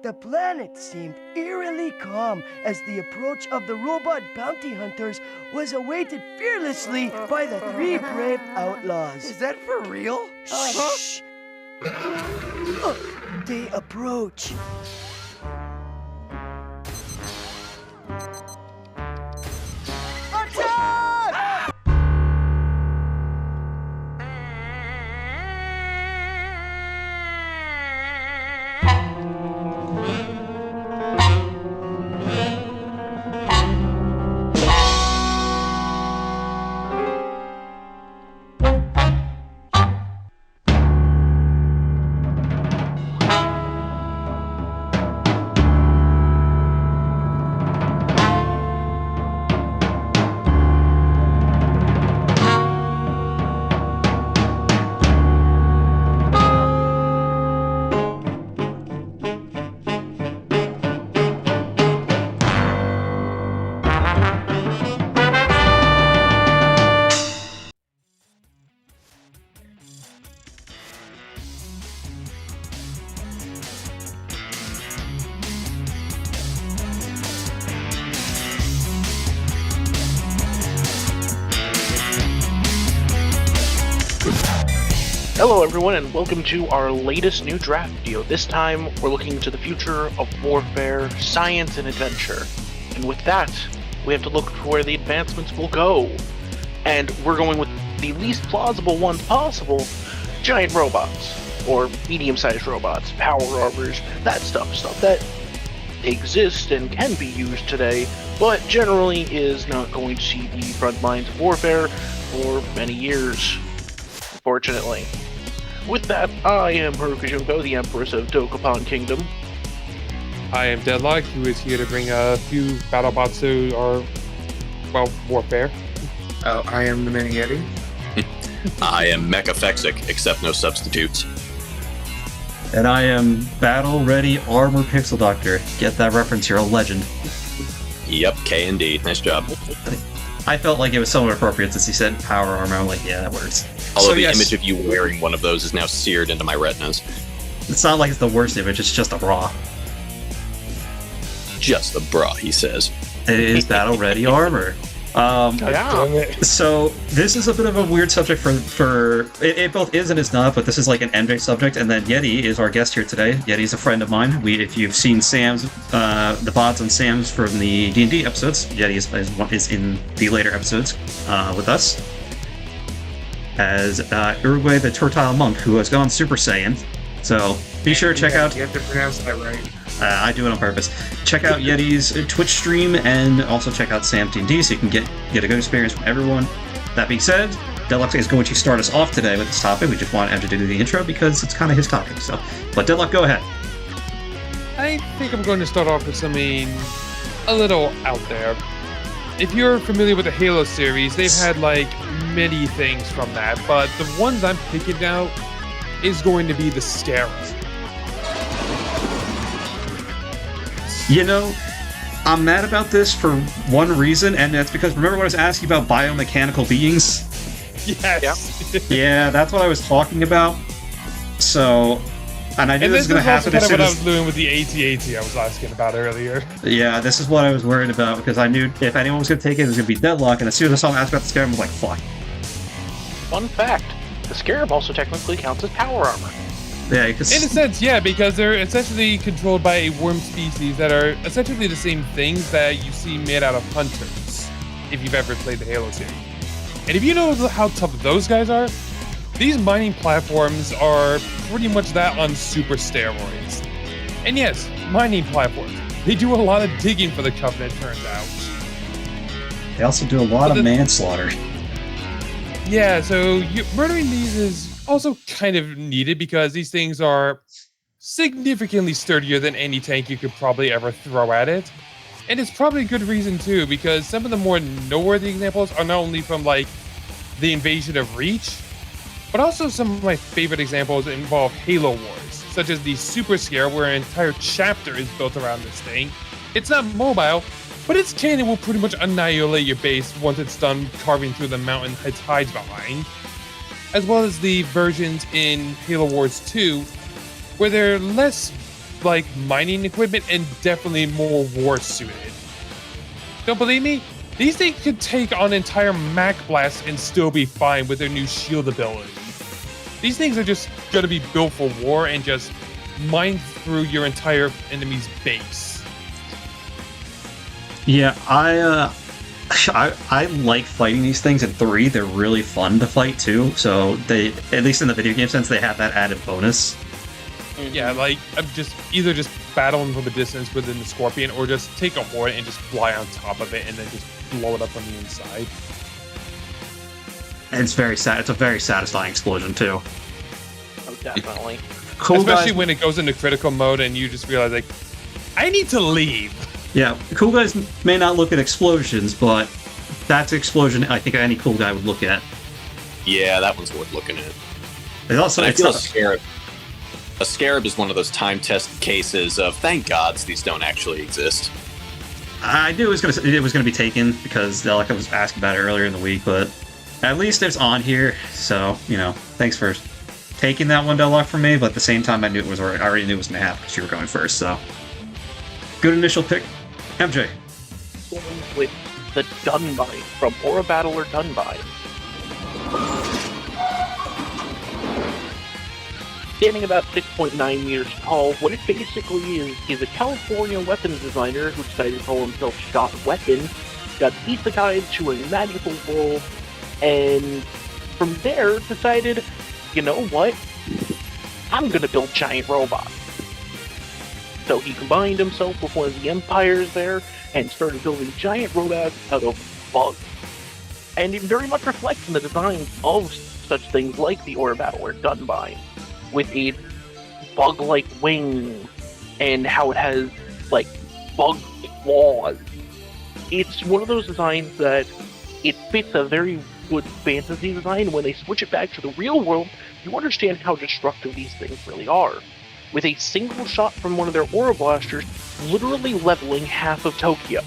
The planet seemed eerily calm as the approach of the robot bounty hunters was awaited fearlessly by the three brave outlaws. Is that for real? Shh! They approach. Attack! Hello everyone and welcome to our latest new draft video. This time we're looking to the future of warfare, science, and adventure. And with that, we have to look for where the advancements will go. And we're going with the least plausible ones possible, giant robots, or medium-sized robots, power armors, that stuff that exists and can be used today, but generally is not going to see the front lines of warfare for many years, unfortunately. With that, I am Haruka Round, the Empress of Dokapon Kingdom. I am Deadlock, who is here to bring a few BattleBots to our, warfare. Oh, I am the Mini Yeti. I am Fexick, except no substitutes. And I am Battle Ready Armor Pixel Doctor. Get that reference, you're a legend. Yep, K and D. Nice job. I felt like it was somewhat appropriate since he said power armor. I'm like, yeah, that works. Although the image of you wearing one of those is now seared into my retinas. It's not like it's the worst image, it's just a bra. Just a bra, he says. It is Battle Ready Armor. So this is a bit of a weird subject for it both is and is not, but this is like an MJ subject, and then Yeti is our guest here today. Yeti's a friend of mine. If you've seen Sam's the VODs on Sam's from the D&D episodes, Yeti is in the later episodes with us as Uruguay the Tortile Monk, who has gone Super Saiyan. So be sure to check out. You have to pronounce that right. I do it on purpose. Check out Yeti's Twitch stream and also check out Sam D&D so you can get a good experience from everyone. That being said, Deadlock is going to start us off today with this topic. We just want him to do the intro because it's kind of his topic. So, but Deadlock, go ahead. I think I'm going to start off with something a little out there. If you're familiar with the Halo series, they've had like many things from that, but the ones I'm picking out is going to be the Scarab. You know, I'm mad about this for one reason, and that's because remember when I was asking about biomechanical beings? Yes. Yeah, that's what I was talking about. So, and I knew this was going to happen as soon what I as... was doing with the AT-AT I was asking about earlier. Yeah, this is what I was worried about, because I knew if anyone was going to take it, it was going to be Deadlock, and as soon as I saw him ask about the Scarab, I was like, fuck. Fun fact, the Scarab also technically counts as power armor. Yeah, because... In a sense, yeah, because they're essentially controlled by a worm species that are essentially the same things that you see made out of hunters, if you've ever played the Halo series. And if you know how tough those guys are, these mining platforms are pretty much that on super steroids. And yes, mining platforms. They do a lot of digging for the Covenant, turns out. They also do a lot of manslaughter. Yeah, so murdering these is also kind of needed because these things are significantly sturdier than any tank you could probably ever throw at it. And it's probably a good reason too, because some of the more noteworthy examples are not only from like the invasion of Reach, but also some of my favorite examples involve Halo Wars, such as the Super Scare, where an entire chapter is built around this thing. It's not mobile, but its cannon will pretty much annihilate your base once it's done carving through the mountain it hides behind. As well as the versions in Halo Wars 2, where they're less like mining equipment and definitely more war suited. Don't believe me? These things could take on entire Mach blasts and still be fine with their new shield ability. These things are just gonna be built for war and just mine through your entire enemy's base. Yeah, I like fighting these things in 3. They're really fun to fight too. So they, at least in the video game sense, they have that added bonus. Yeah, like I'm just either just battling from a distance within the Scorpion, or just take a horde and just fly on top of it and then just blow it up from the inside. And it's very sad. It's a very satisfying explosion too. Oh, definitely. Cool Especially guys. when it goes into critical mode and you just realize, like, I need to leave. Yeah, cool guys may not look at explosions, but that's an explosion I think any cool guy would look at. Yeah, that one's worth looking at. It also, And I it's feel not- a scarab is one of those time-tested cases of thank gods these don't actually exist. I knew it was gonna be taken because like I was asking about it earlier in the week, but at least it's on here. So thanks for taking that one, Deadlock, from me. But at the same time, I already knew it was gonna happen because you were going first. So good initial pick, MJ. With the Dunbine from Aura Battler Dunbine. Standing about 6.9 meters tall, what it basically is a California weapons designer who decided to call himself Shot Weapon, got isekai'd to a magical world, and from there decided, you know what, I'm gonna build giant robots. So he combined himself with one of the empires there and started building giant robots out of bugs. And it very much reflects in the designs of such things like the Aura Battler Dunbine, with a bug-like wing and how it has like bug claws. It's one of those designs that it fits a very good fantasy design. When they switch it back to the real world, you understand how destructive these things really are. With a single shot from one of their aura blasters literally leveling half of Tokyo.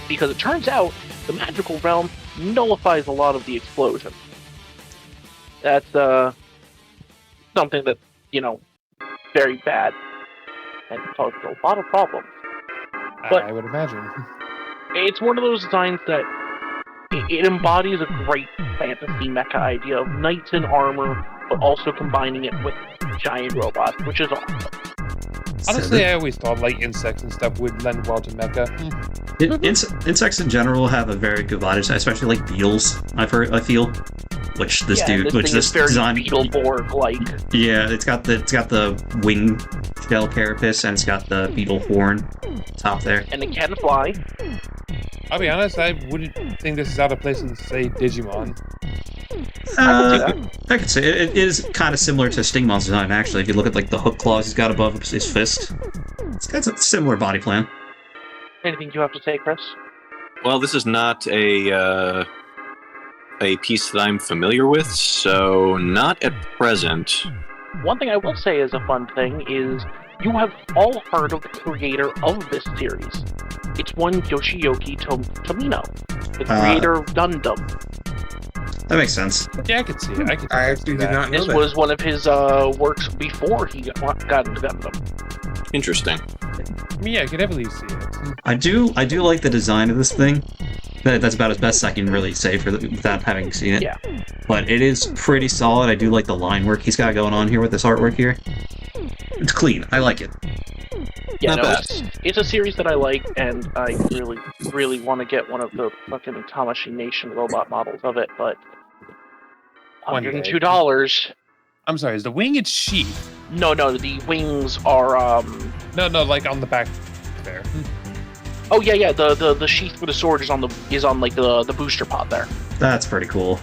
Because it turns out the magical realm nullifies a lot of the explosion. That's something that, very bad and causes a lot of problems. But I would imagine. it's one of those designs that it embodies a great fantasy mecha idea of knights in armor, but also combining it with giant robots, which is awesome. Honestly, I always thought like insects and stuff would lend well to mecha. Insects in general have a very good body design, especially like beetles. I feel, which this thing is very design, Beetleborg like. Yeah, it's got the wing shell carapace and it's got the beetle horn top there. And it can fly. I'll be honest, I wouldn't think this is out of place in, say, Digimon. I could say it is kind of similar to Stingmon's design, actually. If you look at like the hook claws he's got above his fist, it's got a similar body plan. Anything you have to say, Chris? Well, this is not a piece that I'm familiar with, so not at present. One thing I will say is a fun thing is you have all heard of the creator of this series. It's one Yoshiyuki Tomino, the creator of Gundam. That makes sense. Yeah, I could see it. I actually did not know This that. was one of his works before he got into Gundam. Interesting. Yeah, I could definitely see it. I do like the design of this thing. That's about as best I can really say without having seen it. Yeah. But it is pretty solid. I do like the line work he's got going on here with this artwork here. It's clean. I like it. Yeah, Not no, bad. it's a series that I like, and I really, really want to get one of the fucking Tamashi Nation robot models of it, but One day. $102. I'm sorry, is the wing its sheath? No, the wings are No, like on the back there. Oh yeah, the sheath for the sword is on like the booster pod there. That's pretty cool.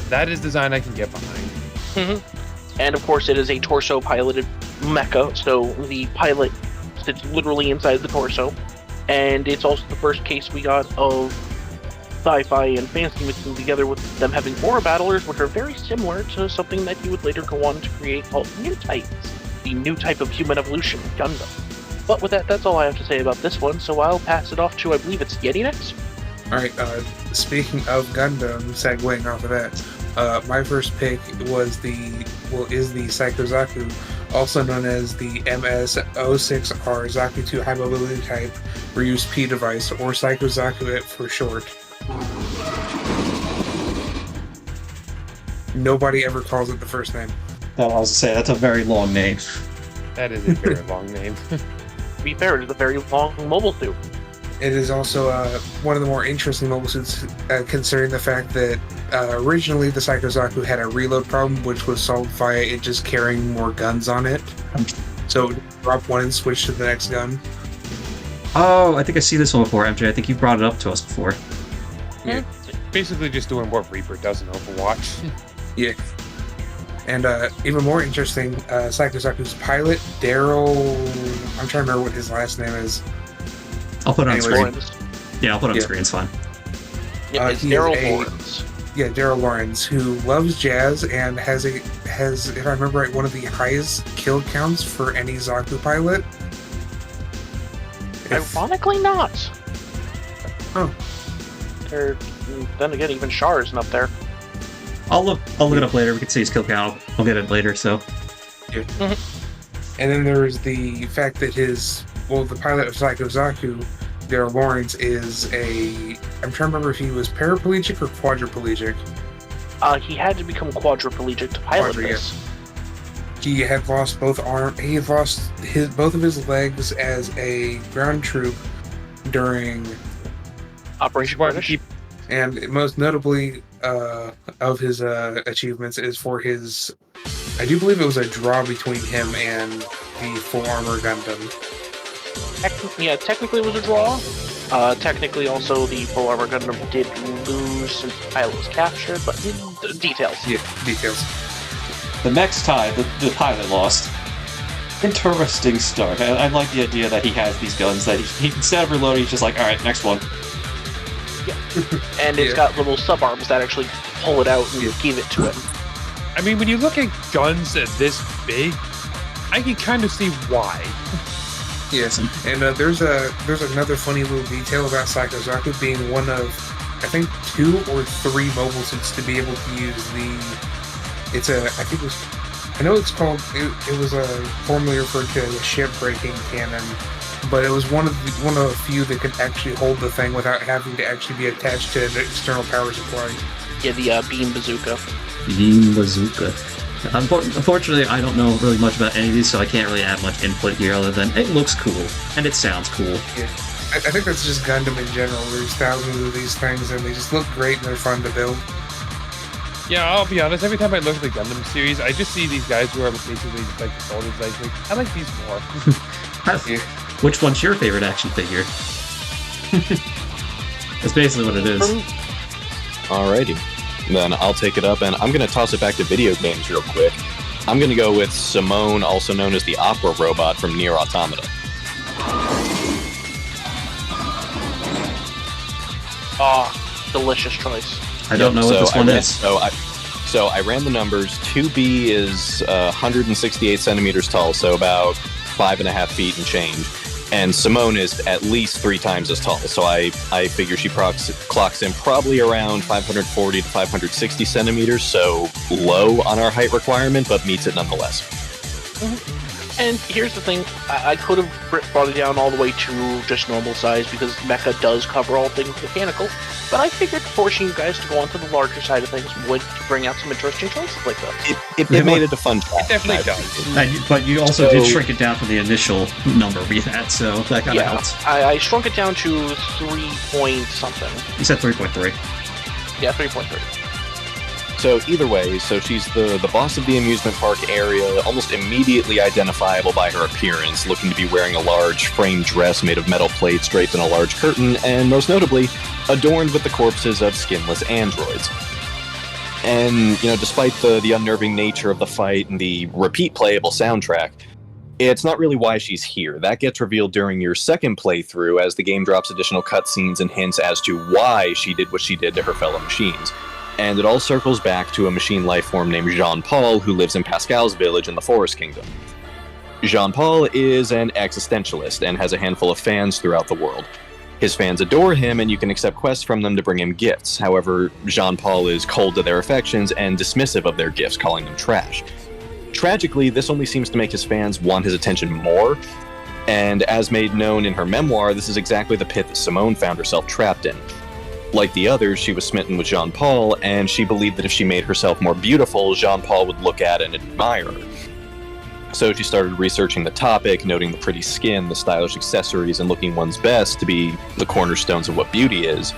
That is design I can get behind. Mm-hmm. And of course, it is a torso piloted mecha, so the pilot sits literally inside the torso. And it's also the first case we got of sci-fi and fantasy mixing together with them having aura battlers, which are very similar to something that he would later go on to create called New Types, the new type of human evolution Gundam. But with that, that's all I have to say about this one, so I'll pass it off to, I believe it's Yeti next? Alright, speaking of Gundam, segueing off of that, my first pick is the Saikozaku also known as the MS-06R Zaku 2 High Mobility Type Reuse P device, or Psycho Zaku for short. Nobody ever calls it the first name. That I was to say, that's a very long name. That is a very long name. To be fair, it is a very long mobile suit. It is also one of the more interesting mobile suits, considering the fact that originally the Psycho Zaku had a reload problem, which was solved via it just carrying more guns on it. So drop one and switch to the next gun. Oh, I think I've seen this one before, MJ. I think you brought it up to us before. Yeah. Basically just doing what Reaper does in Overwatch. Yeah. And even more interesting, Psycho Zaku's pilot, Daryl... I'm trying to remember what his last name is. I'll put it on Anyways, screen. Lawrence. Yeah, I'll put it on screen. It's fine. Yeah, it's he Daryl is a- Lawrence. Yeah, Daryl Lawrence, who loves jazz and has, if I remember right, one of the highest kill counts for any Zaku pilot. Ironically not. Oh. Then again, even Char isn't up there. I'll look it up later. We can see his kill count. I'll get it later. So And then there's the fact that the pilot of Psycho Zaku, Daryl Lawrence, is I'm trying to remember if he was paraplegic or quadriplegic. He had to become quadriplegic to pilot Quadri, this. He had lost both arms. He had lost both of his legs as a ground troop during, Operation British. and most notably of his achievements is for his, I do believe it was a draw between him and the Full Armor Gundam. Technically it was a draw. Technically also the Full Armor Gundam did lose since the pilot was captured, but details. Yeah, details. the next time the pilot lost. Interesting start. I like the idea that he has these guns that he instead of reloading, he's just like, all right, next one. And it's Yeah. got little sub arms that actually pull it out and give it to him. I mean, when you look at guns this big, I can kind of see why. Yes, and there's another funny little detail about Psycho Zaku being one of, I think, 2 or 3 mobile suits to be able to use it was formerly referred to as a ship breaking cannon, but it was one of the few that could actually hold the thing without having to actually be attached to an external power supply. Yeah, the beam bazooka. Beam bazooka. Unfortunately, I don't know really much about any of these, so I can't really add much input here other than it looks cool and it sounds cool. Yeah. I think that's just Gundam in general. There's thousands of these things and they just look great and they're fun to build. Yeah, I'll be honest, every time I look at the Gundam series, I just see these guys who are basically like the soldiers. I like these more. Yeah. Which one's your favorite action figure? That's basically what it is. Alrighty. Then I'll take it up, and I'm going to toss it back to video games real quick. I'm going to go with Simone, also known as the Opera Robot from Nier Automata. Delicious choice. I don't know what this one is. So I ran the numbers. 2B is 168 centimeters tall, so about 5.5 feet and change. And Simone is at least 3 times as tall, so I figure she clocks in probably around 540 to 560 centimeters, so low on our height requirement, but meets it nonetheless. And here's the thing, I could have brought it down all the way to just normal size because Mecha does cover all things mechanical, but I figured forcing you guys to go onto the larger side of things would bring out some interesting choices like that. It made it a fun track. It definitely does. But you also did shrink it down from the initial number we had, so that kind of helps. I shrunk it down to 3 point something. You said 3.3. Yeah, 3.3. So either way, so she's the boss of the amusement park area, almost immediately identifiable by her appearance, looking to be wearing a large framed dress made of metal plates draped in a large curtain, and most notably, adorned with the corpses of skinless androids. And, despite the unnerving nature of the fight and the repeat playable soundtrack, it's not really why she's here. That gets revealed during your second playthrough as the game drops additional cutscenes and hints as to why she did what she did to her fellow machines. And it all circles back to a machine life form named Jean-Paul who lives in Pascal's village in the Forest Kingdom. Jean-Paul is an existentialist and has a handful of fans throughout the world. His fans adore him and you can accept quests from them to bring him gifts. However, Jean-Paul is cold to their affections and dismissive of their gifts, calling them trash. Tragically, this only seems to make his fans want his attention more, and as made known in her memoir, this is exactly the pit that Simone found herself trapped in. Like the others, she was smitten with Jean-Paul, and she believed that if she made herself more beautiful, Jean-Paul would look at and admire her. So she started researching the topic, noting the pretty skin, the stylish accessories, and looking one's best to be the cornerstones of what beauty is.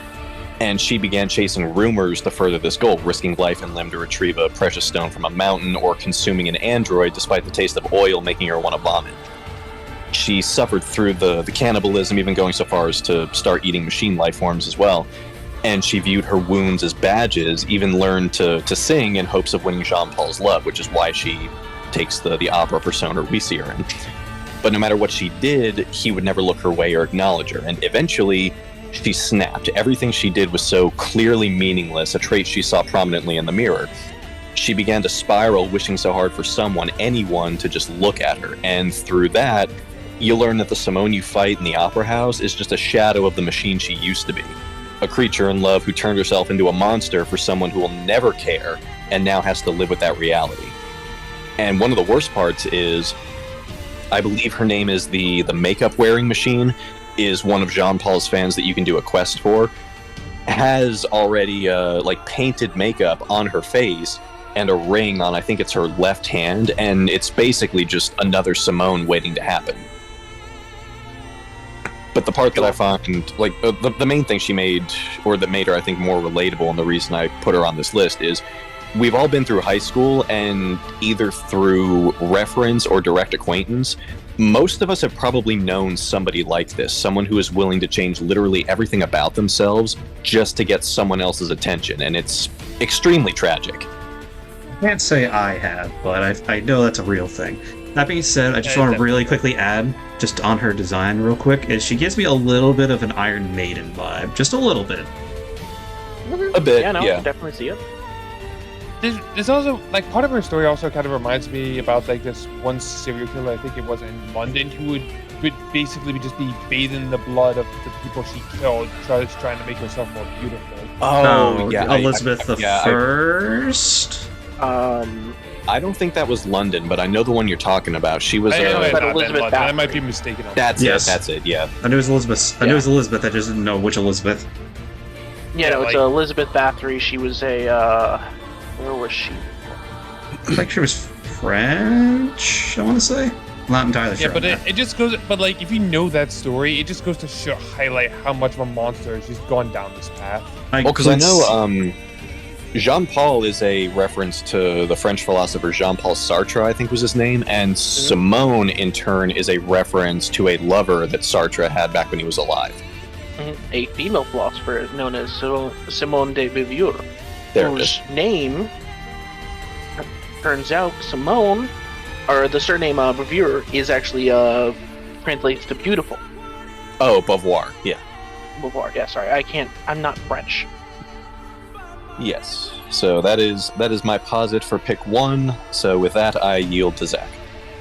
And she began chasing rumors to further this goal, risking life and limb to retrieve a precious stone from a mountain or consuming an android despite the taste of oil making her want to vomit. She suffered through the cannibalism, even going so far as to start eating machine life forms as well. And she viewed her wounds as badges, even learned to sing in hopes of winning Jean-Paul's love, which is why she takes the opera persona we see her in. But no matter what she did, he would never look her way or acknowledge her, and eventually she snapped. Everything she did was so clearly meaningless, a trait she saw prominently in the mirror. She began to spiral, wishing so hard for someone, anyone, to just look at her, and through that, you learn that the Simone you fight in the opera house is just a shadow of the machine she used to be. A creature in love who turned herself into a monster for someone who will never care and now has to live with that reality. And one of the worst parts is, I believe her name is the makeup wearing machine, is one of Jean-Paul's fans that you can do a quest for, has already painted makeup on her face and a ring on, I think it's her left hand, and it's basically just another Simone waiting to happen. But the part that I find, the main thing she made, or that made her, I think, more relatable, and the reason I put her on this list is, we've all been through high school, and either through reference or direct acquaintance, most of us have probably known somebody like this, someone who is willing to change literally everything about themselves just to get someone else's attention, and it's extremely tragic. I can't say I have, but I know that's a real thing. That being said, I just want to really quickly add, just on her design real quick, is she gives me a little bit of an Iron Maiden vibe. Just a little bit. A bit, yeah. I yeah. can definitely see it. There's also, part of her story also kind of reminds me about, this one serial killer, I think it was in London, who would basically just be bathing in the blood of the people she killed, trying to make herself more beautiful. Oh, yeah. Elizabeth the First? I don't think that was London, but I know the one you're talking about. She was Elizabeth I might be mistaken on that's it, yeah. I knew it was Elizabeth. I knew it was Elizabeth, I just didn't know which Elizabeth. Yeah, no, it's Elizabeth Bathory. She was a, where was she? I think she was French, I want to say. Not entirely sure. Yeah, but it just goes, if you know that story, it just goes to highlight how much of a monster she's gone down this path. Because I know, Jean-Paul is a reference to the French philosopher Jean-Paul Sartre, I think was his name, and Simone, in turn, is a reference to a lover that Sartre had back when he was alive. A female philosopher known as Simone de Beauvoir, whose name, turns out, Simone, or the surname Beauvoir, is actually translates to beautiful. Oh, Beauvoir, yeah. Beauvoir, yeah, sorry, I'm not French. Yes, so that is my posit for pick one. So with that, I yield to Zach.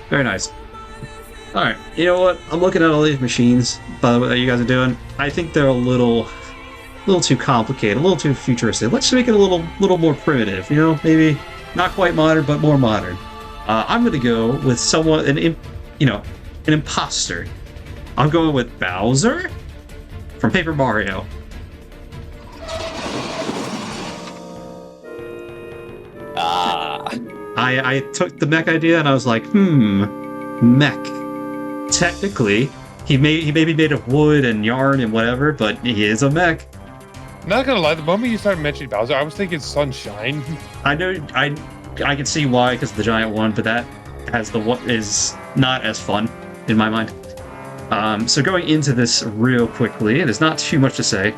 Very nice. All right, you know what? I'm looking at all these machines, by the way, that you guys are doing. I think they're a little too complicated, a little too futuristic. Let's make it a little more primitive. Maybe not quite modern, but more modern. I'm going to go with someone, an imposter. I'm going with Bowser from Paper Mario. I took the mech idea and I was like, mech. Technically, he may be made of wood and yarn and whatever, but he is a mech. Not gonna lie, the moment you started mentioning Bowser, I was thinking Sunshine. I know, I can see why, because of the giant one, but that has is not as fun in my mind. So going into this real quickly, there's not too much to say.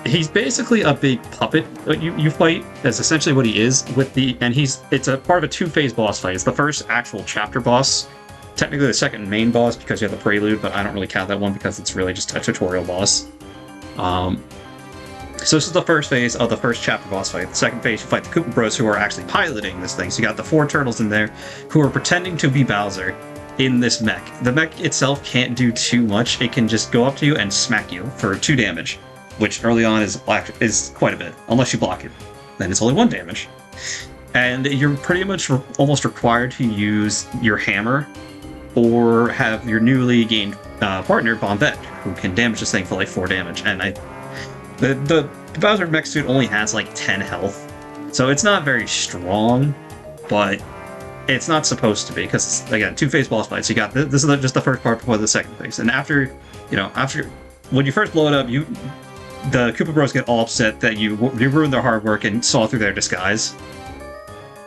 He's basically a big puppet you fight. That's essentially what he is. It's a part of a two-phase boss fight. It's the first actual chapter boss. Technically the second main boss because you have the prelude, but I don't really count that one because it's really just a tutorial boss. So this is the first phase of the first chapter boss fight. The second phase, you fight the Koopa Bros who are actually piloting this thing. So you got the 4 turtles in there who are pretending to be Bowser in this mech. The mech itself can't do too much. It can just go up to you and smack you for 2 damage. Which early on is quite a bit, unless you block it. Then it's only 1 damage. And you're pretty much almost required to use your hammer or have your newly gained partner, Bombette, who can damage this thing for like 4 damage. And the Bowser mech suit only has like 10 health. So it's not very strong, but it's not supposed to be, because it's, again, 2-phase boss fights. You got this is just the first part before the second phase. And after when you first blow it up, the Koopa Bros get all upset that you ruined their hard work and saw through their disguise.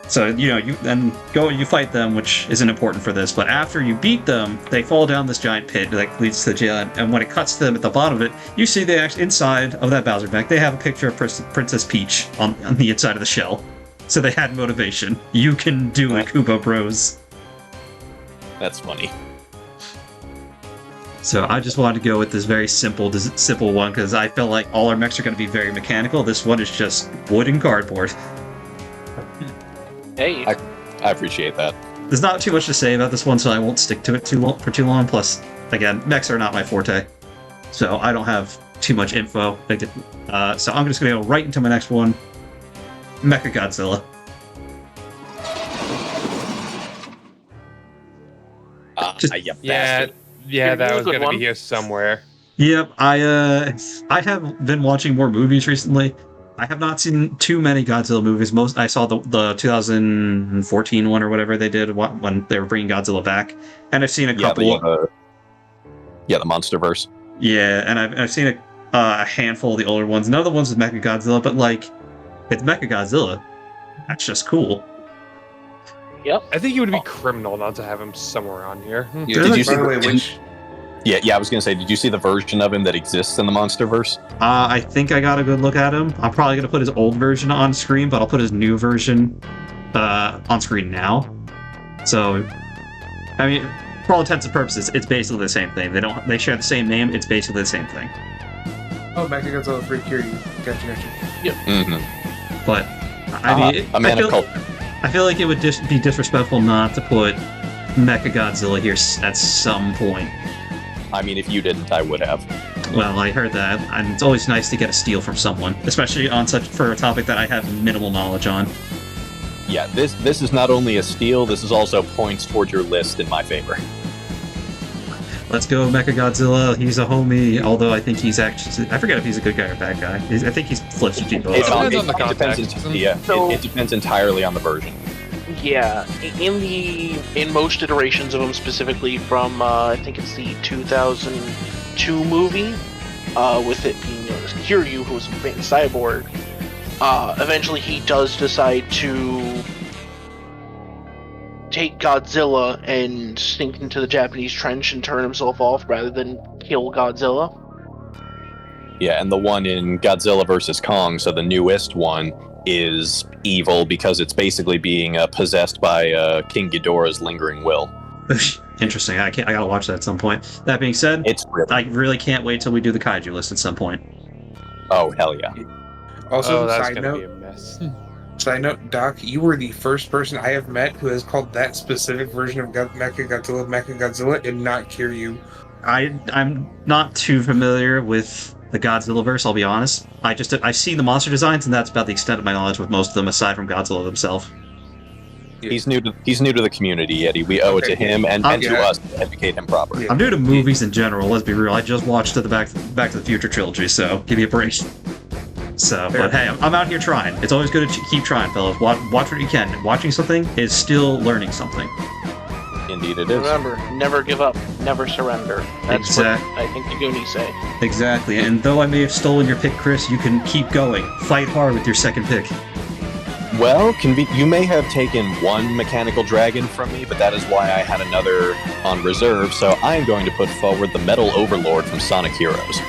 So, you then go and you fight them, which isn't important for this, but after you beat them, they fall down this giant pit that leads to the jail, and when it cuts to them at the bottom of it, you see they actually, inside of that Bowser mech, they have a picture of Princess Peach on the inside of the shell. So they had motivation. You can do it, Koopa Bros. That's funny. So I just wanted to go with this very simple one, because I felt like all our mechs are going to be very mechanical. This one is just wood and cardboard. Hey. I appreciate that. There's not too much to say about this one, so I won't stick to it for too long. Plus, again, mechs are not my forte, so I don't have too much info. So I'm just going to go right into my next one, Mechagodzilla. Yeah, that was going to be here somewhere. Yep, I have been watching more movies recently. I have not seen too many Godzilla movies. I saw the 2014 one or whatever they did when they were bringing Godzilla back, and I've seen a couple. The MonsterVerse. Yeah, and I've seen a handful of the older ones. None of the ones with Mechagodzilla, but like, it's Mechagodzilla. That's just cool. Yep. I think it would be criminal not to have him somewhere on here. Yeah, did you see Yeah, I was gonna say, did you see the version of him that exists in the MonsterVerse? I think I got a good look at him. I'm probably gonna put his old version on screen, but I'll put his new version on screen now. So, I mean, for all intents and purposes, it's basically the same thing. They share the same name. It's basically the same thing. Oh, Mechagodzilla Free Kiryu. Gotcha. Yep. Mm-hmm. But I feel like it would just be disrespectful not to put Mechagodzilla here at some point. I mean, if you didn't, I would have. Well, I heard that, and it's always nice to get a steal from someone, especially for a topic that I have minimal knowledge on. Yeah, this is not only a steal, this is also points toward your list in my favor. Let's go, Mechagodzilla. He's a homie, although I think he's actually... I forget if he's a good guy or a bad guy. I think he's flips between both. It depends entirely on the version. Yeah, in most iterations of him, specifically from I think it's the 2002 movie, with it being known as Kiryu, who was a cyborg. Eventually, he does decide to take Godzilla and sink into the Japanese trench and turn himself off rather than kill Godzilla. Yeah, and the one in Godzilla vs. Kong, so the newest one, is evil because it's basically being possessed by King Ghidorah's lingering will. Interesting. I gotta watch that at some point. That being said, I really can't wait till we do the kaiju list at some point. Oh, hell yeah. Also, that's side gonna note, be a mess. Side note, Doc, you were the first person I have met who has called that specific version of Mechagodzilla and not Kiryu. I'm not too familiar with the Godzilla verse, I'll be honest. I've seen the monster designs, and that's about the extent of my knowledge with most of them, aside from Godzilla himself. Yeah. He's new to the community, Yeti. We owe it to him and to us to educate him properly. Yeah. I'm new to movies in general, let's be real. I just watched the Back to the Future trilogy, so give me a break. So, but hey, I'm out here trying. It's always good to keep trying, fellas. Watch what you can. Watching something is still learning something. Indeed it is. Remember, never give up, never surrender. That's what I think the Goonies say. Exactly, and though I may have stolen your pick, Chris, you can keep going. Fight hard with your second pick. Well, you may have taken one mechanical dragon from me, but that is why I had another on reserve, so I am going to put forward the Metal Overlord from Sonic Heroes.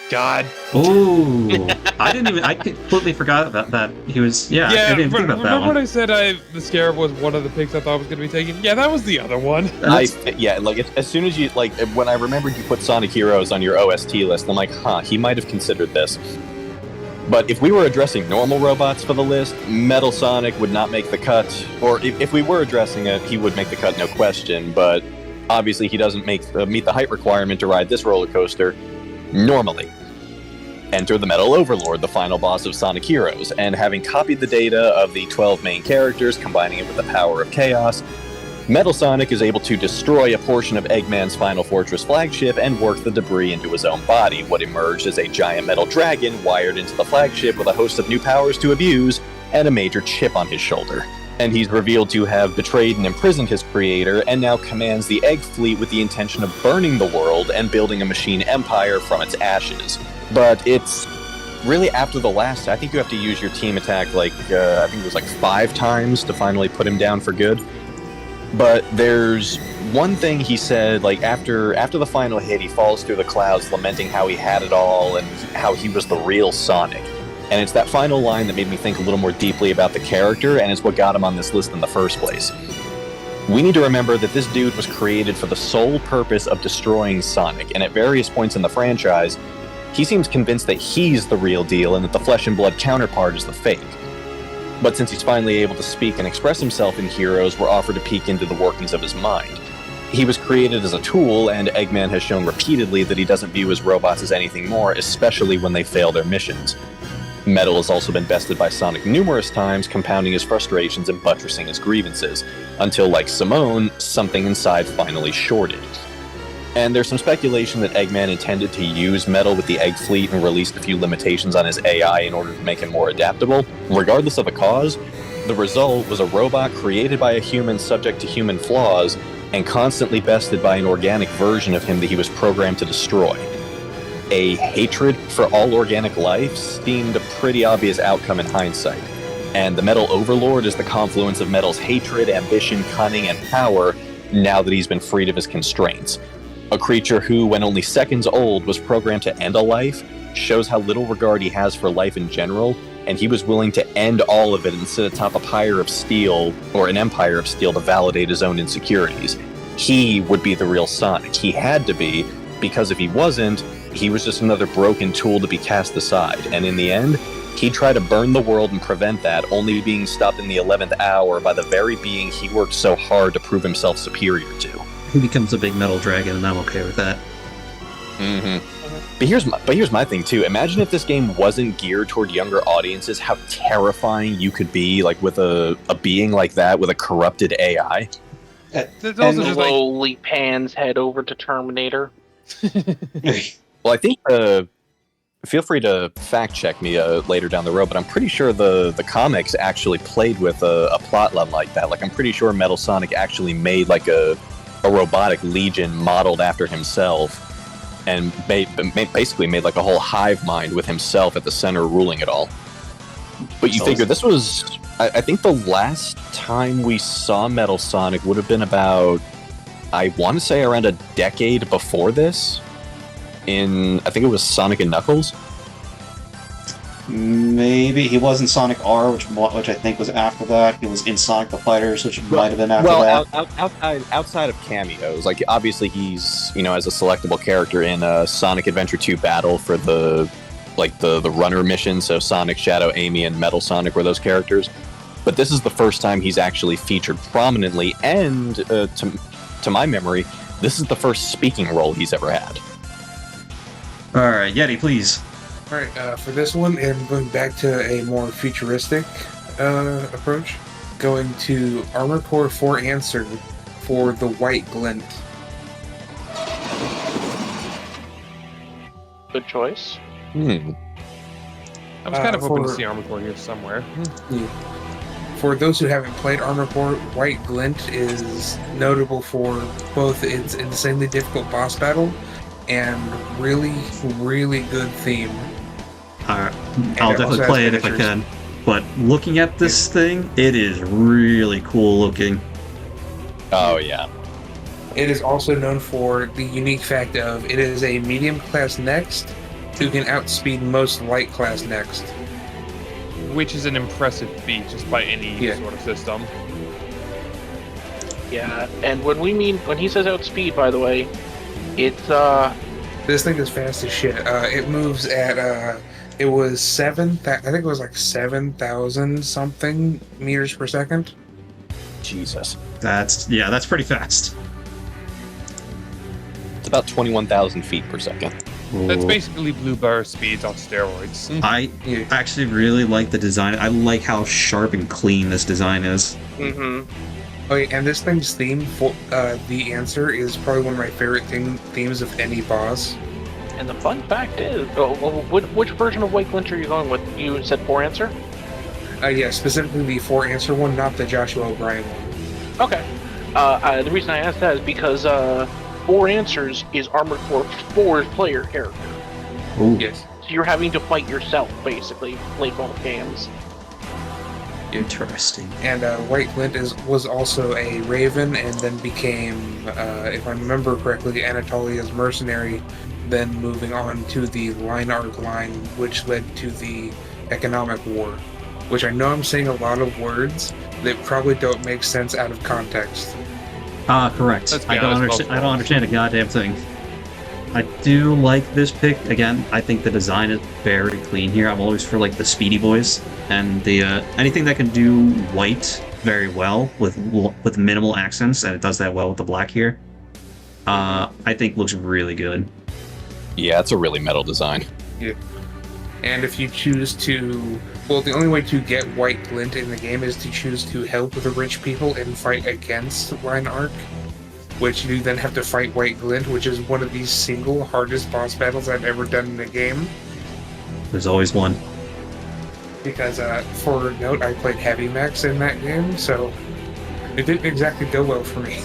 God. Ooh, I completely forgot about that. He was, I didn't think about that remember one. when I said the Scarab was one of the picks I thought was going to be taken? Yeah, that was the other one. As soon as you, when I remembered you put Sonic Heroes on your OST list, I'm like, he might have considered this. But if we were addressing normal robots for the list, Metal Sonic would not make the cut. Or if we were addressing it, he would make the cut, no question. But obviously he doesn't meet the height requirement to ride this roller coaster normally. Enter the Metal Overlord, the final boss of Sonic Heroes, and having copied the data of the 12 main characters, combining it with the power of Chaos, Metal Sonic is able to destroy a portion of Eggman's Final Fortress flagship and work the debris into his own body, what emerged as a giant metal dragon wired into the flagship with a host of new powers to abuse and a major chip on his shoulder. And he's revealed to have betrayed and imprisoned his creator, and now commands the Egg Fleet with the intention of burning the world and building a machine empire from its ashes. But it's really after the last, I think you have to use your team attack I think it was 5 times to finally put him down for good. But there's one thing he said, after the final hit, he falls through the clouds lamenting how he had it all and how he was the real Sonic. And it's that final line that made me think a little more deeply about the character, and it's what got him on this list in the first place. We need to remember that this dude was created for the sole purpose of destroying Sonic, and at various points in the franchise, he seems convinced that he's the real deal and that the flesh and blood counterpart is the fake. But since he's finally able to speak and express himself in Heroes, we're offered a peek into the workings of his mind. He was created as a tool, and Eggman has shown repeatedly that he doesn't view his robots as anything more, especially when they fail their missions. Metal has also been bested by Sonic numerous times, compounding his frustrations and buttressing his grievances, until, like Simone, something inside finally shorted. And there's some speculation that Eggman intended to use Metal with the Egg Fleet and released a few limitations on his AI in order to make him more adaptable. Regardless of the cause, the result was a robot created by a human subject to human flaws and constantly bested by an organic version of him that he was programmed to destroy. A hatred for all organic life seemed a pretty obvious outcome in hindsight, and the Metal Overlord is the confluence of Metal's hatred, ambition, cunning, and power now that he's been freed of his constraints. A creature who, when only seconds old, was programmed to end a life, shows how little regard he has for life in general, and he was willing to end all of it and sit atop a pyre of steel, or an empire of steel, to validate his own insecurities. He would be the real Sonic. He had to be, because if he wasn't, he was just another broken tool to be cast aside, and in the end, he tried to burn the world and prevent that, only being stopped in the 11th hour by the very being he worked so hard to prove himself superior to. He becomes a big metal dragon, and I'm okay with that. Mm-hmm. But here's my thing too. Imagine if this game wasn't geared toward younger audiences, how terrifying you could be, like with a being like that with a corrupted AI. That's also just slowly pans head over to Terminator. Well, I think feel free to fact check me later down the road, but I'm pretty sure the comics actually played with a plot line like that. Like, I'm pretty sure Metal Sonic actually made like a robotic legion modeled after himself, and basically made like a whole hive mind with himself at the center ruling it all. But you figure this was, I think the last time we saw Metal Sonic would have been about, I want to say around a decade before this, in, I think it was Sonic and Knuckles. Maybe he was in Sonic R, which I think was after that. He was in Sonic the Fighters, which might have been after that. Outside of cameos, like obviously he's, as a selectable character in Sonic Adventure 2 Battle for the runner mission. So Sonic, Shadow, Amy, and Metal Sonic were those characters. But this is the first time he's actually featured prominently, and to my memory, this is the first speaking role he's ever had. All right, Yeti, please. All right, for this one, I'm going back to a more futuristic approach. Going to Armor Core 4 Answer for the White Glint. Good choice. I was kind of hoping to see Armor Core here somewhere. For those who haven't played Armor Core, White Glint is notable for both its insanely difficult boss battle and really, really good theme. Alright, I'll definitely play it if I can. But looking at this thing, it is really cool looking. Oh, yeah. It is also known for the unique fact of it is a medium-class Next who can outspeed most light-class Next. Which is an impressive feat just by any sort of system. Yeah, and when he says outspeed, by the way, it's this thing is fast as shit. It moves at it was I think it was like 7,000 something meters per second. Jesus. That's pretty fast. It's about 21,000 feet per second. That's Ooh. basically blue bar speeds on steroids. I actually really like the design. I like how sharp and clean this design is. Mm-hmm. Oh, yeah, and this thing's theme for the answer is probably one of my favorite themes of any boss. And the fun fact is, which version of White Glint are you going with? You said 4 answer? Yeah, specifically the 4 answer one, not the Joshua O'Brien one. Okay. The reason I asked that is because 4 answers is Armored Core 4's player character. Ooh. Yes. So you're having to fight yourself, basically, play both games. Interesting. And White Glint was also a Raven, and then became, if I remember correctly, Anatolia's mercenary, then moving on to the Line Arc line, which led to the Economic War. Which I know I'm saying a lot of words that probably don't make sense out of context. Correct. Let's be I don't honest, understand. both I don't understand a goddamn thing. I do like this pick. Again, I think the design is very clean here. I'm always for like the Speedy Boys and the anything that can do white very well with minimal accents, and it does that well with the black here. I think looks really good. Yeah, it's a really metal design. Yeah. And if you choose to... Well, the only way to get White Glint in the game is to choose to help the rich people and fight against Line Arc, which you then have to fight White Glint, which is one of the single hardest boss battles I've ever done in a game. There's always one. Because, for note, I played heavy mechs in that game, so it didn't exactly go well for me.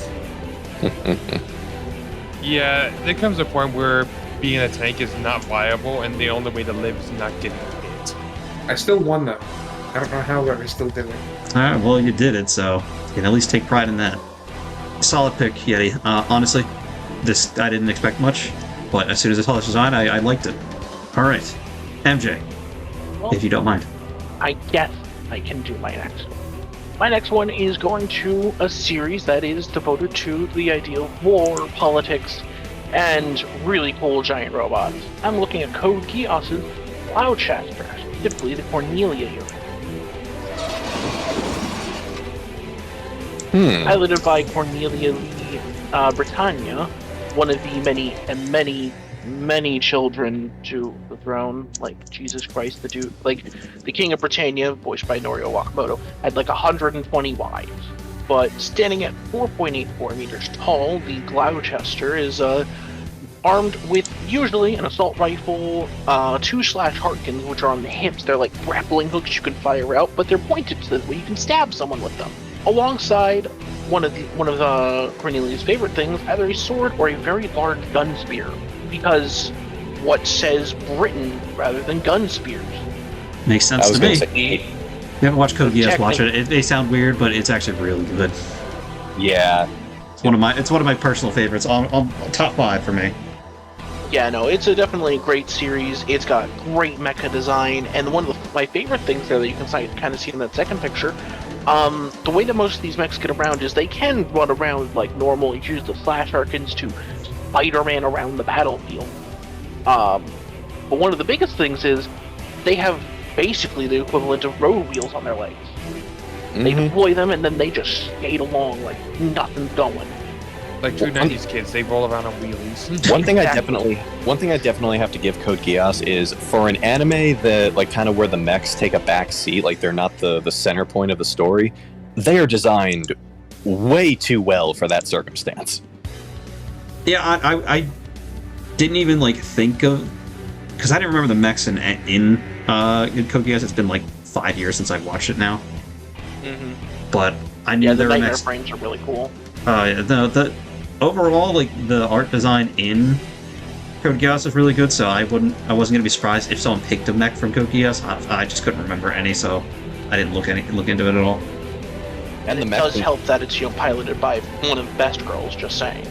Yeah, there comes a point where being a tank is not viable, and the only way to live is not getting hit. I still won, though. I don't know how, but I still did it. Alright, well, you did it, so you can at least take pride in that. Solid pick, Yeti. Honestly, this I didn't expect much, but as soon as I saw this design, I liked it. Alright, MJ, Well, if you don't mind. I guess I can do my next one. My next one is going to a series that is devoted to the idea of war, politics, and really cool giant robots. I'm looking at Code Geass's Gloucester, specifically the Cornelia unit. Piloted by Cornelia Lee Britannia, one of the many children to the throne. Like, Jesus Christ, the dude, like, the King of Britannia, voiced by Norio Wakamoto, had like 120 wives. But standing at 4.84 meters tall, the Gloucester is armed with usually an assault rifle, 2 Harkins, which are on the hips. They're like grappling hooks you can fire out, but they're pointed to the way you can stab someone with them. Alongside one of Cornelia's favorite things, either a sword or a very large gun spear, because what says Britain rather than gun spears? Makes sense I was to me. going to say, You haven't watched Code Geass, watch Technically- it. They sound weird, but it's actually really good. yeah, It's one of my personal favorites. On top 5 for me. Yeah, no, it's definitely a great series. It's got great mecha design, and one of my favorite things there that you can kind of see in that second picture, the way that most of these mechs get around is they can run around like normal. You use the Harkins to Spider-Man around the battlefield. But one of the biggest things is they have basically the equivalent of road wheels on their legs. They deploy them and then they just skate along like nothing's going. Like true 90s kids, they roll around on wheelies. One thing Exactly. I definitely have to give Code Geass is for an anime that like kind of where the mechs take a back seat, like they're not the center point of the story. They are designed way too well for that circumstance. Yeah, I didn't even like think of, because I didn't remember the mechs in Code Geass. It's been like 5 years since I've watched it now, but I knew Yeah, the there were nightmare mechs. frames are really cool. The overall, like the art design in Code Geass is really good, so I wasn't gonna be surprised if someone picked a mech from Code Geass. I just couldn't remember any, so I didn't look into it at all. And the It mechs, does help that it's piloted by one of the best girls. Just saying.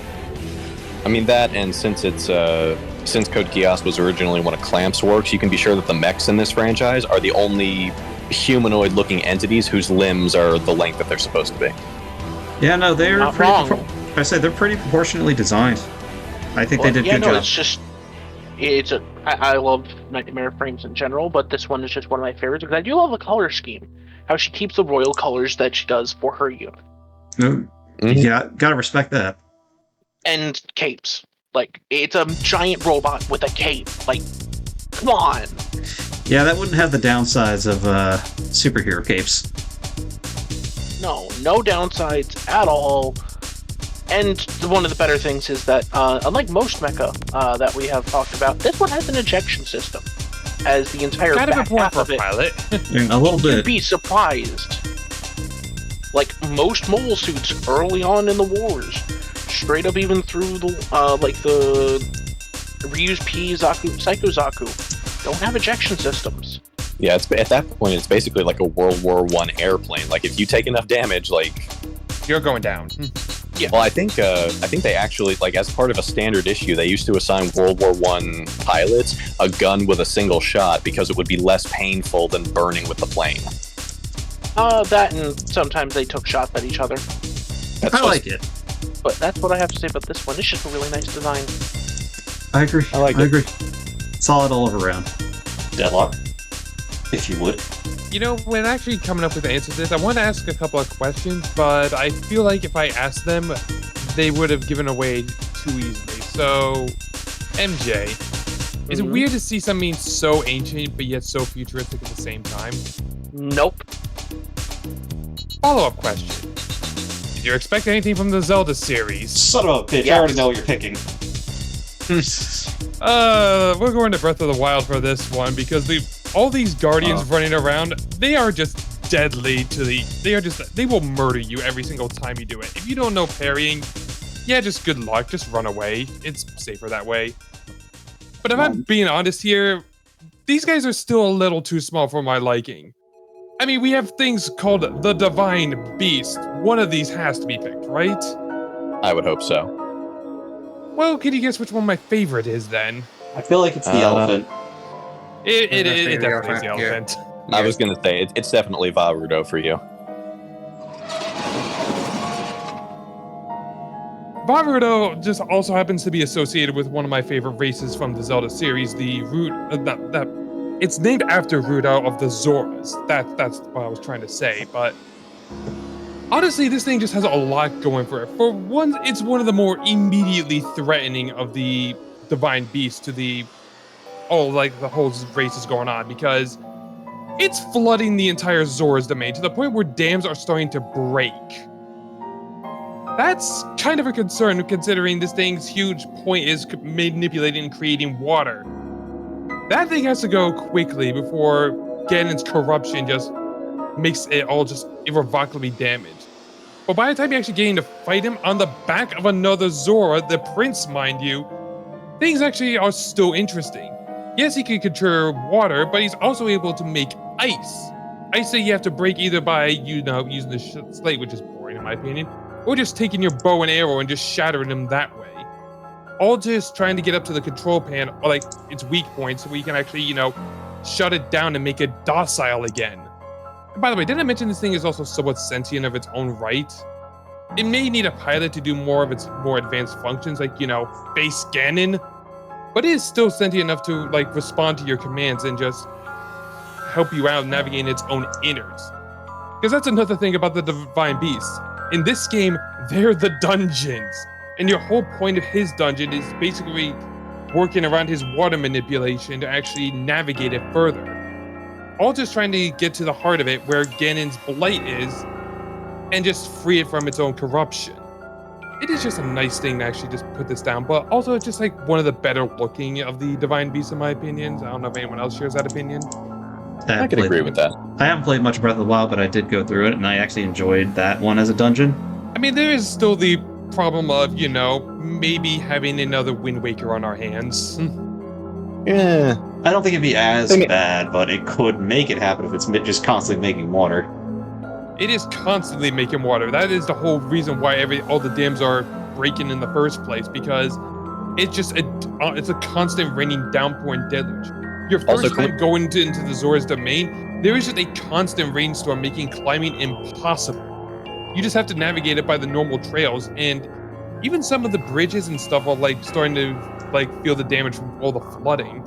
I mean that, and since Code Geass was originally one of Clamp's works, you can be sure that the mechs in this franchise are the only humanoid-looking entities whose limbs are the length that they're supposed to be. Yeah, no, they're Not pretty. wrong. I said they're pretty proportionately designed. I think they did yeah, good no, job. it's just I love nightmare frames in general, but this one is just one of my favorites because I do love the color scheme. How she keeps the royal colors that she does for her unit. No, Mhm. Yeah, gotta respect that. And capes. Like, it's a giant robot with a cape. Like, come on. Yeah, that wouldn't have the downsides of superhero capes. No downsides at all. And one of the better things is that, unlike most mecha that we have talked about, this one has an ejection system. As the entire Kind of back important half for of a it, pilot. A little you'd bit. be surprised. Like, most mobile suits early on in the wars, straight up even through the Ryu's P, Zaku, Psycho Zaku, don't have ejection systems. Yeah, it's at that point it's basically like a World War I airplane. Like if you take enough damage, like You're going down. Yeah. Well, I think they actually, like, as part of a standard issue, they used to assign World War I pilots a gun with a single shot because it would be less painful than burning with the plane. That and sometimes they took shots at each other. I like it. But that's what I have to say about this one. It's just a really nice design. I agree. I like it. agree. Solid all around. Deadlock, if you would. You know, when actually coming up with answers to this, I want to ask a couple of questions, but I feel like if I asked them, they would have given away too easily. So, MJ, is it weird to see something so ancient but yet so futuristic at the same time? Nope. Follow-up question. Did you expect anything from the Zelda series? Son of a bitch, Yes. I already know what you're picking. We're going to Breath of the Wild for this one because all these guardians running around, they are just deadly to they will murder you every single time you do it. If you don't know parrying, yeah, just good luck, just run away. It's safer that way. But if I'm being honest here, these guys are still a little too small for my liking. I mean, we have things called the Divine Beast. One of these has to be picked, right? I would hope so. Well, can you guess which one my favorite is then? I feel like it's the elephant. It That's definitely is the elephant, yeah. elephant. I was gonna say it's definitely Varudo for you. Varudo just also happens to be associated with one of my favorite races from the Zelda series, the it's named after Rudo of the Zoras. That's what I was trying to say, but honestly, this thing just has a lot going for it. For one, it's one of the more immediately threatening of the Divine Beasts to the whole race is going on, because it's flooding the entire Zora's domain to the point where dams are starting to break. That's kind of a concern, considering this thing's huge point is manipulating and creating water. That thing has to go quickly before Ganon's corruption just makes it all just irrevocably damaged. But by the time you actually get in to fight him on the back of another Zora, the prince, mind you, things actually are still interesting. Yes, he can control water, but he's also able to make ice. Ice that you have to break either by, using the slate, which is boring in my opinion, or just taking your bow and arrow and just shattering them that way. All just trying to get up to the control pan, or like its weak points, so we can actually, shut it down and make it docile again. And by the way, didn't I mention this thing is also somewhat sentient of its own right? It may need a pilot to do more of its more advanced functions, like, face Ganon, but it is still sentient enough to, respond to your commands and just help you out navigating its own innards. Because that's another thing about the Divine Beasts. In this game, they're the dungeons. And your whole point of his dungeon is basically working around his water manipulation to actually navigate it further. All just trying to get to the heart of it, where Ganon's blight is, and just free it from its own corruption. It is just a nice thing to actually just put this down, but also it's just one of the better looking of the Divine Beasts in my opinion. I don't know if anyone else shares that opinion. I can agree with that. I haven't played much Breath of the Wild, but I did go through it, and I actually enjoyed that one as a dungeon. I mean, there is still the problem of, maybe having another Wind Waker on our hands. Yeah. I don't think it'd be as bad, but it could make it happen if it's just constantly making water. It is constantly making water. That is the whole reason why all the dams are breaking in the first place, because it's just it's a constant raining downpour and deluge. Your first time going into the Zora's domain, there is just a constant rainstorm making climbing impossible. You just have to navigate it by the normal trails, and even some of the bridges and stuff are starting to feel the damage from all the flooding.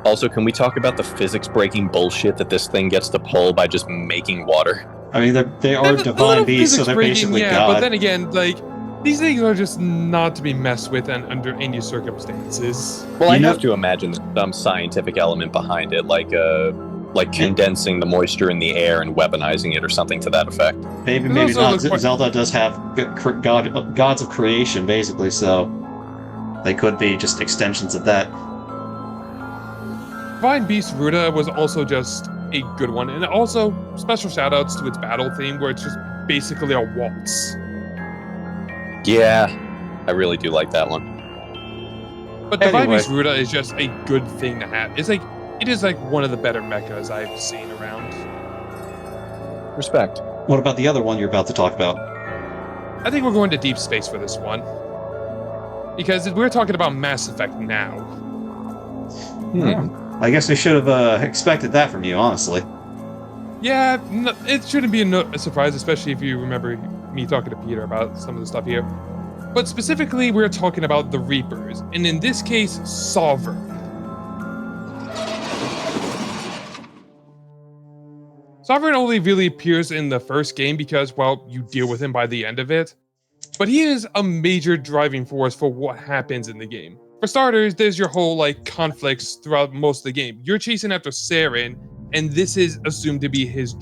Also, can we talk about the physics breaking bullshit that this thing gets to pull by just making water? I mean, they are divine beasts, so they're basically God. But then again, These things are just not to be messed with and under any circumstances. Well, I have to imagine there's some scientific element behind it, like condensing the moisture in the air and weaponizing it or something to that effect. Maybe not. Zelda does have gods of creation, basically, so they could be just extensions of that. Divine Beast Ruta was also just a good one, and also special shoutouts to its battle theme, where it's just basically a waltz. Yeah, I really do like that one. But Divine Beast Ruta is just a good thing to have. It is like one of the better mechas I've seen around. Respect. What about the other one you're about to talk about? I think we're going to deep space for this one. Because we're talking about Mass Effect now. I guess I should have expected that from you, honestly. Yeah, it shouldn't be a surprise, especially if you remember me talking to Peter about some of the stuff here. But specifically, we're talking about the Reapers, and in this case, Sovereign. Sovereign only really appears in the first game because, well, you deal with him by the end of it. But he is a major driving force for what happens in the game. For starters, there's your whole, conflicts throughout most of the game. You're chasing after Saren, and this is assumed to be his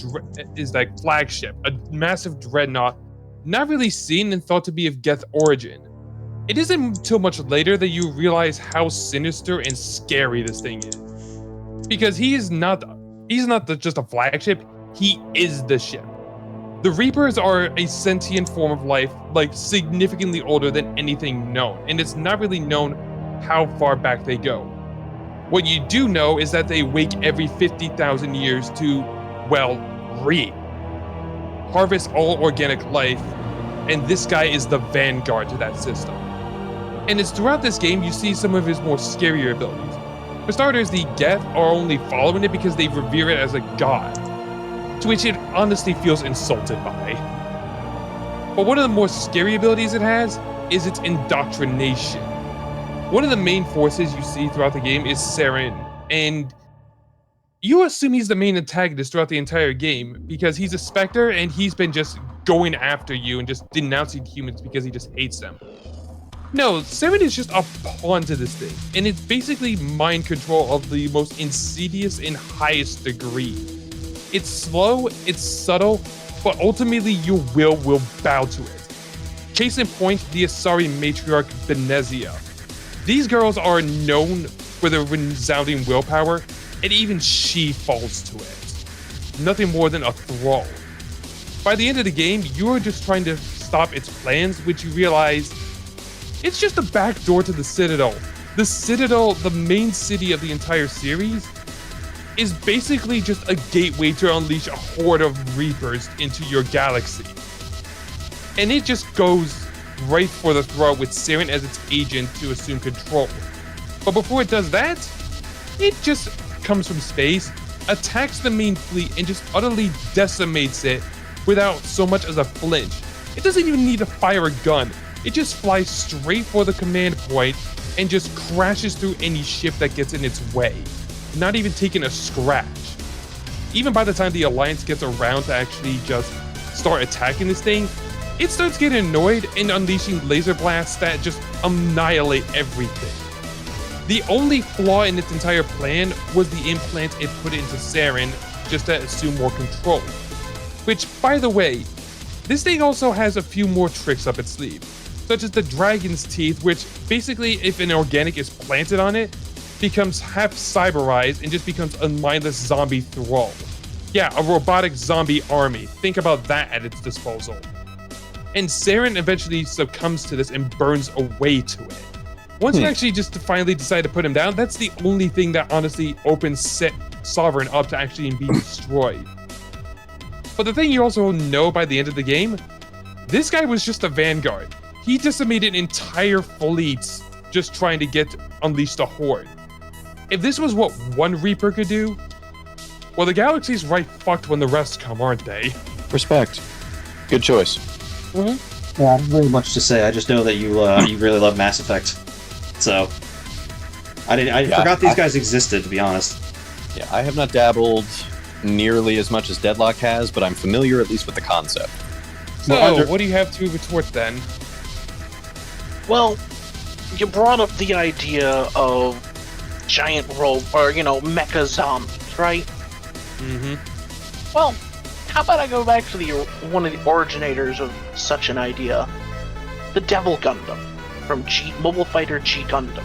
flagship, a massive dreadnought, not really seen and thought to be of Geth origin. It isn't until much later that you realize how sinister and scary this thing is. Because he's not just a flagship, he is the ship. The Reapers are a sentient form of life, significantly older than anything known, and it's not really known how far back they go. What you do know is that they wake every 50,000 years to, reap. Harvest all organic life, and this guy is the vanguard to that system. And it's throughout this game you see some of his more scarier abilities. For starters, the Geth are only following it because they revere it as a god, to which it honestly feels insulted by. But one of the more scary abilities it has is its indoctrination. One of the main forces you see throughout the game is Saren, and you assume he's the main antagonist throughout the entire game because he's a Spectre and he's been just going after you and just denouncing humans because he just hates them. No, Saren is just a pawn to this thing, and it's basically mind control of the most insidious and highest degree. It's slow, it's subtle, but ultimately your will bow to it. Case in point, the Asari matriarch Benezia. These girls are known for their resounding willpower, and even she falls to it. Nothing more than a thrall. By the end of the game, you're just trying to stop its plans, which you realize it's just a backdoor to the Citadel. The Citadel, the main city of the entire series, is basically just a gateway to unleash a horde of Reapers into your galaxy. And it just goes right for the throat with Saren as its agent to assume control. But before it does that, it just comes from space, attacks the main fleet, and just utterly decimates it without so much as a flinch. It doesn't even need to fire a gun. It just flies straight for the command point and just crashes through any ship that gets in its way, not even taking a scratch. Even by the time the Alliance gets around to actually just start attacking this thing, it starts getting annoyed and unleashing laser blasts that just annihilate everything. The only flaw in its entire plan was the implant it put into Saren just to assume more control. Which, by the way, this thing also has a few more tricks up its sleeve, such as the Dragon's Teeth, which basically, if an organic is planted on it, becomes half cyberized and just becomes a mindless zombie thrall. Yeah, a robotic zombie army. Think about that at its disposal. And Saren eventually succumbs to this and burns away to it. Once you actually just finally decide to put him down, that's the only thing that honestly opens Sovereign up to actually be destroyed. But the thing you also know by the end of the game, this guy was just a vanguard. He decimated entire fleets just trying to unleash the horde. If this was what one Reaper could do, well, the galaxy's right fucked when the rest come, aren't they? Respect. Good choice. Mm-hmm. Yeah, very much to say. I just know that you really love Mass Effect, so I forgot these guys existed, to be honest. Yeah, I have not dabbled nearly as much as Deadlock has, but I'm familiar at least with the concept. So, what do you have to retort then? Well, you brought up the idea of giant mecha zombies, right? Mm-hmm. Well, how about I go back to one of the originators of such an idea, the Devil Gundam from Mobile Fighter G Gundam.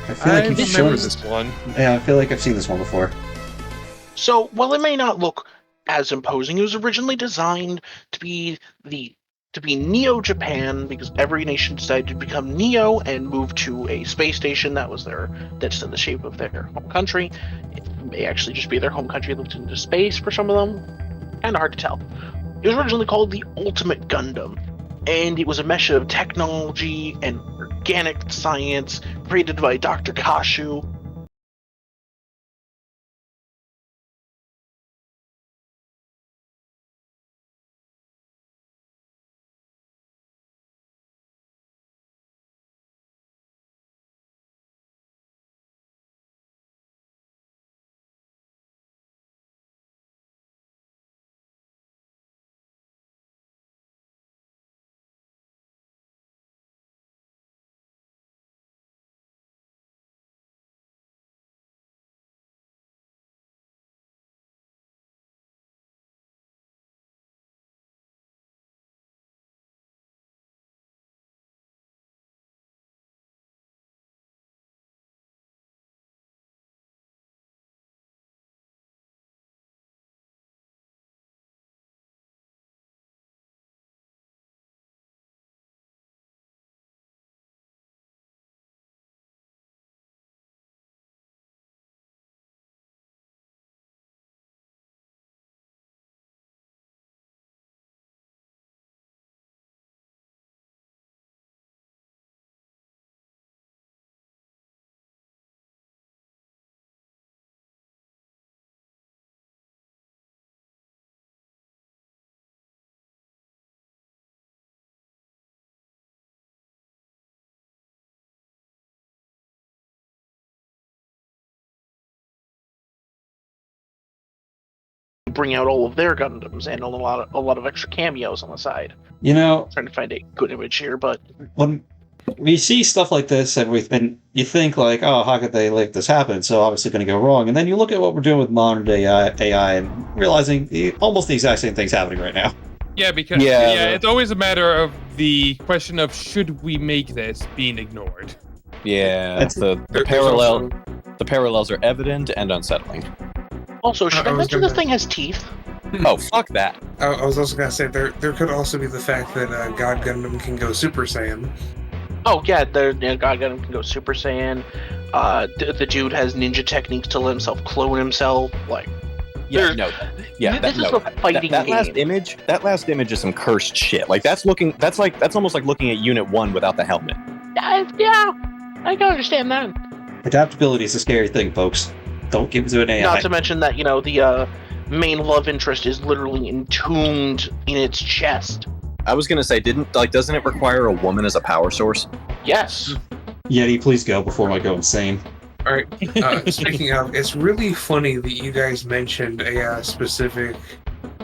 I feel like I've you've shown remembered this. this one. Yeah, I feel like I've seen this one before. So, while it may not look as imposing, it was originally designed to be Neo Japan, because every nation decided to become Neo and move to a space station that's in the shape of their home country. It may actually just be their home country looked into space for some of them. Kind of hard to tell. It was originally called the Ultimate Gundam, and it was a mesh of technology and organic science created by Dr. Kashu. Bring out all of their Gundams and a lot of extra cameos on the side. You know, I'm trying to find a good image here, but when we see stuff like this, and you think like, oh, how could they let this happen? So obviously going to go wrong. And then you look at what we're doing with modern day AI and realizing almost the exact same thing's happening right now. Yeah, because it's always a matter of the question of should we make this being ignored. Yeah, the parallels are evident and unsettling. also, should I mention this thing has teeth? Oh, fuck that. I was also gonna say there could also be the fact that God Gundam can go Super Saiyan. Oh yeah, God Gundam can go Super Saiyan. The dude has ninja techniques to let himself clone himself. Like, Yeah, no. Yeah, this is a fighting that game. That last image is some cursed shit. Like that's almost like looking at Unit 1 without the helmet. Yeah, I can understand that. Adaptability is a scary thing, folks. Don't give it to an AI. Not to mention that, the main love interest is literally entombed in its chest. I was gonna say, doesn't it require a woman as a power source? Yes. Yeti, please go before I go insane. All right. Speaking of, it's really funny that you guys mentioned a specific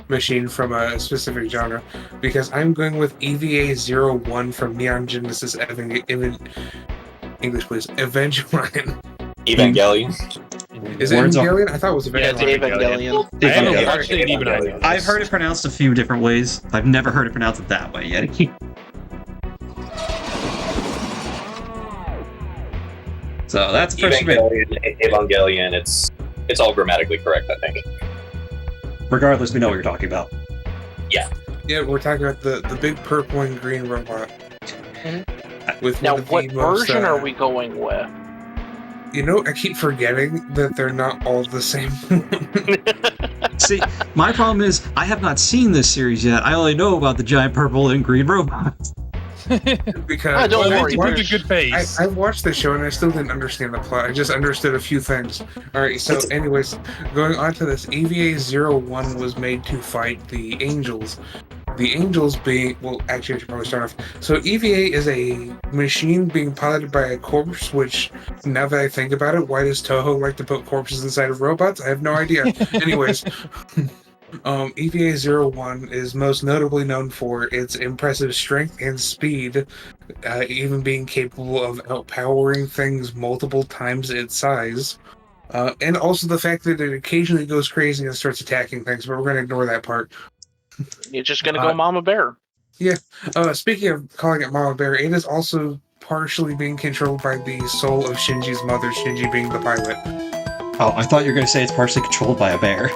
machine from a specific genre, because I'm going with EVA-01 from Neon Genesis English, please. Evangelion. Is it Evangelion? I thought it was Evangelion. Yeah, it's Evangelion. I haven't watched it even either. I've heard it pronounced a few different ways. I've never heard it pronounced it that way, Yeti. So that's the first Evangelion, it's all grammatically correct, I think. Regardless, we know what you're talking about. Yeah, we're talking about the big purple and green robot. With now, what version are we going with? I keep forgetting that they're not all the same. See, my problem is I have not seen this series yet. I only know about the giant purple and green robots. Because don't worry. Put a good face. I watched the show and I still didn't understand the plot. I just understood a few things. Alright, so anyways, going on to this, EVA-01 was made to fight the Angels. The Angels being, well, actually I should probably start off. So EVA is a machine being piloted by a corpse, which, now that I think about it, why does Toho like to put corpses inside of robots? I have no idea. Anyways, EVA-01 is most notably known for its impressive strength and speed, even being capable of outpowering things multiple times its size. And also the fact that it occasionally goes crazy and starts attacking things, but we're going to ignore that part. You're just gonna go Mama Bear. Yeah. Speaking of calling it Mama Bear, it is also partially being controlled by the soul of Shinji's mother, Shinji being the pilot. Oh, I thought you were going to say it's partially controlled by a bear.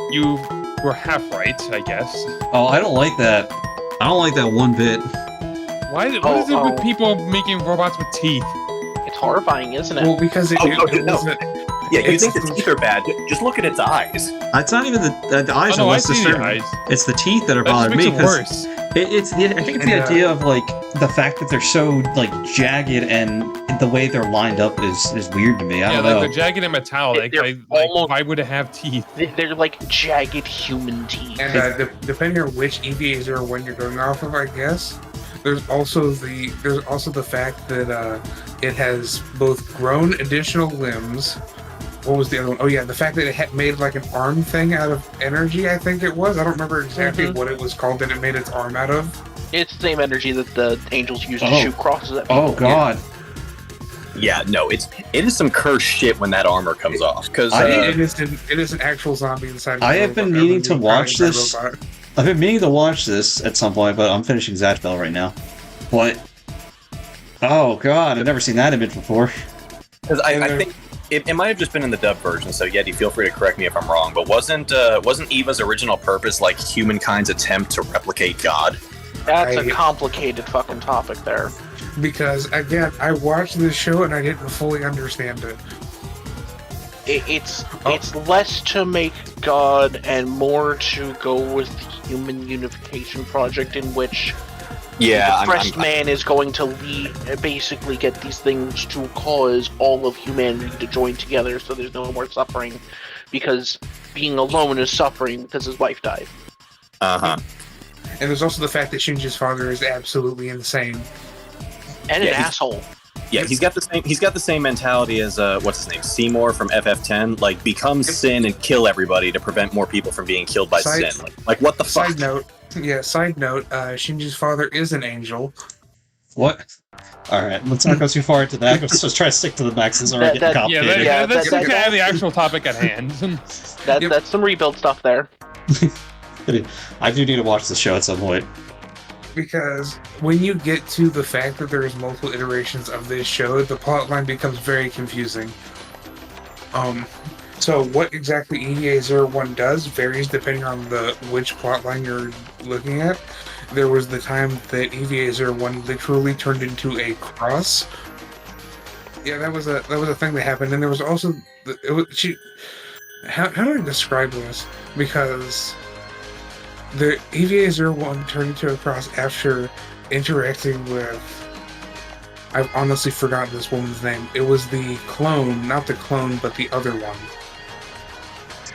You were half right, I guess. Oh, I don't like that. I don't like that one bit. What is it with people making robots with teeth? It's horrifying, isn't it? Well, because it wasn't... Yeah, you think the teeth are bad. Just look at its eyes. It's not even the eyes. Oh, no, I see the eyes. It's the teeth that are That just bothering me. makes it worse. I think it's the idea of like the fact that they're so like jagged and the way they're lined up is weird to me. I don't know. They're jagged and metallic. Why would it have teeth? They're like jagged human teeth. And depending on which EVA-01 you're going off of, I guess, there's also the fact that it has both grown additional limbs. What was the other one? Oh yeah, the fact that it had made like an arm thing out of energy, I think it was. I don't remember exactly what it was called that it made its arm out of. It's the same energy that the angels use to shoot crosses at people. Oh god. Yeah, no, it is some cursed shit when that armor comes off. Because it is an actual zombie inside. I have been meaning to watch this. I've been meaning to watch this at some point, but I'm finishing Zatfell right now. What? Oh god, I've never seen that image before. Because I think it might have just been in the dub version, so Yeti, feel free to correct me if I'm wrong, but wasn't Eva's original purpose like humankind's attempt to replicate God? That's a complicated fucking topic there. Because, again, I watched this show and I didn't fully understand it. It's less to make God and more to go with the Human Unification Project, in which the Pressed Man is going to basically get these things to cause all of humanity to join together so there's no more suffering, because being alone is suffering because his wife died. Uh-huh. And there's also the fact that Shinji's father is absolutely insane. And an asshole. Yeah, he's got the same mentality as what's his name? Seymour from FF10, like become sin and kill everybody to prevent more people from being killed by sin. Like what the fuck? Side note, Shinji's father is an angel. What? Alright, let's not go too far into that. Let's just try to stick to the Maxes or get complicated. Let's get to the actual topic at hand. That's some rebuild stuff there. I do need to watch the show at some point. Because when you get to the fact that there's multiple iterations of this show, the plotline becomes very confusing. So what exactly EVA-01 does varies depending on which plotline you're looking at. There was the time that EVA-01 literally turned into a cross. Yeah, that was a thing that happened, and there was also how do I describe this? Because the EVA-01 turned into a cross after interacting with... I've honestly forgotten this woman's name. It was the clone, not the clone, but the other one.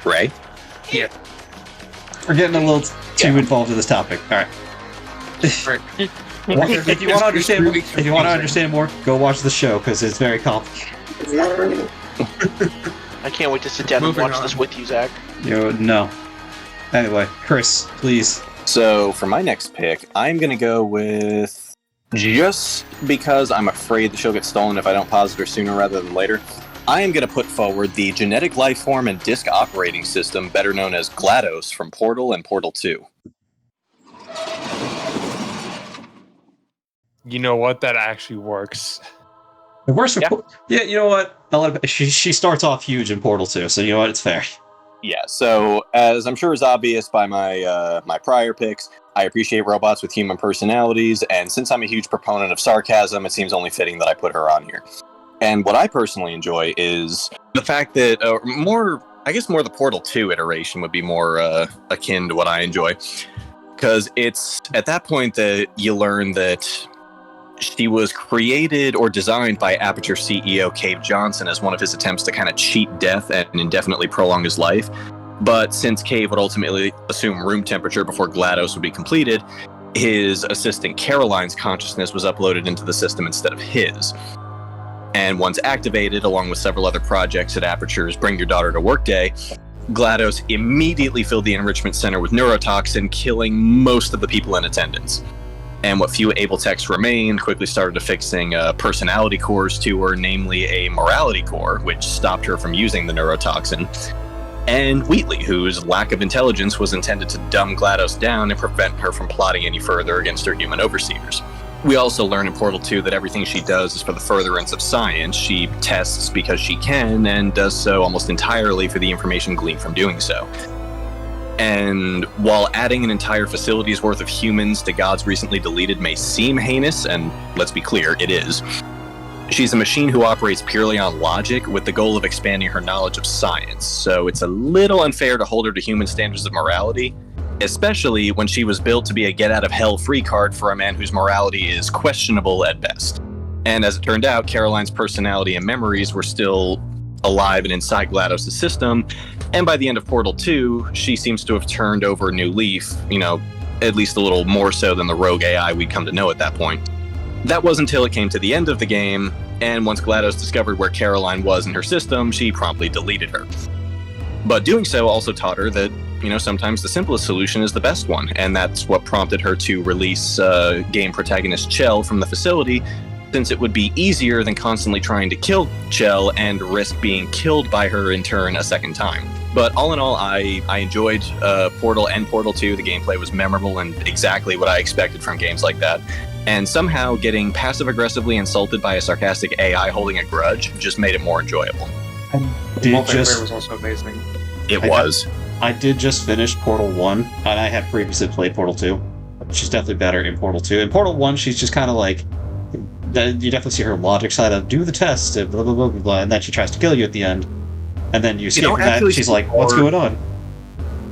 Ray? Yeah. We're getting a little too involved in this topic. Alright. Right. If you want to understand more, go watch the show, because it's very complicated. I can't wait to sit down and watch this with you, Zach. No. Anyway, Chris, please. So, for my next pick, I'm going to go with, just because I'm afraid the show gets stolen if I don't pause it or sooner rather than later, I am going to put forward the genetic life form and disk operating system, better known as GLaDOS, from Portal and Portal 2. You know what? That actually works. It works for yeah, you know what? She starts off huge in Portal 2, so you know what? It's fair. Yeah, so as I'm sure is obvious by my prior picks, I appreciate robots with human personalities, and since I'm a huge proponent of sarcasm, it seems only fitting that I put her on here. And what I personally enjoy is the fact that more the Portal 2 iteration would be more akin to what I enjoy, because it's at that point that you learn that she was created or designed by Aperture CEO Cave Johnson as one of his attempts to kind of cheat death and indefinitely prolong his life. But since Cave would ultimately assume room temperature before GLaDOS would be completed, his assistant Caroline's consciousness was uploaded into the system instead of his. And once activated, along with several other projects at Aperture's Bring Your Daughter to Work Day, GLaDOS immediately filled the enrichment center with neurotoxin, killing most of the people in attendance. And what few able techs remained quickly started affixing personality cores to her, namely a morality core, which stopped her from using the neurotoxin, and Wheatley, whose lack of intelligence was intended to dumb GLaDOS down and prevent her from plotting any further against her human overseers. We also learn in Portal 2 that everything she does is for the furtherance of science. She tests because she can, and does so almost entirely for the information gleaned from doing so. And while adding an entire facility's worth of humans to God's recently deleted may seem heinous, and let's be clear, it is, she's a machine who operates purely on logic with the goal of expanding her knowledge of science, so it's a little unfair to hold her to human standards of morality, especially when she was built to be a get-out-of-hell-free card for a man whose morality is questionable at best. And as it turned out, Caroline's personality and memories were still alive and inside GLaDOS' system, and by the end of Portal 2, she seems to have turned over a new leaf, at least a little more so than the rogue AI we'd come to know at that point. That was until it came to the end of the game, and once GLaDOS discovered where Caroline was in her system, she promptly deleted her. But doing so also taught her that, sometimes the simplest solution is the best one, and that's what prompted her to release game protagonist Chell from the facility, since it would be easier than constantly trying to kill Chell and risk being killed by her in turn a second time. But all in all, I enjoyed Portal and Portal 2. The gameplay was memorable and exactly what I expected from games like that. And somehow getting passive-aggressively insulted by a sarcastic AI holding a grudge just made it more enjoyable. Multiplayer was also amazing. It was. I did just finish Portal 1, and I had previously played Portal 2. She's definitely better in Portal 2. In Portal 1, she's just kind of like... You definitely see her logic side of do the test, blah, blah, blah, blah, blah, and then she tries to kill you at the end. And then you escape from that, and she's like, what's going on?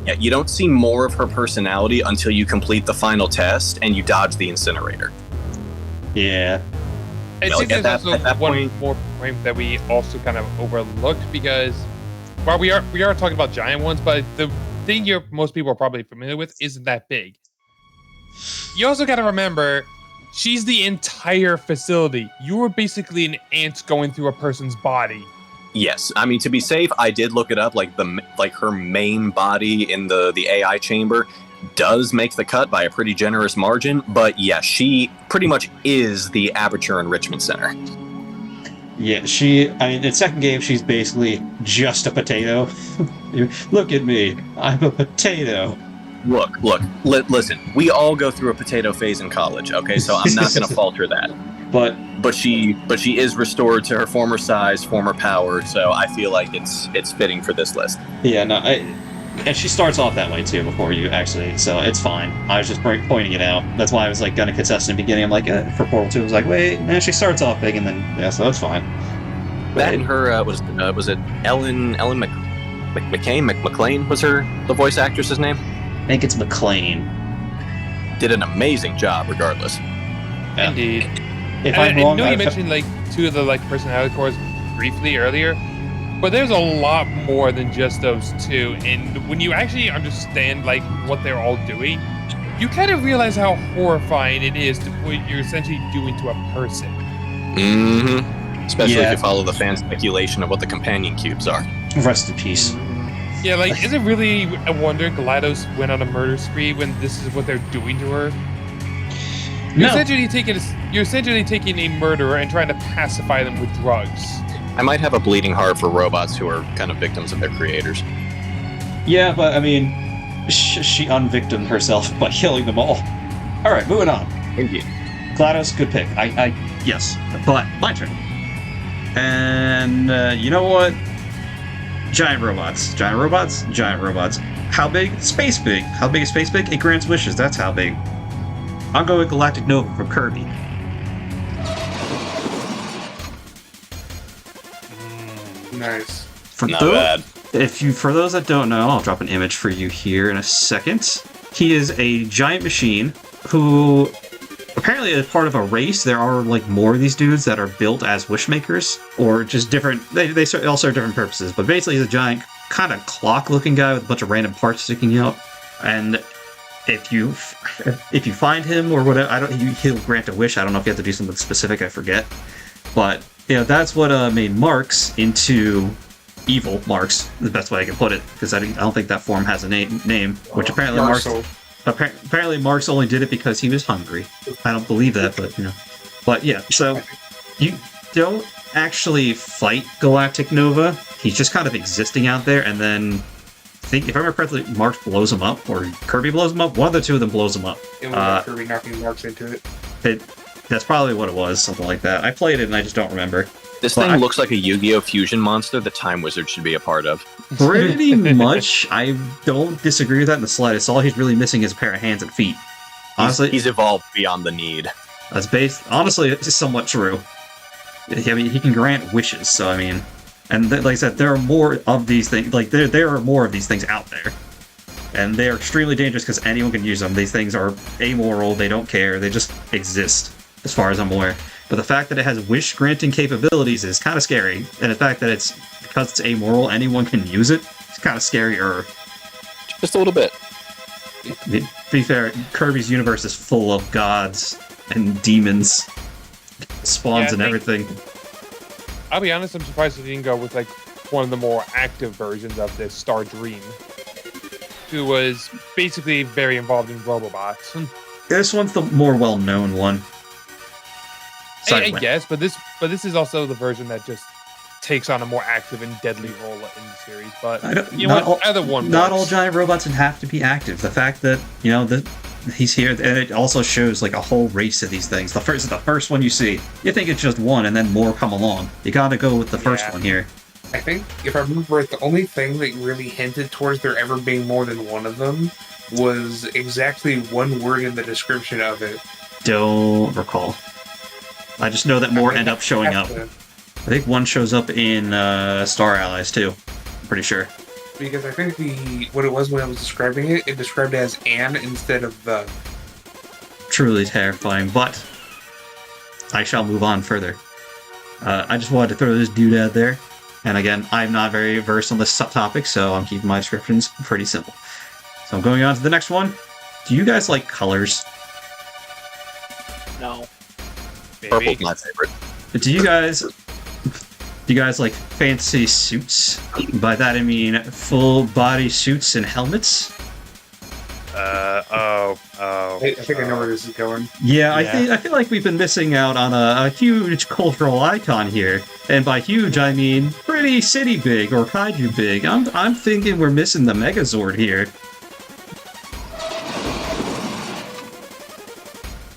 Yeah, you don't see more of her personality until you complete the final test and you dodge the incinerator. Yeah. I think there's also one more point that we also kind of overlooked, because while we are talking about giant ones, but the thing most people are probably familiar with isn't that big. You also got to remember, she's the entire facility. You were basically an ant going through a person's body. Yes, I mean, to be safe, I did look it up. Like her main body in the AI chamber does make the cut by a pretty generous margin. But yeah, she pretty much is the Aperture Enrichment Center. Yeah, in second game, she's basically just a potato. Look at me, I'm a potato. Look, listen, we all go through a potato phase in college, okay? So I'm not going to falter that. But she is restored to her former size, former power, so I feel like it's fitting for this list. Yeah, no, and she starts off that way too before you actually, so it's fine. I was just pointing it out. That's why I was like gonna contest in the beginning. I'm like, for Portal 2, I was like, wait, man, she starts off big, and then so that's fine. That and her was it Ellen McLean was the voice actress's name? I think it's McLean. Did an amazing job, regardless. Yeah. Indeed. If I'm wrong, I know you mentioned like two of the personality cores briefly earlier, but there's a lot more than just those two. And when you actually understand what they're all doing, you kind of realize how horrifying it is to what you're essentially doing to a person. Mm-hmm. Especially if you follow the fan speculation of what the companion cubes are. Rest in peace. Yeah, is it really a wonder GLaDOS went on a murder spree when this is what they're doing to her? You're essentially taking a murderer and trying to pacify them with drugs. I might have a bleeding heart for robots who are kind of victims of their creators. Yeah, but I mean, she unvictimed herself by killing them all. All right, moving on. Indeed. GLaDOS, good pick. Yes, but my turn. And you know what? Giant robots. How big? Space big. How big is space big? It grants wishes. That's how big. I'll go with Galactic Nova from Kirby. Nice. For those that don't know, I'll drop an image for you here in a second. He is a giant machine who apparently is part of a race. There are more of these dudes that are built as wishmakers, or just different. They all serve different purposes. But basically, he's a giant kind of clock-looking guy with a bunch of random parts sticking out. And if you find him or whatever, he'll grant a wish. I don't know if you have to do something specific. I forget. But that's what made Marks into evil Marks, the best way I can put it, because I don't think that form has a name, which apparently Marks... Apparently Marks only did it because he was hungry. I don't believe that, but, you know. But yeah, so you don't actually fight Galactic Nova. He's just kind of existing out there, and then I think, if I remember correctly, Marks blows him up, or Kirby blows him up. One of the two of them blows him up. It was Kirby knocking Marks into it. That's probably what it was, something like that. I played it and I just don't remember. This thing looks like a Yu-Gi-Oh! Fusion monster that Time Wizard should be a part of. Pretty much. I don't disagree with that in the slightest. All he's really missing is a pair of hands and feet. Honestly, he's evolved beyond the need. That's based. Honestly, it's somewhat true. I mean, he can grant wishes, so I mean, and like I said, there are more of these things. Like there are more of these things out there, and they are extremely dangerous because anyone can use them. These things are amoral. They don't care. They just exist, as far as I'm aware. But the fact that it has wish-granting capabilities is kind of scary, and the fact that because it's amoral, anyone can use it, it's kind of scarier. Just a little bit. To be fair, Kirby's universe is full of gods and demons, spawns and everything. I'll be honest, I'm surprised they didn't go with like one of the more active versions of this, Star Dream, who was basically very involved in Robobots. This one's the more well-known one. I guess, but this is also the version that just takes on a more active and deadly role in the series. But not all giant robots have to be active. The fact that he's here, and it also shows like a whole race of these things. The first one you see, you think it's just one, and then more come along. You got to go with the first one here. I think, if I remember right, the only thing that really hinted towards there ever being more than one of them was exactly one word in the description of it. Don't recall. I just know that more end up showing up. I think one shows up in Star Allies too. I'm pretty sure. Because I think what it was when I was describing it, it described it as "an" instead of "the." Truly terrifying, but I shall move on further. I just wanted to throw this dude out there. And again, I'm not very versed on this topic, so I'm keeping my descriptions pretty simple. So I'm going on to the next one. Do you guys like colors? No. Purple's my favorite. Do you guys like fancy suits? By that I mean full body suits and helmets. I think I know where this is going. Yeah, I feel like we've been missing out on a huge cultural icon here, and by huge I mean pretty city big or kaiju big. I'm thinking we're missing the Megazord here.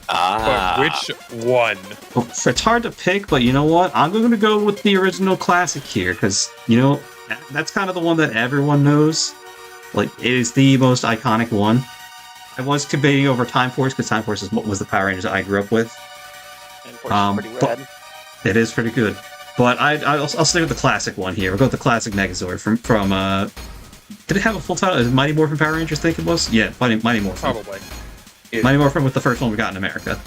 But which one? It's hard to pick, but you know what? I'm going to go with the original classic here, because, that's kind of the one that everyone knows. Like, it is the most iconic one. I was debating over Time Force, because Time Force was the Power Rangers I grew up with. Time Force is pretty rad. It is pretty good. But I'll stick with the classic one here. We'll go with the classic Megazord from did it have a full title? Is it Mighty Morphin Power Rangers, think it was? Yeah, Mighty Morphin. Probably. Mighty Morphin was the first one we got in America.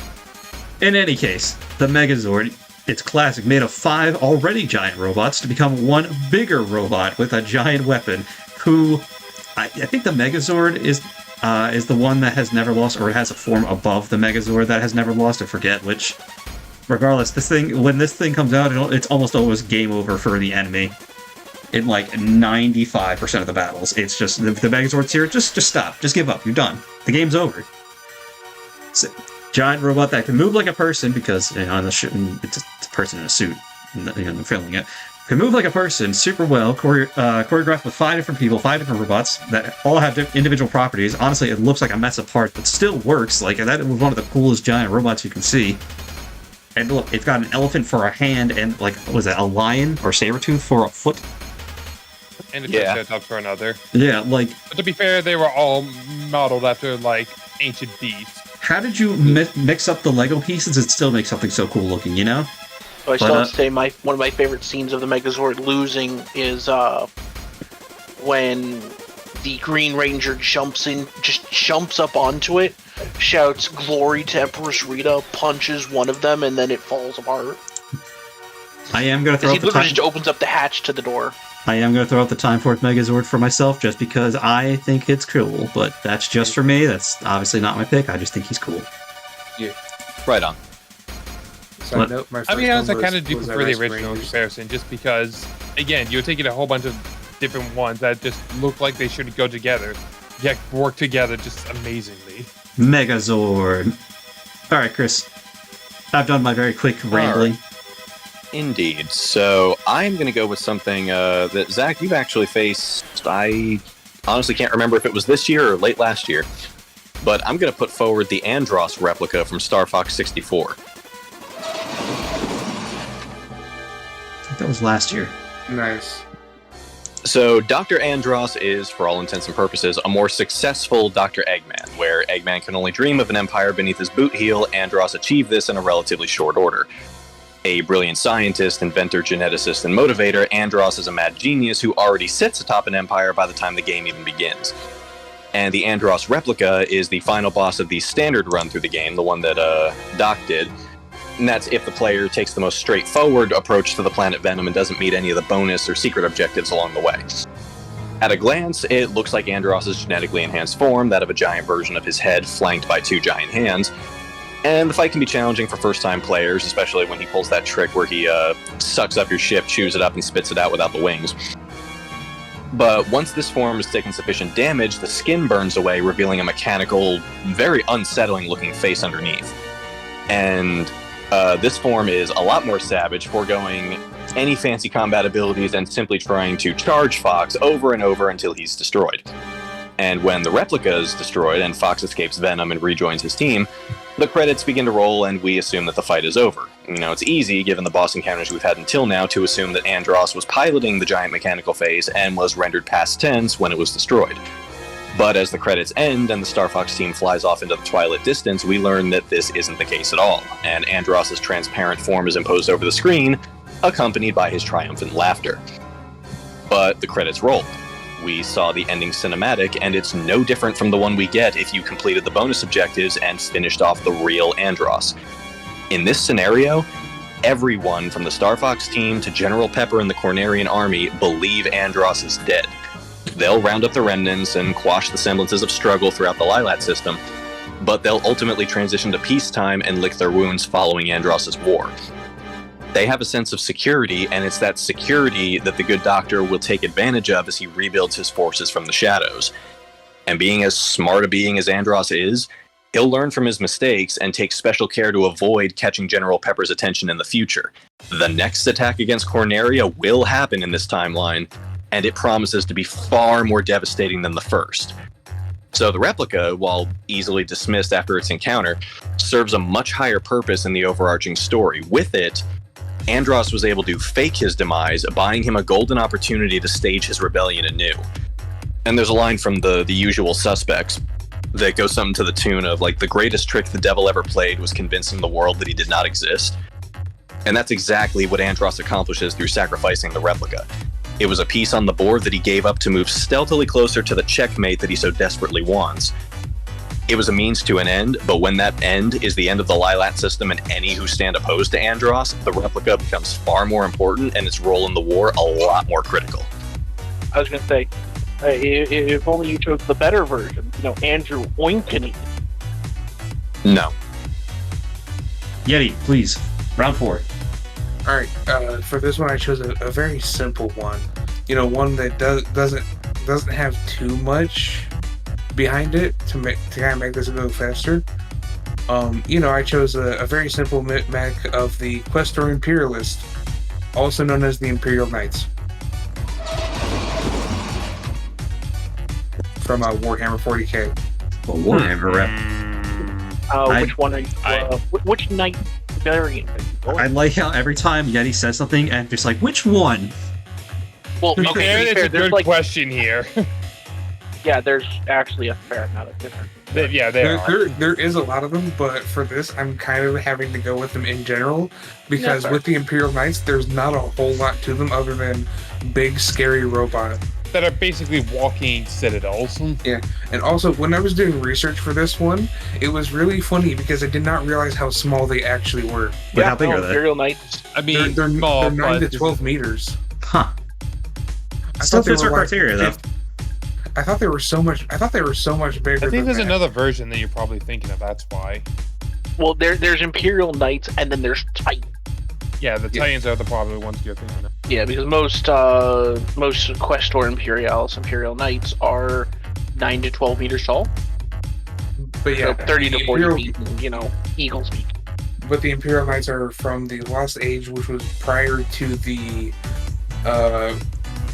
In any case, the Megazord, it's classic, made of 5 already giant robots to become one bigger robot with a giant weapon, who, I think the Megazord is the one that has never lost, or it has a form above the Megazord that has never lost, I forget which. Regardless, when this thing comes out, it's almost always game over for the enemy. In like 95% of the battles, it's just, the Megazord's here, just stop, just give up, you're done. The game's over. Giant robot that can move like a person, because on the it's a person in a suit, and I'm filming it. Can move like a person super well, choreographed with 5 different people, 5 different robots that all have individual properties. Honestly, it looks like a mess of parts, but still works. Like, that was one of the coolest giant robots you can see. And look, it's got an elephant for a hand, and like, what was that, a lion or saber-tooth for a foot? And a Triceratops for another. Yeah, like... But to be fair, they were all modeled after, like, ancient beasts. How did you mix up the Lego pieces and still make something so cool looking, So I still have to say one of my favorite scenes of the Megazord losing is when the Green Ranger jumps up onto it, shouts "Glory to Empress Rita," punches one of them, and then it falls apart. I am going to throw he literally just opens up the hatch to the door. I am going to throw out the Time Force Megazord for myself just because I think it's cool, but that's just for me. That's obviously not my pick. I just think he's cool. Yeah. Right on. Side note, my I first mean, honestly, I one kind of do was prefer the Rescue original Rangers. comparison, just because, again, you're taking a whole bunch of different ones that just look like they should go together, yet work together just amazingly. Megazord. All right, Chris. I've done my very quick rambling. Indeed. So I'm going to go with something that, Zach, you've actually faced. I honestly can't remember if it was this year or late last year. But I'm going to put forward the Andross replica from Star Fox 64. I think that was last year. Nice. So Dr. Andross is, for all intents and purposes, a more successful Dr. Eggman. Where Eggman can only dream of an empire beneath his boot heel, Andross achieved this in a relatively short order. A brilliant scientist, inventor, geneticist, and motivator, Andross is a mad genius who already sits atop an empire by the time the game even begins. And the Andross replica is the final boss of the standard run through the game, the one that Doc did. And that's if the player takes the most straightforward approach to the planet Venom and doesn't meet any of the bonus or secret objectives along the way. At a glance, it looks like Andross' genetically enhanced form, that of a giant version of his head flanked by two giant hands. And the fight can be challenging for first-time players, especially when he pulls that trick where he sucks up your ship, chews it up, and spits it out without the wings. But once this form has taken sufficient damage, the skin burns away, revealing a mechanical, very unsettling-looking face underneath. And this form is a lot more savage, foregoing any fancy combat abilities and simply trying to charge Fox over and over until he's destroyed. And when the replica is destroyed and Fox escapes Venom and rejoins his team, the credits begin to roll and we assume that the fight is over. You know, it's easy, given the boss encounters we've had until now, to assume that Andross was piloting the giant mechanical phase and was rendered past tense when it was destroyed. But as the credits end and the Star Fox team flies off into the twilight distance, we learn that this isn't the case at all, and Andross' transparent form is imposed over the screen, accompanied by his triumphant laughter. But the credits rolled. We saw the ending cinematic, and it's no different from the one we get if you completed the bonus objectives and finished off the real Andross. In this scenario, everyone from the Star Fox team to General Pepper and the Cornerian army believe Andross is dead. They'll round up the remnants and quash the semblances of struggle throughout the Lilat system, but they'll ultimately transition to peacetime and lick their wounds following Andross' war. They have a sense of security, and it's that security that the good doctor will take advantage of as he rebuilds his forces from the shadows. And being as smart a being as Andross is, he'll learn from his mistakes and take special care to avoid catching General Pepper's attention in the future. The next attack against Corneria will happen in this timeline, and it promises to be far more devastating than the first. So the replica, while easily dismissed after its encounter, serves a much higher purpose in the overarching story. With it, Andross was able to fake his demise, buying him a golden opportunity to stage his rebellion anew. And there's a line from the usual suspects that goes something to the tune of, like, the greatest trick the devil ever played was convincing the world that he did not exist. And that's exactly what Andross accomplishes through sacrificing the replica. It was a piece on the board that he gave up to move stealthily closer to the checkmate that he so desperately wants. It was a means to an end, but when that end is the end of the Lilat system and any who stand opposed to Andross, the replica becomes far more important and its role in the war a lot more critical. I was going to say, if only you chose the better version, Andrew Oinkeny. No. Yeti, please. Round 4. Alright, for this one I chose a very simple one. One that doesn't have too much behind it to kind of make this a little faster. I chose a very simple mech of the Questor Imperialist, also known as the Imperial Knights. From Warhammer 40k. Well, Warhammer rep. Which one are you? Which knight variant are you going? I like how every time Yeti says something, and it's like, which one? Well, okay, It's a good question here. Yeah, there's actually a fair amount of difference. There is a lot of them, but for this, I'm kind of having to go with them in general, because with the Imperial Knights, there's not a whole lot to them other than big, scary robot. That are basically walking citadels. Yeah, and also, when I was doing research for this one, it was really funny because I did not realize how small they actually were. But how big are they? Imperial Knights. I mean, They're small, 9 to but 12 meters. Huh. I Still thought they fits our were like criteria, though. I thought they were so much bigger. I think than there's that. another version that you're probably thinking of. That's why. Well, there's Imperial Knights, and then there's Titans. Yeah, the Titans are the probably ones you're thinking of. Yeah, because most Quest or Imperial Knights are 9 to 12 meters tall. But yeah, So 30 the to 40 Imperial- feet, eagle speed. But the Imperial Knights are from the Lost Age, which was prior to the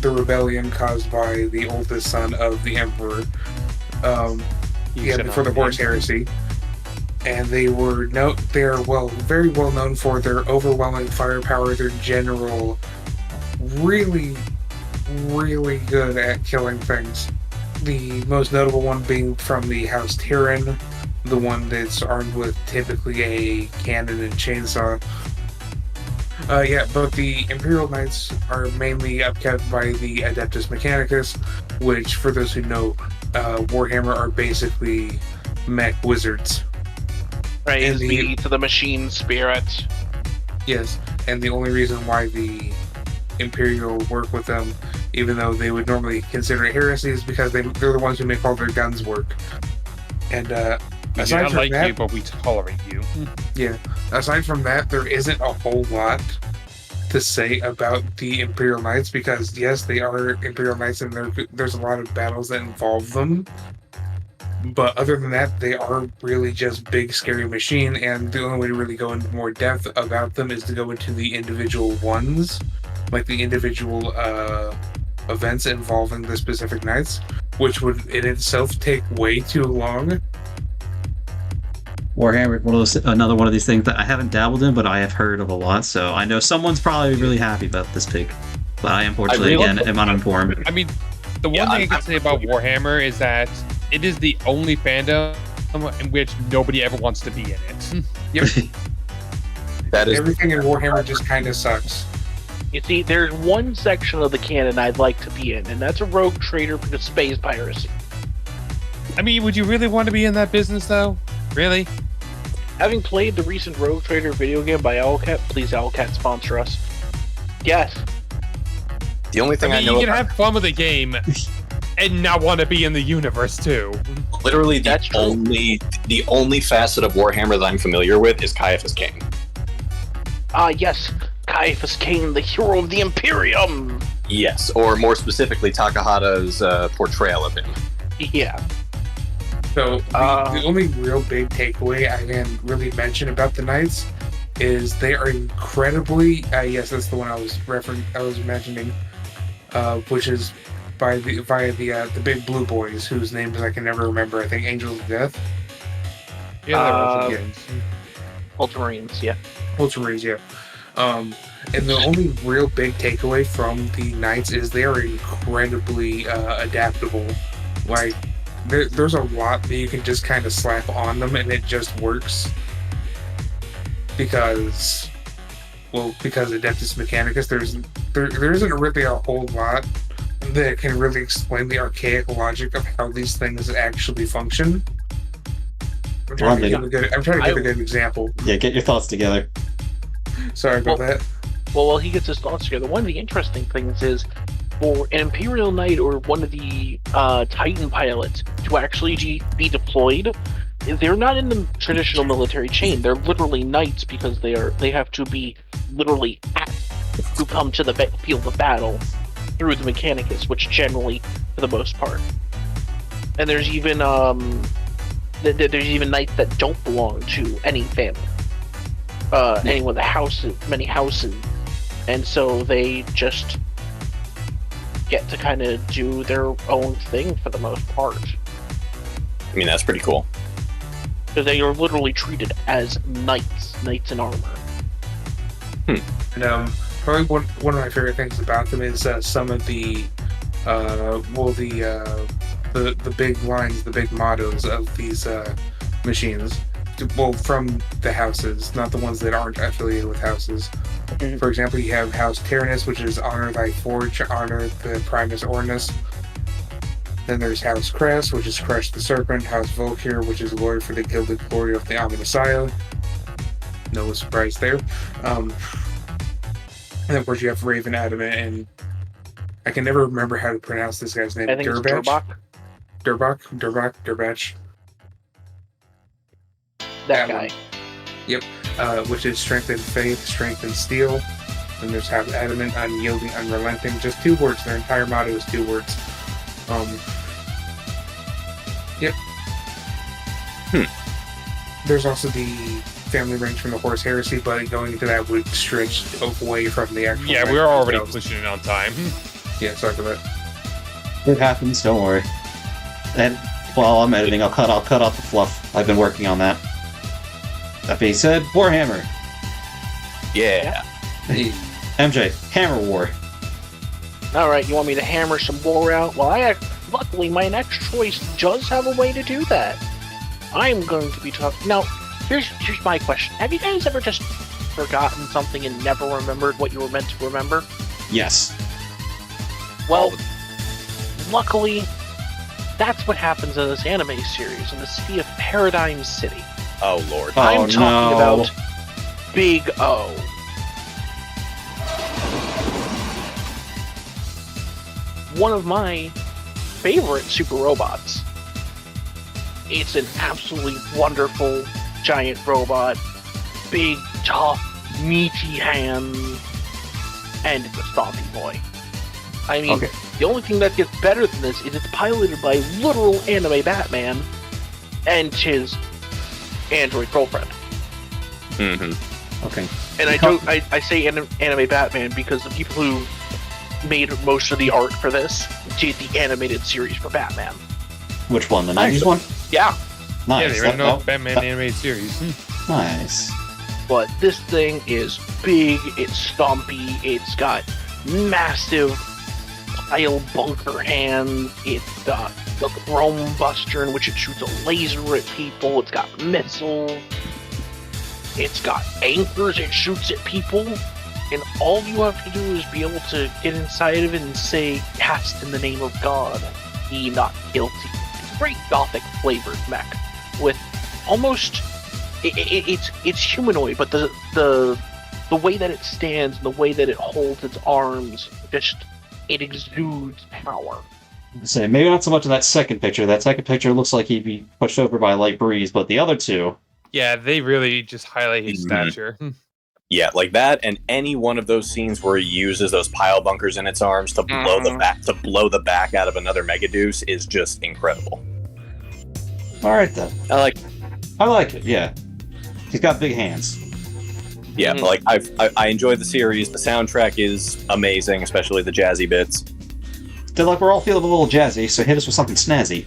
rebellion caused by the oldest son of the Emperor. Before the Horse Heresy. And they're very well known for their overwhelming firepower, their general really, really good at killing things. The most notable one being from the House Tyrann, the one that's armed with typically a cannon and chainsaw. But the Imperial Knights are mainly upkept by the Adeptus Mechanicus, which, for those who know, Warhammer are basically mech wizards. Right, And is the to the machine spirit. Yes, and the only reason why the Imperial work with them, even though they would normally consider it heresy, is because they're the ones who make all their guns work. And We do not like you, but we tolerate you. Yeah, aside from that, there isn't a whole lot to say about the Imperial Knights, because yes, they are Imperial Knights, and there's a lot of battles that involve them. But other than that, they are really just big, scary machine, and the only way to really go into more depth about them is to go into the individual ones, like the individual events involving the specific knights, which would in itself take way too long. Warhammer, another one of these things that I haven't dabbled in, but I have heard of a lot, so I know someone's probably really happy about this pick. But I, unfortunately, am uninformed. I mean, the one thing I can say about Warhammer is that it is the only fandom in which nobody ever wants to be in it. Yep. That is Everything in Warhammer just kind of sucks. You see, there's one section of the canon I'd like to be in, and that's a rogue trader for the space piracy. I mean, would you really want to be in that business, though? Really? Having played the recent Rogue Trader video game by Owlcat, please Owlcat sponsor us. Yes. the only thing I, mean, know. You can have fun with the game and not want to be in the universe too. Literally, the only facet of Warhammer that I'm familiar with is Caiaphas Cain. Yes. Caiaphas Cain, the hero of the Imperium! Yes, or more specifically, Takahata's portrayal of him. Yeah. So the only real big takeaway I can really mention about the Knights is they are incredibly yes, that's the one I was mentioning, which is via the big blue boys whose names I can never remember. I think Angels of Death. Yeah, they're Ultramarines, yeah. Ultramarines, yeah. And the only real big takeaway from the Knights is they are incredibly adaptable. Like, there's a lot that you can just kind of slap on them and it just works. Because Adeptus Mechanicus, there isn't really a whole lot that can really explain the archaic logic of how these things actually function. I'm trying to give a good example. Yeah, get your thoughts together. Sorry about that. Well, while he gets his thoughts together, one of the interesting things is for an Imperial Knight or one of the Titan pilots to actually be deployed, they're not in the traditional military chain. They're literally knights because they have to be literally asked to come to the field of battle through the Mechanicus, which generally, for the most part. And there's even knights that don't belong to any family. Any of the houses, many houses, and so they just get to kind of do their own thing for the most part. I mean, that's pretty cool. Because they are literally treated as knights in armor. And probably one of my favorite things about them is some of the big lines, the big mottos of these machines. Well, from the houses, not the ones that aren't affiliated with houses. Mm-hmm. For example, you have House Tyrannus, which is honor thy forge, honor the Primus Ornus. Then there's House Cress, which is crush the serpent. House Volkir, which is glory for the gilded glory of the Omnissiah. No surprise there. And of course you have Raven Adamant, and I can never remember how to pronounce this guy's name. I think Durbach? it's Durbach. Durbach. That guy. Yep, which is strength and faith, strength and steel. And there's have adamant, unyielding, unrelenting. Just 2 words. Their entire motto is 2 words. Yep. There's also the family range from the Horse Heresy, but going into that would stretch away from the actual. Yeah, we're already pushing it on time. Yeah, sorry for that. It happens, don't worry. And while I'm editing, I'll cut out the fluff. I've been working on that. That being said, Warhammer. Yeah. MJ, Hammer War. All right, you want me to hammer some war out? Well, luckily my next choice does have a way to do that. I'm going to be talking. Now, here's my question: have you guys ever just forgotten something and never remembered what you were meant to remember? Yes. Well, luckily, that's what happens in this anime series in the city of Paradigm City. Oh Lord. I'm talking about Big O. One of my favorite super robots. It's an absolutely wonderful giant robot, big, tough, meaty hands, and it's a stompy boy. I mean, The only thing that gets better than this is it's piloted by literal anime Batman and his android girlfriend. Mm-hmm. Okay. And I say anime Batman because the people who made most of the art for this did the animated series for Batman. Which one? The 90s one? Yeah. Nice. Yeah, the original Batman animated series. Nice. But this thing is big, it's stompy, it's got massive pile bunker hands, it's got the Chrome Buster in which it shoots a laser at people, it's got missiles, it's got anchors it shoots at people, and all you have to do is be able to get inside of it and say, "Cast in the name of God, be not guilty." It's a very gothic flavored mech with almost it's humanoid, but the way that it stands and the way that it holds its arms, just it exudes power. So maybe not so much in that second picture. That second picture looks like he'd be pushed over by a light breeze, but the other two, yeah, they really just highlight his stature. Yeah, like that, and any one of those scenes where he uses those pile bunkers in its arms to blow the back out of another Megaduce is just incredible. all right then. I like it. Yeah, he's got big hands. Yeah, like I enjoy the series. The soundtrack is amazing, especially the jazzy bits. Deadlock, we're all feeling a little jazzy, so hit us with something snazzy.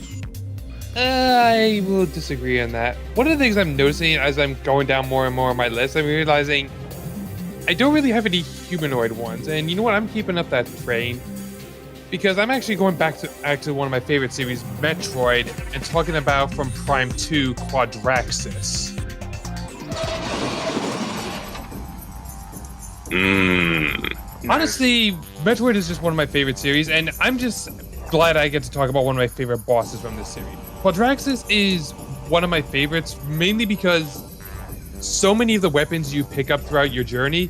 I will disagree on that. One of the things I'm noticing as I'm going down more and more on my list, I'm realizing I don't really have any humanoid ones. And you know what? I'm keeping up that train because I'm actually going back to actually one of my favorite series, Metroid, and talking about from Prime 2, Quadraxis. Honestly, Metroid is just one of my favorite series, and I'm just glad I get to talk about one of my favorite bosses from this series. Quadraxis is one of my favorites, mainly because so many of the weapons you pick up throughout your journey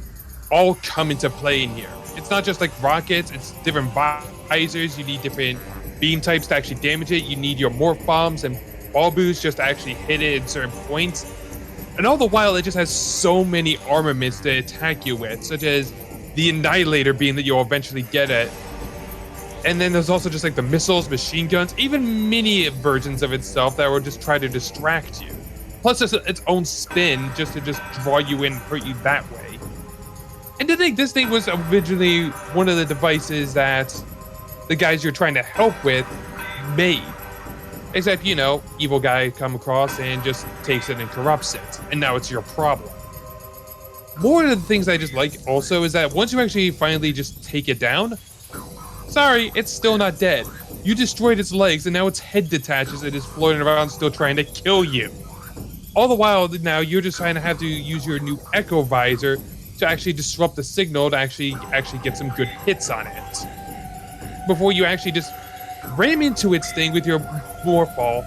all come into play in here. It's not just like rockets, it's different visors, you need different beam types to actually damage it, you need your morph bombs and ball boosts just to actually hit it at certain points. And all the while, it just has so many armaments to attack you with, such as the Annihilator beam that you'll eventually get at. And then there's also just like the missiles, machine guns, even mini versions of itself that will just try to distract you. Plus its own spin just to just draw you in and hurt you that way. And to think this thing was originally one of the devices that the guys you're trying to help with made. Except, you know, evil guy come across and just takes it and corrupts it. And now it's your problem. More of the things I just like also is that once you actually finally just take it down, sorry, it's still not dead. You destroyed its legs and now its head detaches and is floating around still trying to kill you. All the while now you're just trying to have to use your new Echo Visor to actually disrupt the signal to actually get some good hits on it. Before you actually just ram into its thing with your Morphball,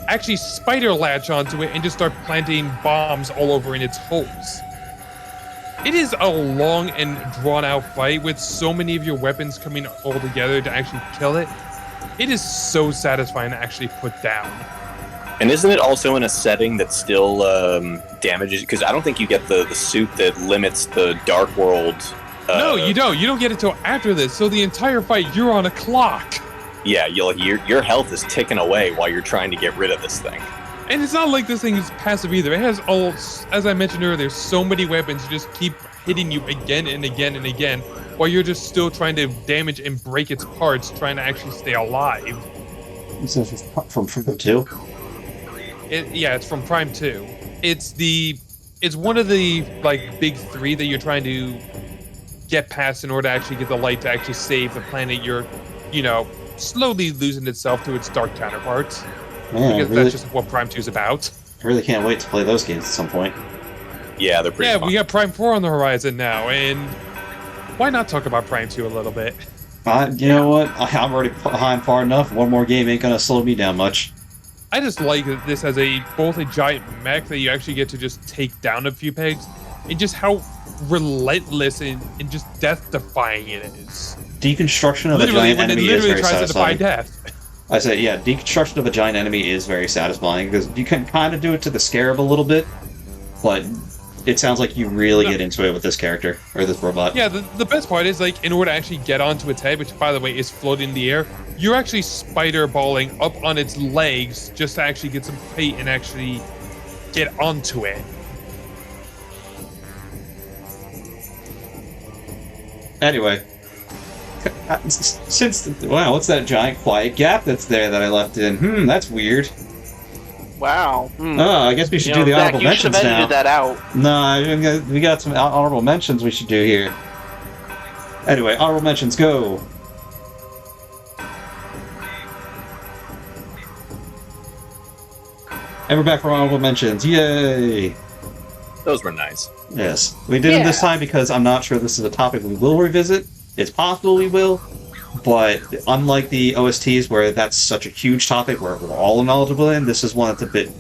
actually spider latch onto it and just start planting bombs all over in its holes. It is a long and drawn out fight with so many of your weapons coming all together to actually kill it. It is so satisfying to actually put down. And isn't it also in a setting that still damages? Because I don't think you get the suit that limits the Dark World. No, you don't. You don't get it till after this. So the entire fight, you're on a clock. Yeah, your health is ticking away while you're trying to get rid of this thing. And it's not like this thing is passive either. It has all, as I mentioned earlier, there's so many weapons that just keep hitting you again and again and again, while you're just still trying to damage and break its parts, trying to actually stay alive. This is from Prime 2? Yeah, it's from Prime 2. It's one of the like big three that you're trying to get past in order to actually get the light to actually save the planet you're, slowly losing itself to its dark counterparts. Man, Because really, that's just what Prime 2 is about. I really can't wait to play those games at some point. Yeah, they're pretty fun. We got Prime 4 on the horizon now, and why not talk about Prime 2 a little bit? You know what? I'm already behind far enough. One more game ain't gonna slow me down much. I just like that this has both a giant mech that you actually get to just take down a few pegs, and just how relentless and just death-defying it is. Deconstruction of a Literally, giant when it enemy is literally very tries to defy satisfying. death. I say, yeah, deconstruction of a giant enemy is very satisfying because you can kind of do it to the scarab a little bit, but it sounds like you really get into it with this character or this robot. Yeah, the best part is, like, in order to actually get onto its head, which, by the way, is floating in the air, you're actually spider-balling up on its legs just to actually get some height and actually get onto it. Anyway, wow, what's that giant quiet gap that's there that I left in? That's weird. Wow. Oh, I guess we should do the Zach, honorable you should mentions have now. edited that out. No, we got some honorable mentions we should do here. Anyway, honorable mentions, go! And we're back for honorable mentions, yay! Those were nice. Yes, we did them this time because I'm not sure this is a topic we will revisit. It's possible we will, but unlike the OSTs where that's such a huge topic where we're all knowledgeable in, this is one that's a bit...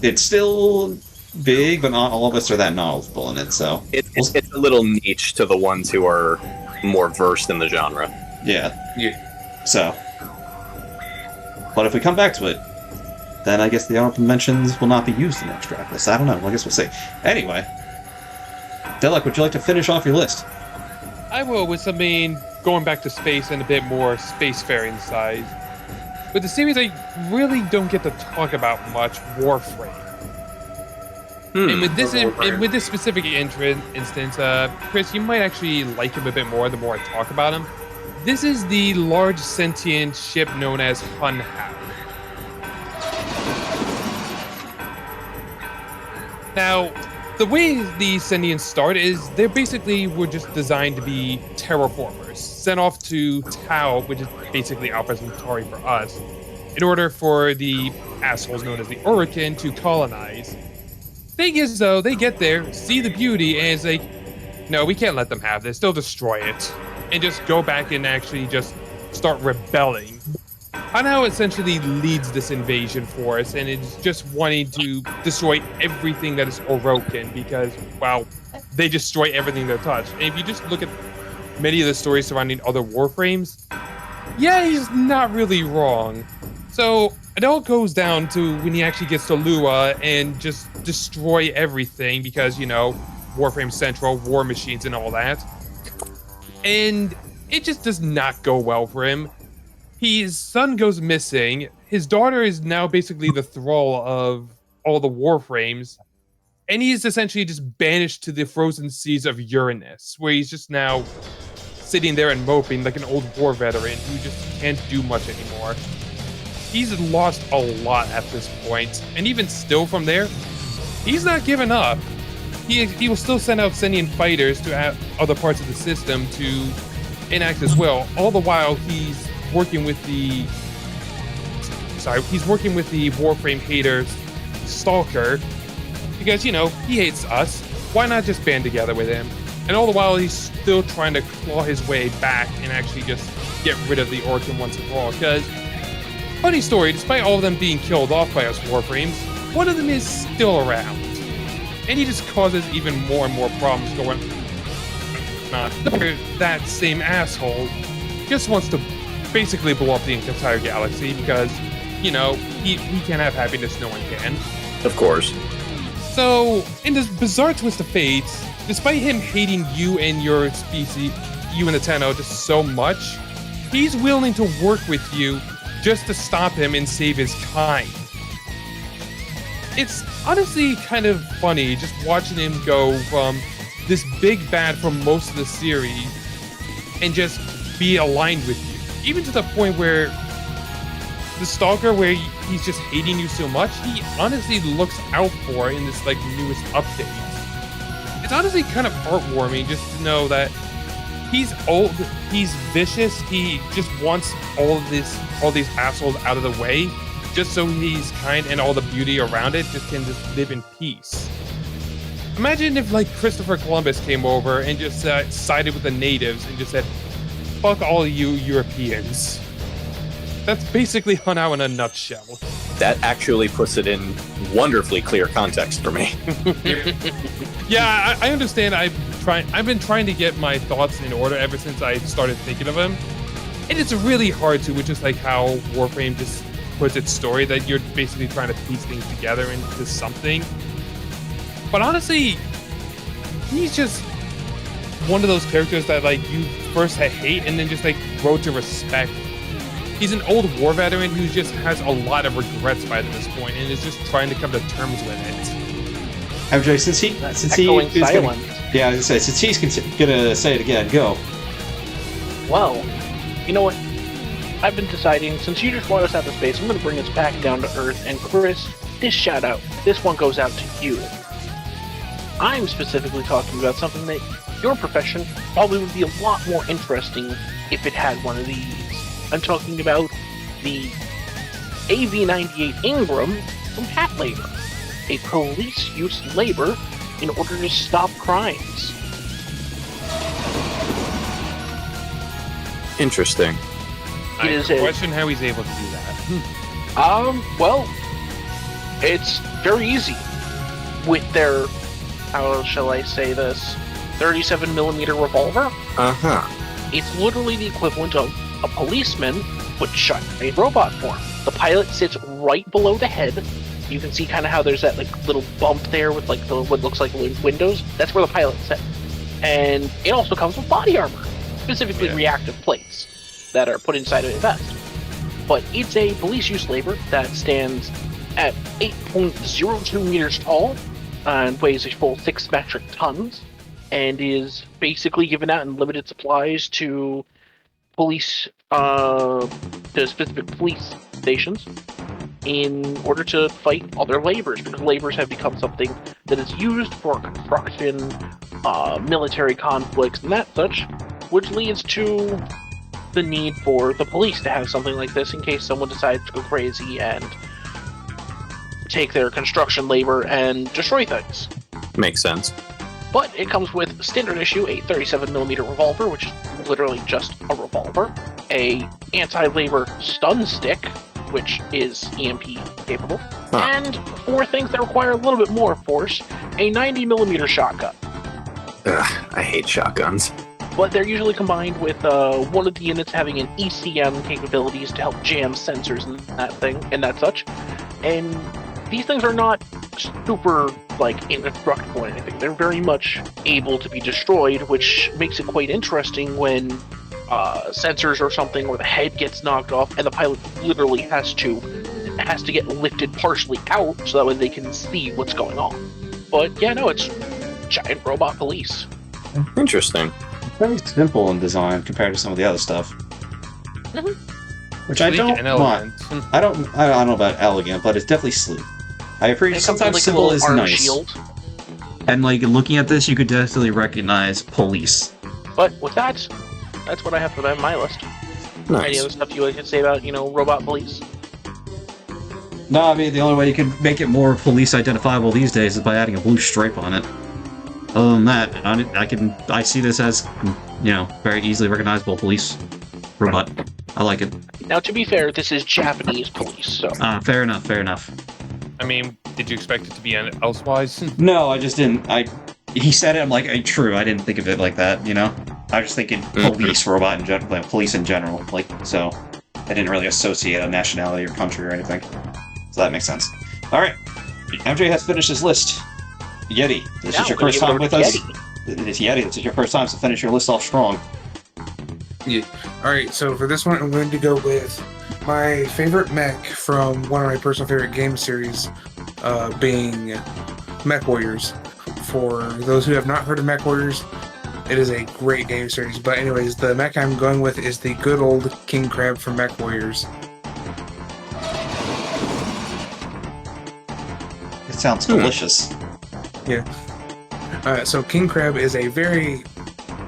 It's still big, but not all of us are that knowledgeable in it, so... It's a little niche to the ones who are more versed in the genre. Yeah. So... But if we come back to it, then I guess the honorable mentions will not be used in the next draft list. I don't know. I guess we'll see. Anyway, Deadlock, would you like to finish off your list? I will, with something going back to space and a bit more spacefaring side. With the series, I really don't get to talk about much Warframe. And with this specific instance, Chris, you might actually like him a bit more the more I talk about him. This is the large sentient ship known as Hunhow. Now, the way these sentients start is they basically were just designed to be terraformers, sent off to Tau, which is basically Alpha Centauri for us, in order for the assholes known as the Orokin to colonize. Thing is, though, they get there, see the beauty, and it's like, no, we can't let them have this. They'll destroy it. And just go back and actually just start rebelling. Hunhow essentially leads this invasion force, and it's just wanting to destroy everything that is Orokin because, well, they destroy everything they touch. And if you just look at many of the stories surrounding other Warframes, yeah, he's not really wrong. So it all goes down to when he actually gets to Lua and just destroy everything because, Warframe Central, war machines, and all that. And it just does not go well for him. His son goes missing. His daughter is now basically the thrall of all the Warframes. And he's essentially just banished to the frozen seas of Uranus, where he's just now sitting there and moping like an old war veteran who just can't do much anymore. He's lost a lot at this point, and even still from there, he's not giving up. He will still send out sentient fighters to other parts of the system to enact as well. All the while, he's working with the Warframe hater Stalker because, he hates us. Why not just band together with him? And all the while, he's still trying to claw his way back and actually just get rid of the Orokin once and for all. Because, funny story, despite all of them being killed off by us Warframes, one of them is still around. And he just causes even more and more problems going on. That same asshole just wants to basically blow up the entire galaxy because you know, he can't have happiness, no one can. Of course. So, in this bizarre twist of fate, despite him hating you and your species, you and the Tenno, just so much, he's willing to work with you just to stop him and save his kind. It's honestly kind of funny just watching him go from this big bad for most of the series and just be aligned with you. Even to the point where the Stalker, where he's just hating you so much, he honestly looks out for in this like newest update. It's honestly kind of heartwarming just to know that he's old, he's vicious, he just wants all these assholes out of the way, just so he's kind and all the beauty around it just can just live in peace. Imagine if like Christopher Columbus came over and just sided with the natives and just said, "Fuck all you Europeans." That's basically Hunau in a nutshell. That actually puts it in wonderfully clear context for me. Yeah, I understand. I've been trying to get my thoughts in order ever since I started thinking of him. And it's really hard to, which is like how Warframe just puts its story, that you're basically trying to piece things together into something. But honestly, he's just one of those characters that like you first hate and then just like grow to respect. He's an old war veteran who just has a lot of regrets by this point and is just trying to come to terms with it. MJ, since he is gonna, yeah, I was gonna say, since he's gonna say it again, go. Well, you know what? I've been deciding, since you just brought us out of space, I'm gonna bring us back down to Earth. And Chris, this shout out, this one goes out to you. I'm specifically talking about something that your profession probably would be a lot more interesting if it had one of these. I'm talking about the AV-98 Ingram from Cat Labor, a police use labor in order to stop crimes. Interesting. I question how he's able to do that. Well, it's very easy with their, how shall I say this, 37mm revolver. Uh-huh. It's literally the equivalent of a policeman, but shot in robot form. The pilot sits right below the head. You can see kind of how there's that like little bump there with like what looks like windows. That's where the pilot sits. And it also comes with body armor, specifically reactive plates that are put inside of a vest. But it's a police use labor that stands at 8.02 meters tall and weighs a full 6 metric tons, and is basically given out in limited supplies to police, to specific police stations in order to fight other labors, because labors have become something that is used for construction, military conflicts, and that such, which leads to the need for the police to have something like this in case someone decides to go crazy and take their construction labor and destroy things. Makes sense. But it comes with standard issue, a 37mm revolver, which is literally just a revolver, a anti-labor stun stick, which is EMP capable, and 4 things that require a little bit more force, a 90mm shotgun. Ugh, I hate shotguns. But they're usually combined with one of the units having an ECM capabilities to help jam sensors and that thing, and that such. And these things are not super, like, indestructible or anything. They're very much able to be destroyed, which makes it quite interesting when sensors or something, or the head gets knocked off, and the pilot literally has to get lifted partially out so that way they can see what's going on. But yeah, no, it's giant robot police. Interesting. Very simple in design compared to some of the other stuff. Which I don't want. I don't know about elegant, but it's definitely sleek. I appreciate sometimes like simple is nice. Shield. And like looking at this, you could definitely recognize police. But with that, that's what I have for that on my list. Nice. Any other stuff you could say about, robot police? No, I mean the only way you can make it more police identifiable these days is by adding a blue stripe on it. Other than that, I see this as, very easily recognizable police robot. I like it. Now, to be fair, this is Japanese police, so... Fair enough. I mean, did you expect it to be elsewise? No, I just didn't. He said it, I'm like, true, I didn't think of it like that, I was just thinking police robot in general, police in general, so... I didn't really associate a nationality or country or anything. So that makes sense. Alright. MJ has finished his list. Yeti, this is your first time with us. It's Yeti, this is your first time, so finish your list off strong. Yeah. Alright, so for this one, I'm going to go with my favorite mech from one of my personal favorite game series, being Mech Warriors. For those who have not heard of Mech Warriors, it is a great game series. But anyways, the mech I'm going with is the good old King Crab from Mech Warriors. It sounds delicious. Yeah. So King Crab is a very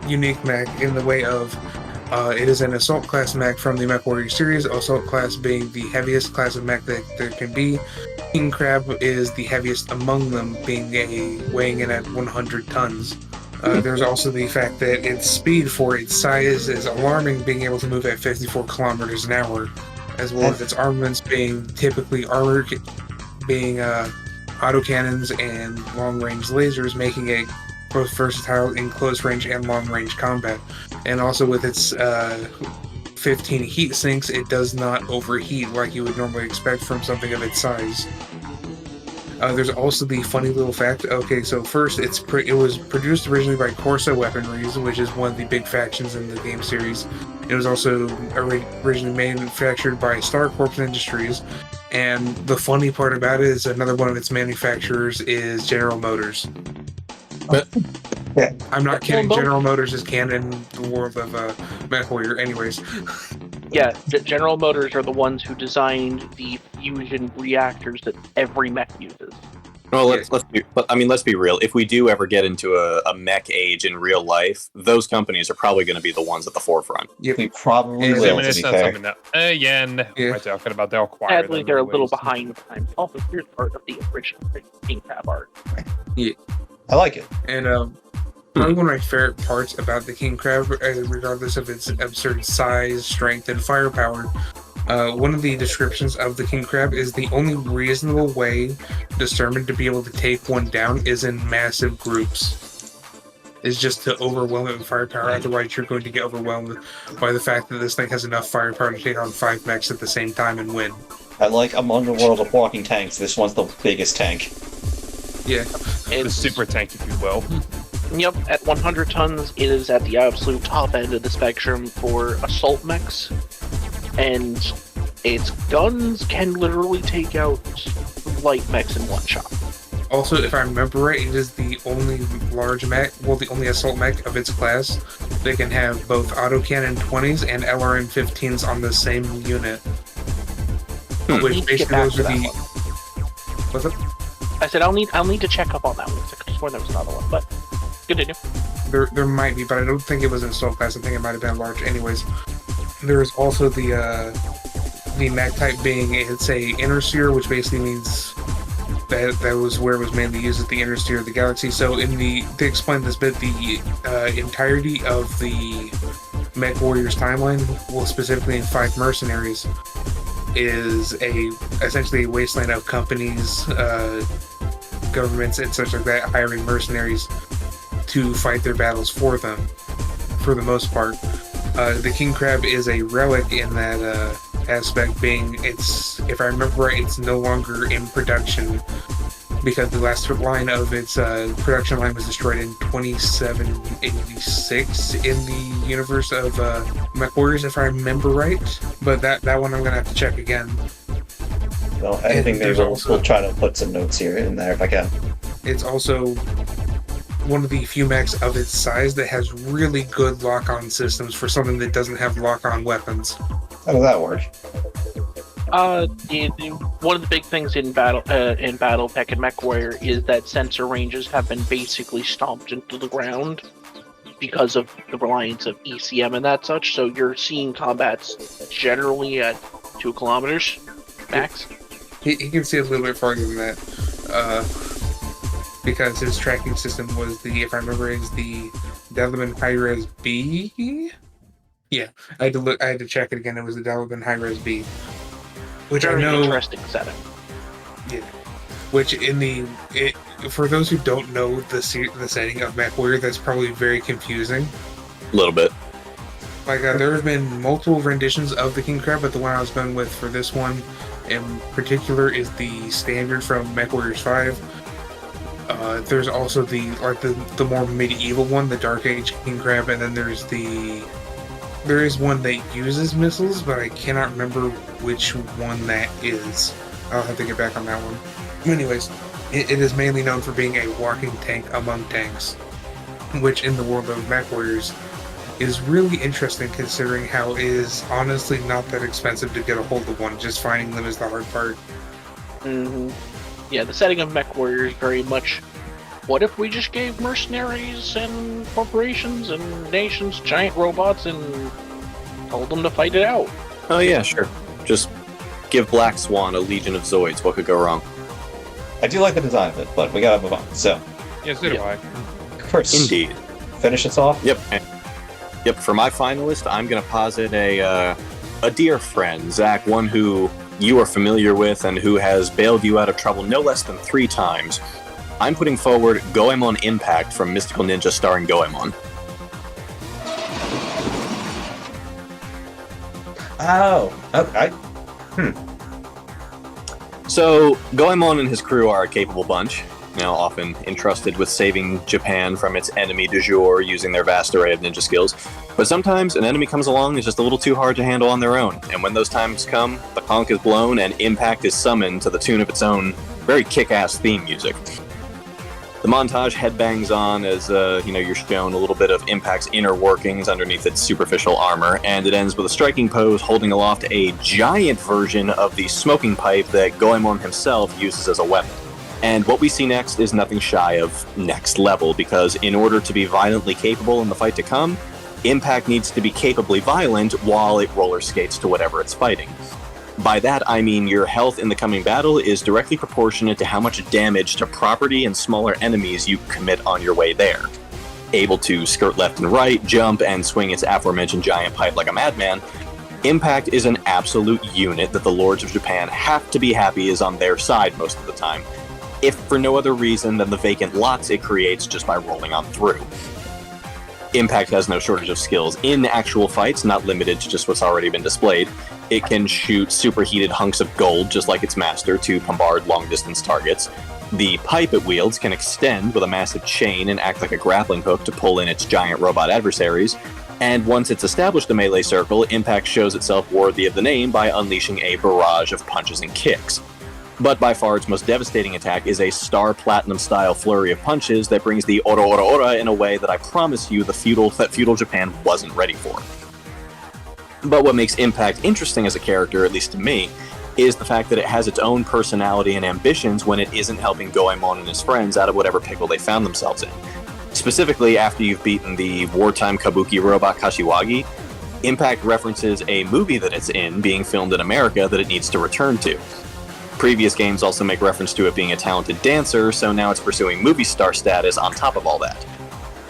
unique mech in the way of it is an assault class mech from the Mech Warrior series, assault class being the heaviest class of mech that there can be. King Crab is the heaviest among them, weighing in at 100 tons. There's also the fact that its speed for its size is alarming, being able to move at 54 kilometers an hour, as well as its armaments being typically armor, being autocannons and long-range lasers, making it both versatile in close-range and long-range combat. And also with its 15 heat sinks, it does not overheat like you would normally expect from something of its size. There's also the funny little fact. Okay, so first, it was produced originally by Corsa Weaponries, which is one of the big factions in the game series. It was also originally manufactured by Star Corps Industries, and the funny part about it is another one of its manufacturers is General Motors. Yeah. I'm not kidding. General Motors is canon in the world of Mech Warrior. Anyways. Yeah, General Motors are the ones who designed the fusion reactors that every mech uses. Well, let's be real. If we do ever get into a mech age in real life, those companies are probably going to be the ones at the forefront. Yep. We probably will, to be fair. We're talking about they'll acquire Sadly, them they're a anyways. little behind the times. Also, here's part of the original King Crab art. Yeah. I like it. And probably one of my favorite parts about the King Crab, regardless of its absurd size, strength, and firepower, one of the descriptions of the King Crab is the only reasonable way determined to be able to take one down is in massive groups. Is just to overwhelm it with firepower, otherwise you're going to get overwhelmed by the fact that this thing has enough firepower to take on 5 mechs at the same time and win. Like among the world of walking tanks, this one's the biggest tank. Yeah. The super tank, if you will. Yep, at 100 tons, it is at the absolute top end of the spectrum for assault mechs, and its guns can literally take out light mechs in one shot. Also, if I remember right, it is the only large mech, the only assault mech of its class that can have both autocannon 20s and LRM 15s on the same unit. Which basically those are the... What's up? I said I'll need to check up on that one. I could have sworn there was another one, but continue. There might be, but I don't think it was an assault class. I think it might have been large. Anyways, there is also the mech type being it's a inner sphere, which basically means that was where it was mainly used at the inner sphere of the galaxy. So to explain this bit, the entirety of the Mech Warriors timeline, well, specifically in 5 mercenaries, is essentially a wasteland of companies, governments, and such like that hiring mercenaries to fight their battles for them, for the most part. The King Crab is a relic in that aspect, being if I remember right, it's no longer in production because the last line of its production line was destroyed in 2786 in the universe of Mech Warriors, if I remember right. But that one I'm gonna have to check again. Well, I think maybe we'll try to put some notes here in there if I can. It's also one of the few mechs of its size that has really good lock-on systems for something that doesn't have lock-on weapons. How does that work? One of the big things in Battletech and Mech Warrior is that sensor ranges have been basically stomped into the ground because of the reliance of ECM and that such. So you're seeing combats generally at 2 kilometers max. He can see a little bit farther than that, because his tracking system was if I remember, is the Deadlock High-Res B. Yeah, I had to check it again. It was the Deadlock High-Res B, which Very I know. Interesting setup. Yeah, which for those who don't know the setting of Mech Warrior, that's probably very confusing. A little bit. There have been multiple renditions of the king crab, but the one I was going with for this one in particular is the standard from MechWarriors 5. There's also the more medieval one, the Dark Age king crab, and then there is one that uses missiles, but I cannot remember which one that is. I'll have to get back on that one. Anyways, it is mainly known for being a walking tank among tanks, which in the world of MechWarriors is really interesting considering how it is honestly not that expensive to get a hold of one. Just finding them is the hard part. Mm-hmm. Yeah, the setting of MechWarriors very much, what if we just gave mercenaries and corporations and nations giant robots and told them to fight it out? Oh yeah, sure. Just give Black Swan a legion of Zoids. What could go wrong? I do like the design of it, but we gotta move on. So, Yes, so do I. Chris, Indeed. finish us off. Yep. Yep. For my finalist, I'm going to posit a dear friend, Zach, one who you are familiar with and who has bailed you out of trouble no less than 3 times. I'm putting forward Goemon Impact from Mystical Ninja starring Goemon. Oh, okay. So, Goemon and his crew are a capable bunch, often entrusted with saving Japan from its enemy du jour using their vast array of ninja skills. But sometimes an enemy comes along that's just a little too hard to handle on their own, and when those times come, the conch is blown and Impact is summoned to the tune of its own very kick-ass theme music. The montage headbangs on as, you're shown a little bit of Impact's inner workings underneath its superficial armor, and it ends with a striking pose holding aloft a giant version of the smoking pipe that Goemon himself uses as a weapon. And what we see next is nothing shy of next level, because in order to be violently capable in the fight to come, Impact needs to be capably violent while it roller skates to whatever it's fighting. By that, I mean your health in the coming battle is directly proportionate to how much damage to property and smaller enemies you commit on your way there. Able to skirt left and right, jump, and swing its aforementioned giant pipe like a madman, Impact is an absolute unit that the Lords of Japan have to be happy is on their side most of the time, if for no other reason than the vacant lots it creates just by rolling on through. Impact has no shortage of skills in actual fights, not limited to just what's already been displayed. It can shoot superheated hunks of gold, just like its master, to bombard long-distance targets. The pipe it wields can extend with a massive chain and act like a grappling hook to pull in its giant robot adversaries. And once it's established a melee circle, Impact shows itself worthy of the name by unleashing a barrage of punches and kicks. But by far its most devastating attack is a Star Platinum-style flurry of punches that brings the ora ora ora in a way that I promise you that feudal Japan wasn't ready for. But what makes Impact interesting as a character, at least to me, is the fact that it has its own personality and ambitions when it isn't helping Goemon and his friends out of whatever pickle they found themselves in. Specifically, after you've beaten the wartime kabuki robot Kashiwagi, Impact references a movie that it's in being filmed in America that it needs to return to. Previous games also make reference to it being a talented dancer, so now it's pursuing movie star status on top of all that.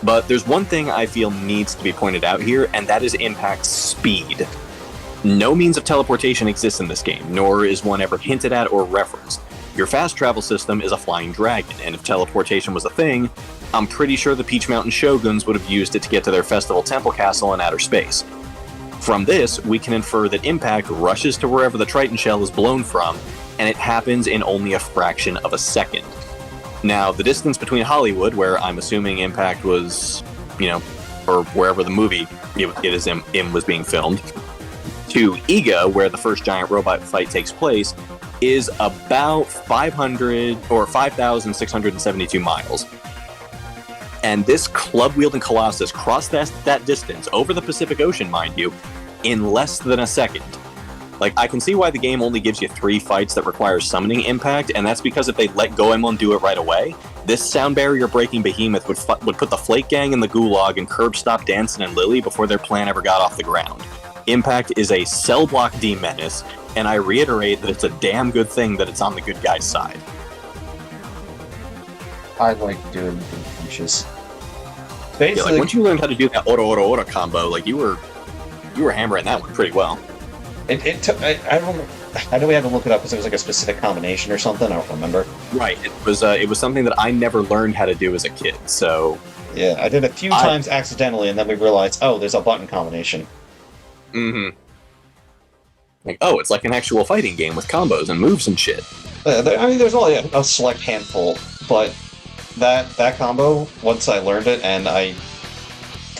But there's one thing I feel needs to be pointed out here, and that is Impact's speed. No means of teleportation exists in this game, nor is one ever hinted at or referenced. Your fast travel system is a flying dragon, and if teleportation was a thing, I'm pretty sure the Peach Mountain Shoguns would have used it to get to their festival temple castle in outer space. From this, we can infer that Impact rushes to wherever the Triton shell is blown from, and it happens in only a fraction of a second. Now, the distance between Hollywood, where I'm assuming Impact was, or wherever the movie was being filmed, to Iga, where the first giant robot fight takes place, is about 5,672 miles. And this club-wielding colossus crossed that distance, over the Pacific Ocean, mind you, in less than a second. I can see why the game only gives you 3 fights that require summoning Impact, and that's because if they let Goemon do it right away, this sound barrier-breaking behemoth would put the Flake Gang in the gulag and curb stop Danson and Lily before their plan ever got off the ground. Impact is a cell block D-menace, and I reiterate that it's a damn good thing that it's on the good guy's side. I like doing the punches. Basically, once you learned how to do that ora ora ora combo, you were hammering that one pretty well. It took. I don't know. I know we had to look it up because it was a specific combination or something. I don't remember. Right. It was something that I never learned how to do as a kid. So yeah, I did a few times accidentally, and then we realized, oh, there's a button combination. Mm-hmm. Like, oh, it's like an actual fighting game with combos and moves and shit. I mean, there's only a select handful, but that combo, once I learned it and I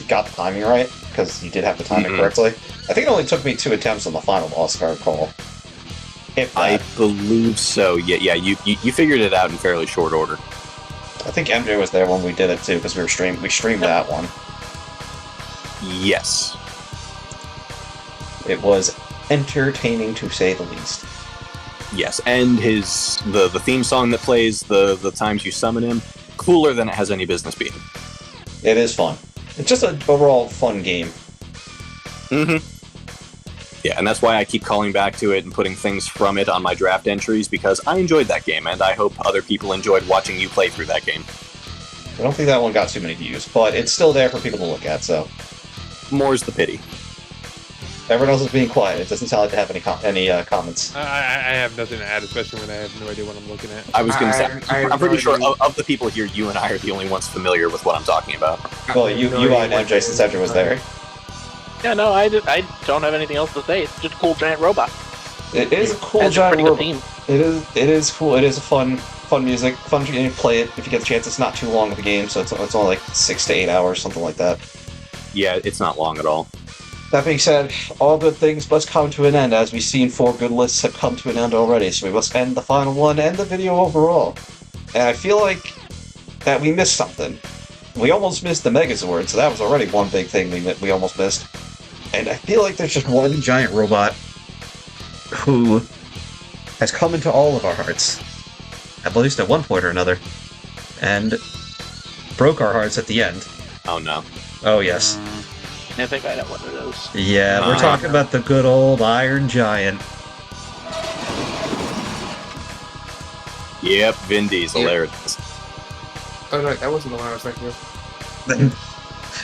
got the timing right, because you did have to time it correctly, I think it only took me 2 attempts on the final boss, if I recall. I believe so. Yeah. You figured it out in fairly short order. I think MJ was there when we did it too, because we streamed that one. Yes. It was entertaining to say the least. Yes, and the theme song that plays the times you summon him, cooler than it has any business being. It is fun. It's just an overall fun game. Mm-hmm. Yeah, and that's why I keep calling back to it and putting things from it on my draft entries, because I enjoyed that game, and I hope other people enjoyed watching you play through that game. I don't think that one got too many views, but it's still there for people to look at, so... More's the pity. Everyone else is being quiet. It doesn't sound like they have any comments. I have nothing to add, especially when I have no idea what I'm looking at. I was going to say, I'm pretty sure of the people here, you and I are the only ones familiar with what I'm talking about. Well, you and MJ, since MJ was there. Yeah, no, I don't have anything else to say. It's just a cool giant robot. It is a cool giant robot. It is cool. It is a fun music. Fun to play it if you get the chance. It's not too long of a game, so it's only like 6 to 8 hours, something like that. Yeah, it's not long at all. That being said, all good things must come to an end, as we've seen 4 good lists have come to an end already, so we must end the final one and the video overall. And I feel like that we missed something. We almost missed the Megazord, so that was already one big thing we almost missed. And I feel like there's just one giant robot who has come into all of our hearts, at least at one point or another, and broke our hearts at the end. Oh no. Oh yes. I think I know what it is. Yeah, we're talking about the good old Iron Giant. Yep, Vin Diesel, there it is. Oh no, that wasn't the one I was thinking of.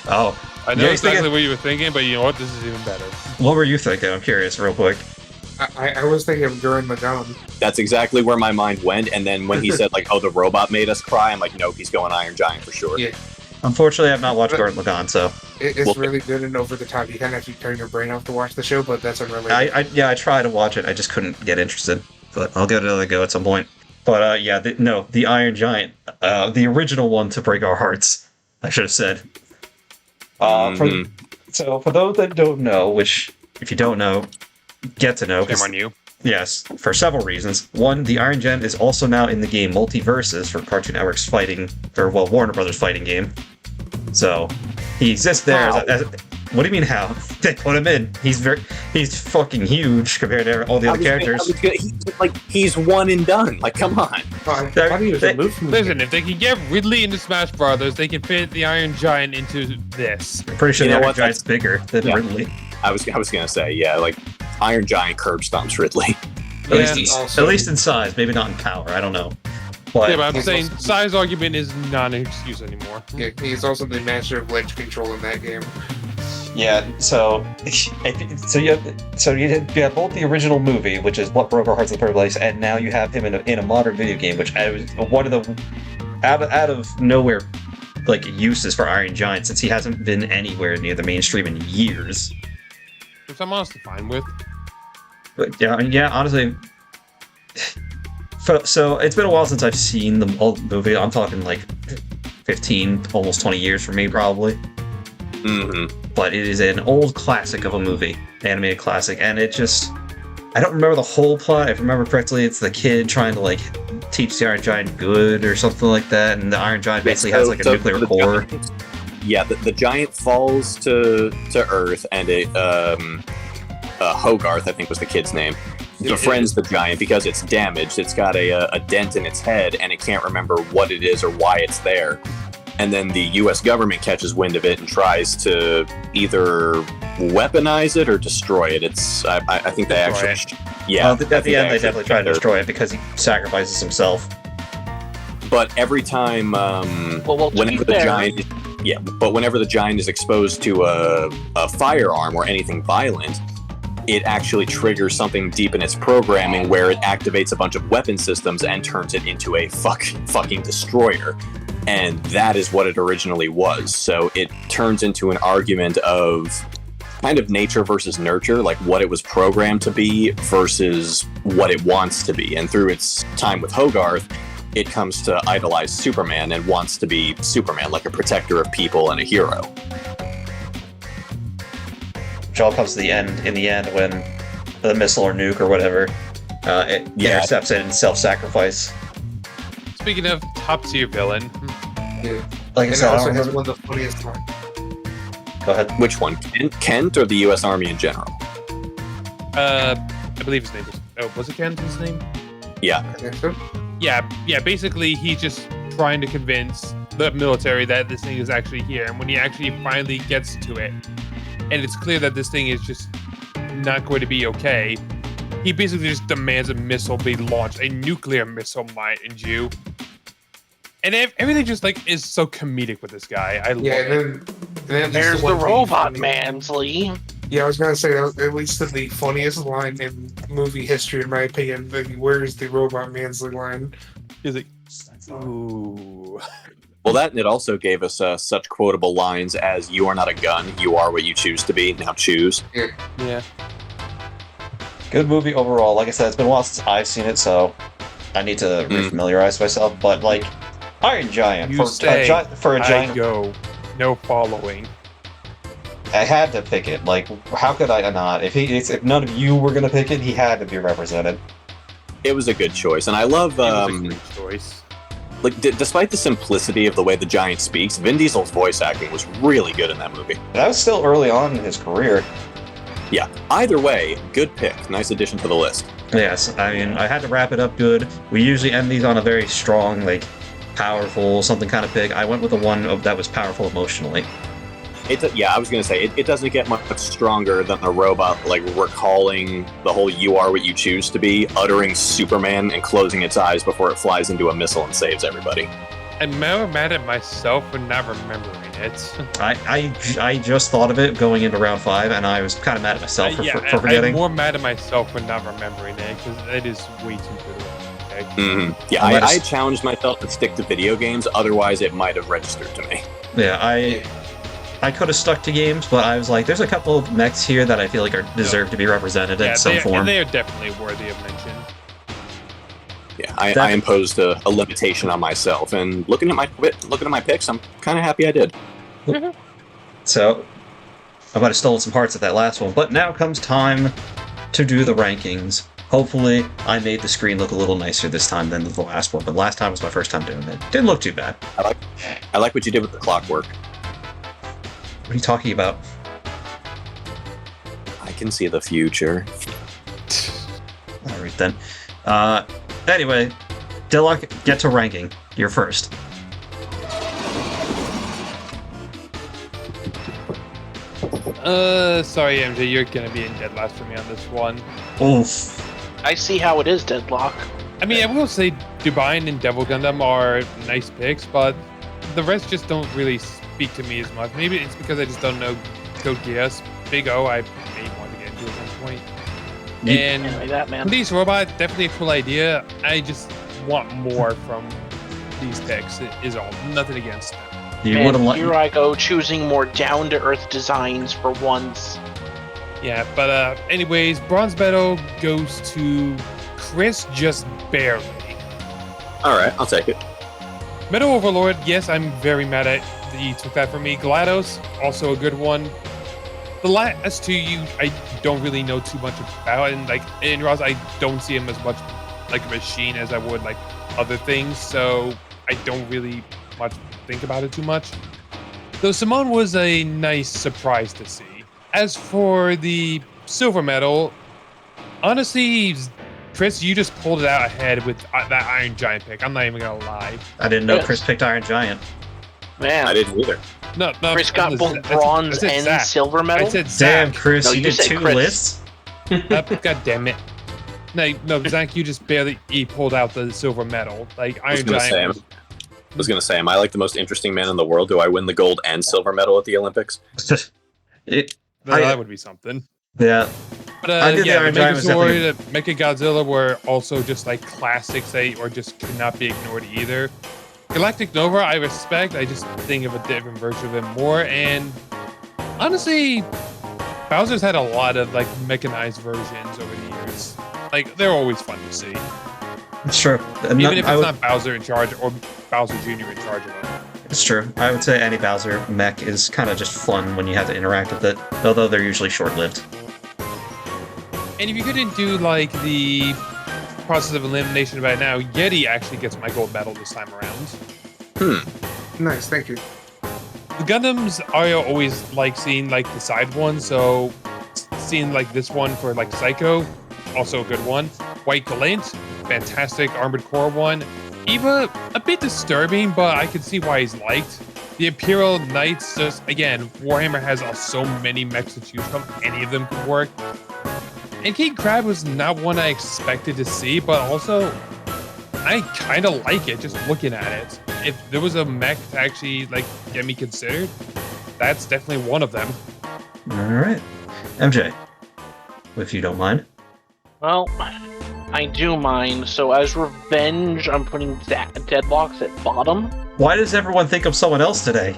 Oh. I know exactly what you were thinking, but you know what? This is even better. What were you thinking? I'm curious, real quick. I was thinking of Gurren Lagann. That's exactly where my mind went, and then when he said, like, oh, the robot made us cry, I'm like, nope, he's going Iron Giant for sure. Yeah. Unfortunately, I've not watched Gurren Lagann, so... It's really good and over the top. You kind of have to turn your brain off to watch the show, but that's unrelated. I tried to watch it, I just couldn't get interested. But I'll give it another go at some point. But, the Iron Giant. The original one to break our hearts, I should have said. So, for those that don't know, which, if you don't know, get to know. Shame on you. Yes, for several reasons. One, the Iron Giant is also now in the game Multiverses for Cartoon Network's Warner Brothers fighting game. So, he exists there as what do you mean how? They put him in. He's fucking huge compared to all the other characters. He's one and done. Like, come on. Listen, if they can get Ridley into Smash Brothers, they can fit the Iron Giant into this. I'm pretty sure the Iron Giant's bigger than Ridley. I was gonna say, yeah, like Iron Giant curb stomps Ridley. At least in size, maybe not in power. I don't know. But I'm saying size argument is not an excuse anymore. Yeah, he's also the master of ledge control in that game. Yeah, so you have both the original movie, which is what broke our hearts in the first place, and now you have him in a modern video game, which is one of the out of nowhere like uses for Iron Giant, since he hasn't been anywhere near the mainstream in years. Which I'm honestly fine with. But yeah, honestly. So it's been a while since I've seen the old movie. I'm talking like 15, almost 20 years for me, probably. Mm-hmm. But it is an old classic of a movie, animated classic, and it just... I don't remember the whole plot. If I remember correctly, it's the kid trying to like teach the Iron Giant good or something like that, and the Iron Giant basically has like a nuclear core. The giant falls to Earth, and Hogarth, I think was the kid's name, befriends the giant because it's damaged. It's got a dent in its head, and it can't remember what it is or why it's there. And then the U.S. government catches wind of it and tries to either weaponize it or destroy it. I think they actually... Yeah. At the end, they definitely try to destroy it because he sacrifices himself. But every time, whenever the giant is exposed to a firearm or anything violent, it actually triggers something deep in its programming where it activates a bunch of weapon systems and turns it into a fucking destroyer. And that is what it originally was. So it turns into an argument of kind of nature versus nurture, like what it was programmed to be versus what it wants to be. And through its time with Hogarth, it comes to idolize Superman and wants to be Superman, like a protector of people and a hero. Which all comes to the end, in the end, when the missile or nuke or whatever it intercepts it and self-sacrifice. Speaking of top tier villain, Yeah. Like I And it said, I also don't has remember. one of the funniest lines. Go ahead. Which one? Kent or the U.S. Army in general? I believe his name was. Oh, was it Ken's name? Yeah. I think so. Yeah. Basically, he's just trying to convince the military that this thing is actually here, and when he actually finally gets to it, and it's clear that this thing is just not going to be okay, he basically just demands a missile be launched, a nuclear missile, mind you. And everything just like is so comedic with this guy. I love Yeah, it. and then There's the one thing robot funny- Mansley. Yeah, I was gonna say that at least the funniest line in movie history, in my opinion. Where's the robot Mansley line? He's like, ooh. Well, that and it also gave us such quotable lines as "You are not a gun. You are what you choose to be. Now choose." Yeah. Good movie overall. Like I said, it's been a while since I've seen it, so I need to refamiliarize myself. But like, Iron Giant You for say, a I giant, go. No following. I had to pick it. Like, how could I not? If none of you were gonna pick it, he had to be represented. It was a good choice, and I love It was a great choice. like despite the simplicity of the way the Giant speaks, Vin Diesel's voice acting was really good in that movie. That was still early on in his career. Yeah. Either way, good pick. Nice addition to the list. Yes, I mean, I had to wrap it up good. We usually end these on a very strong, like, powerful, something kind of big. I went with the one that was powerful emotionally. Yeah, I was gonna say it doesn't get much stronger than a robot like recalling the whole "You are what you choose to be," uttering Superman, and closing its eyes before it flies into a missile and saves everybody. I'm more mad at myself for not remembering it. I just thought of it going into round 5, and I was kind of mad at myself for I'm forgetting. more mad at myself for not remembering it because it is way too good. Okay? Mm-hmm. Yeah, I challenged myself to stick to video games. Otherwise, it might have registered to me. Yeah, I could have stuck to games, but I was like, there's a couple of mechs here that I feel like deserve to be represented in some form. They are definitely worthy of mention. Yeah, I imposed a limitation on myself, and looking at my picks, I'm kind of happy I did. So, I might have stolen some hearts at that last one, but now comes time to do the rankings. Hopefully, I made the screen look a little nicer this time than the last one, but last time was my first time doing it. Didn't look too bad. I like what you did with the clockwork. What are you talking about? I can see the future. Alright then. Anyway, Deadlock, get to ranking. You're first. Sorry, MJ, you're gonna be in dead last for me on this one. Oof. I see how it is, Deadlock. I mean, I will say Divine and Devil Gundam are nice picks, but the rest just don't really speak to me as much. Maybe it's because I just don't know Code Geass. Big O, I may want to get into at some point. And Anyway, that man. Police Robot, definitely a cool idea. I just want more from these picks, is all. Nothing against them. You would have And here liked. I go, choosing more down-to-earth designs for once. Yeah, but anyways, bronze medal goes to Chris just barely. All right, I'll take it. Metal Overlord, yes, I'm very mad at that you took that from me. GLaDOS, also a good one. The last two, I don't really know too much about, and like in Ross, I don't see him as much like a machine as I would like other things, so I don't really much think about it too much. Though Simone was a nice surprise to see. As for the silver medal, honestly, Chris, you just pulled it out ahead with that Iron Giant pick. I'm not even gonna lie. I didn't know Yes. Chris picked Iron Giant. Man, I didn't either. No, Chris got that's- both that's- bronze that's and Zach. silver medal. I said Damn, Zach. Chris, No, you you did said 2 Chris. lists? God damn it. No, Zach, you just barely pulled out the silver medal. Like I was Iron gonna say, Giant. am I like the most interesting man in the world? Do I win the gold and silver medal at the Olympics? That would be something. Yeah. But I did the yeah, Iron Giant was definitely- Megazord, Mechagodzilla were also just like classics or just could not be ignored either. Galactic Nova, I respect. I just think of a different version of it more. And honestly, Bowser's had a lot of like mechanized versions over the years. Like they're always fun to see, It's true. And even if it's not Bowser in charge or Bowser Jr. in charge of them. It's true. I would say any Bowser mech is kind of just fun when you have to interact with it, although they're usually short-lived. And if you couldn't do like the process of elimination right now, Yeti actually gets my gold medal this time around. Nice, thank you. The Gundams, I always like seeing like the side ones, so seeing like this one for like Psycho, also a good one. White Glint, fantastic Armored Core one. Eva, a bit disturbing, but I can see why he's liked. The Imperial Knights, just again, Warhammer has so many mechs to choose from, any of them could work. And King Crab was not one I expected to see, but also I kind of like it just looking at it. If there was a mech to actually like get me considered, that's definitely one of them. All right, MJ, if you don't mind. Well, I do mind. So as revenge, I'm putting Deadlocks at bottom. Why does everyone think of someone else today?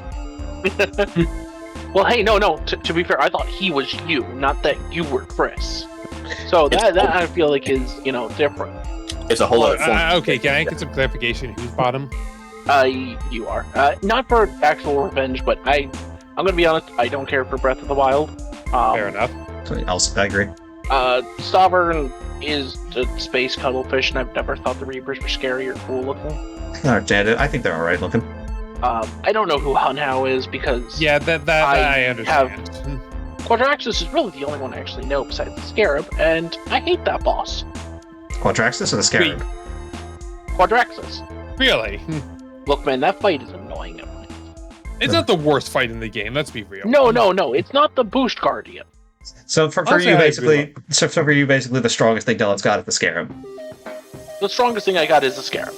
Well, hey, no. To be fair, I thought he was you, not that you were Chris. So that I feel like is different. It's a whole lot of fun. Okay, can I get some clarification? Who's bottom? You are. Not for actual revenge, but I'm gonna be honest. I don't care for Breath of the Wild. Fair enough. I agree. Sovereign is a space cuttlefish, and I've never thought the Reapers were scary or cool looking. I think they're all right looking. I don't know who Hunhow is because yeah, that I understand. Quadraxis is really the only one I actually know besides the Scarab, and I hate that boss. Quadraxis or the Scarab? Quadraxis. Really? Look, man, that fight is annoying. It's not the worst fight in the game. Let's be real. No. It's not the Boost Guardian. So for you, basically, the strongest thing Deadlock's got is the Scarab. The strongest thing I got is the Scarab.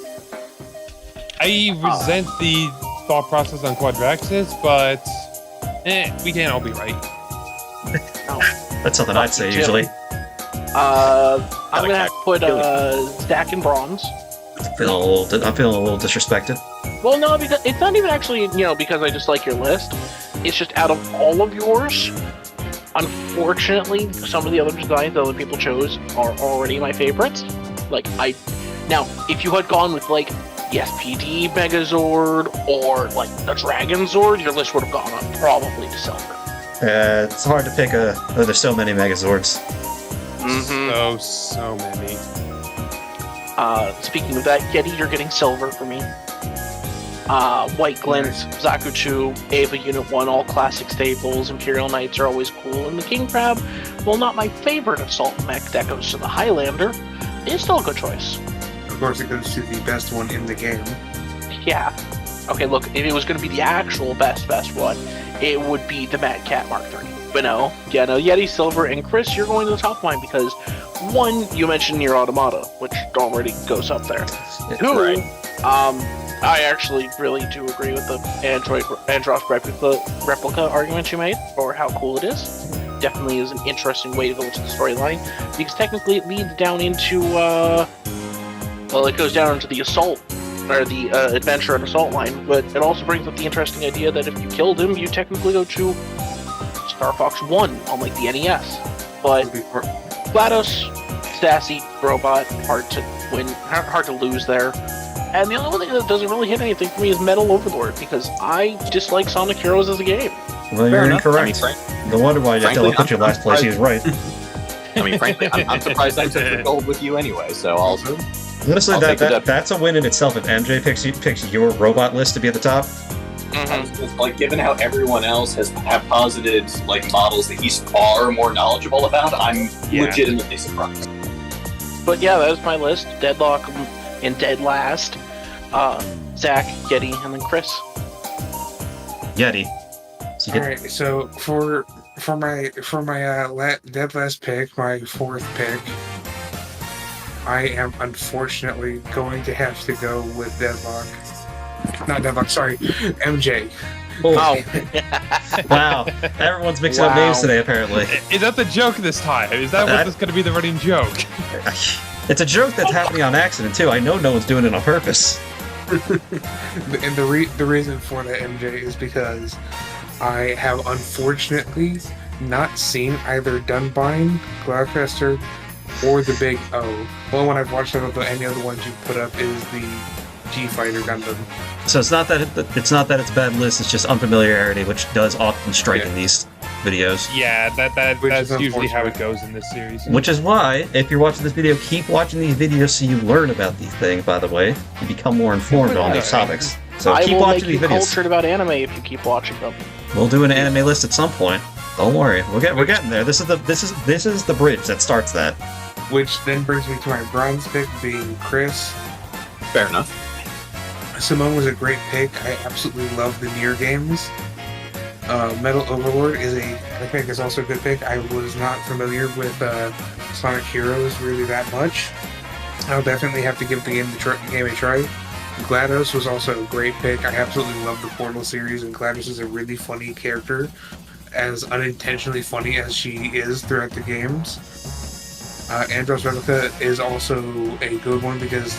I resent the thought process on Quadraxis, but we can't all be right. No. That's something I'd say usually. I'm gonna have to put Stack in bronze. I'm feeling a little disrespected. Well, no, because it's not even actually, because I just like your list. It's just out of all of yours, unfortunately, some of the other designs that other people chose are already my favorites. Now, if you had gone with, the SPD Megazord or, the Dragon Zord, your list would have gone up probably to silver. It's hard to pick there's so many Megazords. Mm-hmm. So many. Speaking of that, Yeti, you're getting silver for me. White Glint, Zaku 2, Ava Unit 1, all classic staples. Imperial Knights are always cool. And the King Crab, well, not my favorite assault mech, that goes to the Highlander. It's still a good choice. Of course, it goes to the best one in the game. Yeah. Okay, look, if it was going to be the actual best one, it would be the Mad Cat Mark III. But no, Yeti Silver, and Chris, you're going to the top line because, one, you mentioned Nier Automata, which already goes up there. Two, I actually really do agree with the Andross replica argument you made, or how cool it is. Definitely is an interesting way to go into the storyline, because technically it leads down into, it goes down into the assault, or the adventure and assault line, but it also brings up the interesting idea that if you killed him, you technically go to Star Fox 1 on, the NES. But GLaDOS, sassy, robot, hard to lose there. And the only thing that doesn't really hit anything for me is Metal Overlord, because I dislike Sonic Heroes as a game. Well, you're incorrect. No wonder why Della put you last place. He was right. I mean, frankly, I'm surprised I took the gold with you anyway, so honestly, that's a win in itself if MJ picks your robot list to be at the top. Mm-hmm. Given how everyone else have posited models that he's far more knowledgeable about, I'm legitimately surprised. But yeah, that was my list. Deadlock and dead last. Zach, Yeti, and then Chris. Yeti. Alright, so for my dead last pick, my fourth pick, I am unfortunately going to have to go with Deadlock. Not Deadlock, sorry, MJ. Oh. Wow. Everyone's mixing up names today, apparently. Is that the joke this time? Is that what's going to be the running joke? It's a joke that's happening on accident, too. I know no one's doing it on purpose. And the reason for that, MJ, is because I have unfortunately not seen either Dunbine, Cloudcaster, or the Big O. The only one I've watched out of any other ones you put up is the G-Fighter Gundam. So it's not that it's a bad list. It's just unfamiliarity, which does often strike in these videos. Yeah, Which that's is usually how it unfortunate. goes in this series. Which is why, if you're watching this video, keep watching these videos so you learn about these things. By the way, you become more informed on these topics. So I keep will make watching you these videos. cultured about anime if you keep watching them. We'll do an anime list at some point. Don't worry, we're getting there. This is the bridge that starts that. Which then brings me to my bronze pick, being Chris. Fair enough. Simone was a great pick. I absolutely love the Nier games. Metal Overlord I think is also a good pick. I was not familiar with Sonic Heroes really that much. I'll definitely have to give the game a try. GLaDOS was also a great pick. I absolutely love the Portal series, and GLaDOS is a really funny character, as unintentionally funny as she is throughout the games. Andros Replica is also a good one because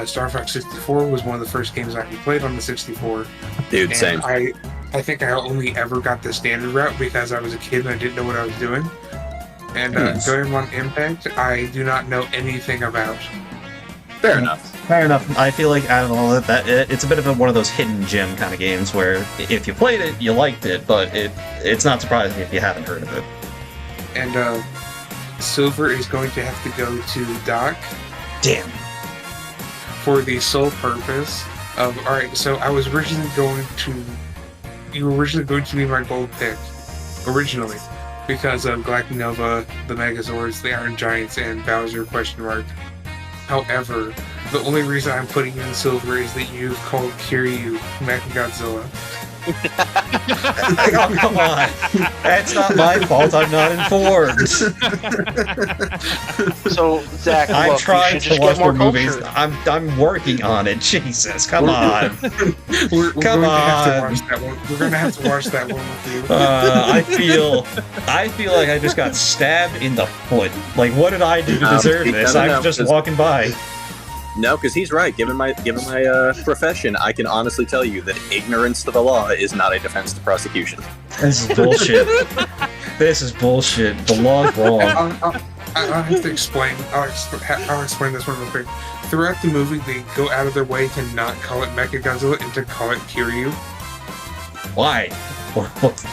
Star Fox 64 was one of the first games I actually played on the 64. Dude, And same. I think I only ever got the standard route because I was a kid and I didn't know what I was doing. And Doraemon Impact, I do not know anything about. Fair enough. Fair enough. I feel like out of all that it's a bit of one of those hidden gem kind of games where if you played it, you liked it, but it's not surprising if you haven't heard of it. And Silver is going to have to go to Doc Damn. for the sole purpose of, alright, so I was originally you were originally going to be my gold pick, originally, because of Galactic Nova, the Megazords, the Iron Giants, and Bowser ? However, the only reason I'm putting you in Silver is that you've called Kiryu Mechagodzilla. Oh, come on. That's not my fault. I'm not informed. So, Zach, I'm look, trying you should to just watch get more more movies. cultured. I'm working on it. Jesus, come on. We're Come going to have to on. watch that one. We're going to have to watch that one with you. I feel like I just got stabbed in the foot. Like, what did I do to deserve this? no, I was just because- walking by. No, because he's right. Given my profession, I can honestly tell you that ignorance to the law is not a defense to prosecution. This is bullshit. This is bullshit. The law's wrong. I'll have to explain. I'll explain this one real quick. Throughout the movie, they go out of their way to not call it Mechagodzilla and to call it Kiryu. Why?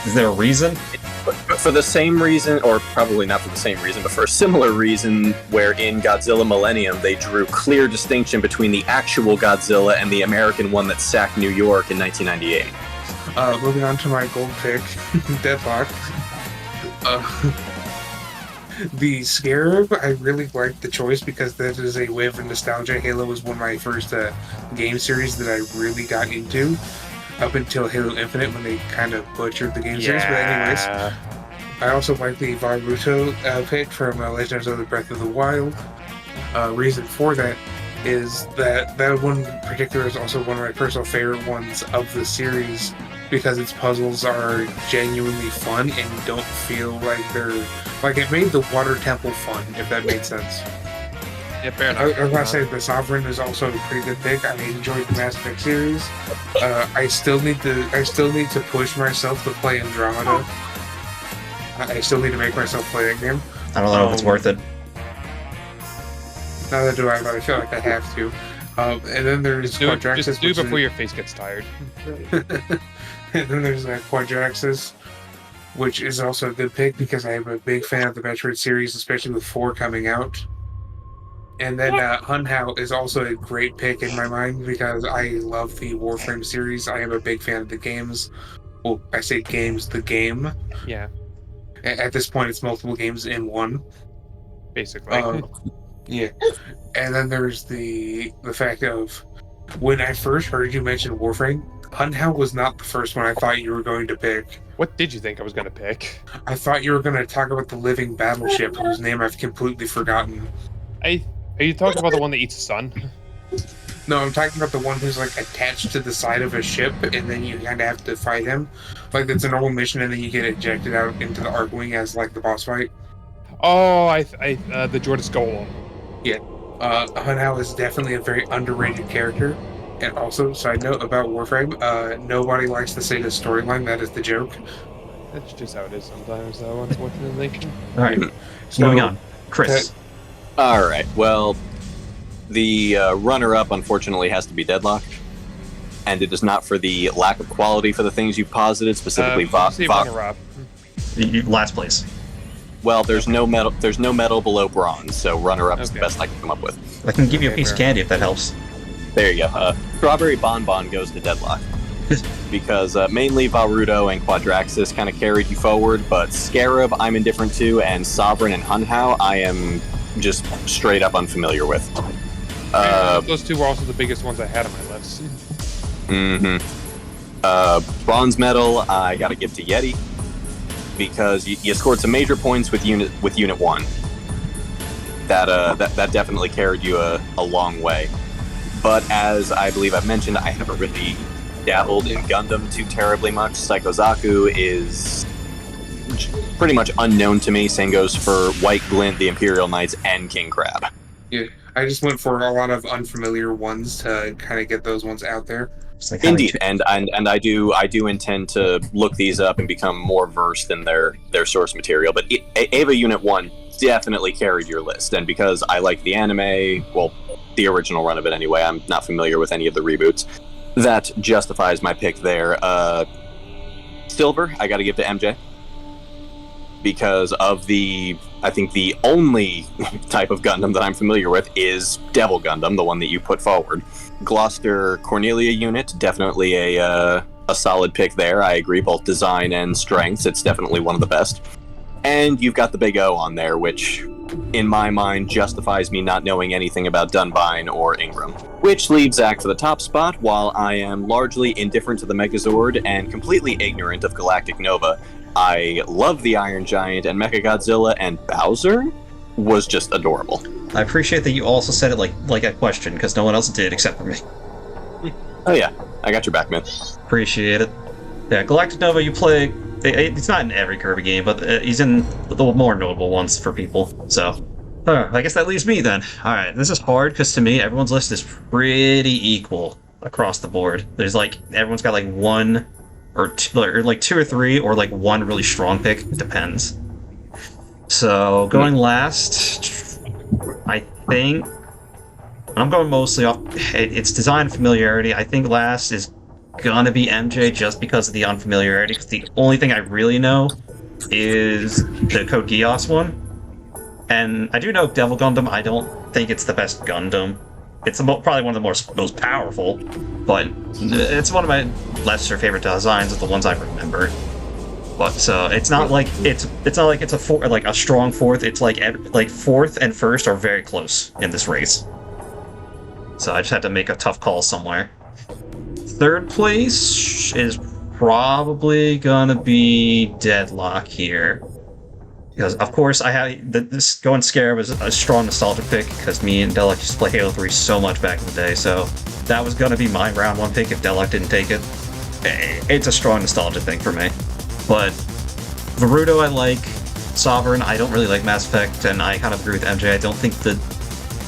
Is there a reason? But for the same reason, or probably not for the same reason, but for a similar reason, where in Godzilla Millennium they drew clear distinction between the actual Godzilla and the American one that sacked New York in 1998. Moving on to my gold pick, Deadlock. The Scarab, I really liked the choice because that is a wave of nostalgia. Halo was one of my first game series that I really got into, up until Halo Infinite when they kind of butchered the game series. But anyways, I also like the Baruto pick from Legend of Zelda Breath of the Wild. Reason for that is that one in particular is also one of my personal favorite ones of the series because its puzzles are genuinely fun and don't feel like they're... Like, it made the Water Temple fun, if that made sense. Yeah, fair enough. I was going to say the Sovereign is also a pretty good pick. I enjoyed the Mass Effect series. I still need to push myself to play Andromeda. I still need to make myself play that game. I don't know if it's worth it. Neither do I, but I feel like I have to. And then there's Quadraxis. Just do which before is- your face gets tired. And then there's Quadraxis, which is also a good pick because I am a big fan of the Metroid series, especially with 4 coming out. And then Hunhao is also a great pick in my mind because I love the Warframe series. I am a big fan of the games. Well, I say games, the game. Yeah, At this point, it's multiple games in one. basically. Yeah. And then there's the fact of when I first heard you mention Warframe, Hunhao was not the first one I thought you were going to pick. What did you think I was going to pick? I thought you were going to talk about the living battleship, whose name I've completely forgotten. Are you talking about the one that eats the sun? No, I'm talking about the one who's like attached to the side of a ship, and then you kind of have to fight him. Like it's a normal mission, and then you get ejected out into the Arcwing as like the boss fight. Oh, the Jordan Golem. Hunhao is definitely a very underrated character. And also, side note about Warframe, nobody likes to say the storyline. That is the joke. That's just how it is sometimes, though, unfortunately. All right, So- moving on. Chris. All right. Well, the runner-up unfortunately has to be Deadlock, and it is not for the lack of quality for the things you've posited, specifically See runner-up. Last place. Well, there's no medal. There's no medal below bronze, so runner-up is the Okay. best I can come up with. I can give you a Okay, piece of fair. candy if that helps. There you go. Strawberry Bonbon goes to Deadlock. Because mainly Varudo and Quadraxis kind of carried you forward, but Scarab I'm indifferent to, and Sovereign and Hunhao I am just straight up unfamiliar with. Those two were also the biggest ones I had on my list. Bronze medal I gotta give to Yeti because you scored some major points with unit 1. That definitely carried you a long way. But as I believe I've mentioned, I haven't really dabbled in Gundam too terribly much. Psychozaku is pretty much unknown to me. Same goes for White Glint, the Imperial Knights, and King Crab. Yeah, I just went for a lot of unfamiliar ones to kind of get those ones out there. It's like having Indeed, and I do intend to look these up and become more versed in their source material. But Ava Unit 1 definitely carried your list, and because I like the anime, well, the original run of it anyway, I'm not familiar with any of the reboots, that justifies my pick there. Silver, I gotta give to MJ. Because of I think the only type of Gundam that I'm familiar with is Devil Gundam, the one that you put forward. Gloucester Cornelia unit, definitely a solid pick there. I agree, both design and strengths. It's definitely one of the best. And you've got the Big O on there, which, in my mind, justifies me not knowing anything about Dunbine or Ingram. Which leaves Zach for the top spot, while I am largely indifferent to the Megazord and completely ignorant of Galactic Nova. I love the Iron Giant and Mechagodzilla, and Bowser was just adorable. I appreciate that you also said it like a question, because no one else did except for me. Oh yeah, I got your back, man. Appreciate it. Yeah, Galactic Nova, you play... It's not in every Kirby game, but he's in the more notable ones for people, so... I guess that leaves me then. Alright, this is hard, because to me, everyone's list is pretty equal across the board. There's everyone's got one... or two or three, or one really strong pick. It depends. So going last, I think I'm going mostly off its design familiarity. I think last is gonna be MJ just because of the unfamiliarity. Because the only thing I really know is the Code Geass one, and I do know Devil Gundam. I don't think it's the best Gundam. It's probably one of the most powerful, but it's one of my lesser favorite designs of the ones I remember. But so it's not like it's a strong fourth. It's like fourth and first are very close in this race. So I just had to make a tough call somewhere. Third place is probably gonna be Deadlock here. Because, of course, I have this going Scarab is a strong nostalgia pick because me and Deadlock used to play Halo 3 so much back in the day, so that was going to be my round 1 pick if Deadlock didn't take it. It's a strong nostalgia thing for me. But Varudo I like, Sovereign I don't really like Mass Effect, and I kind of agree with MJ. I don't think the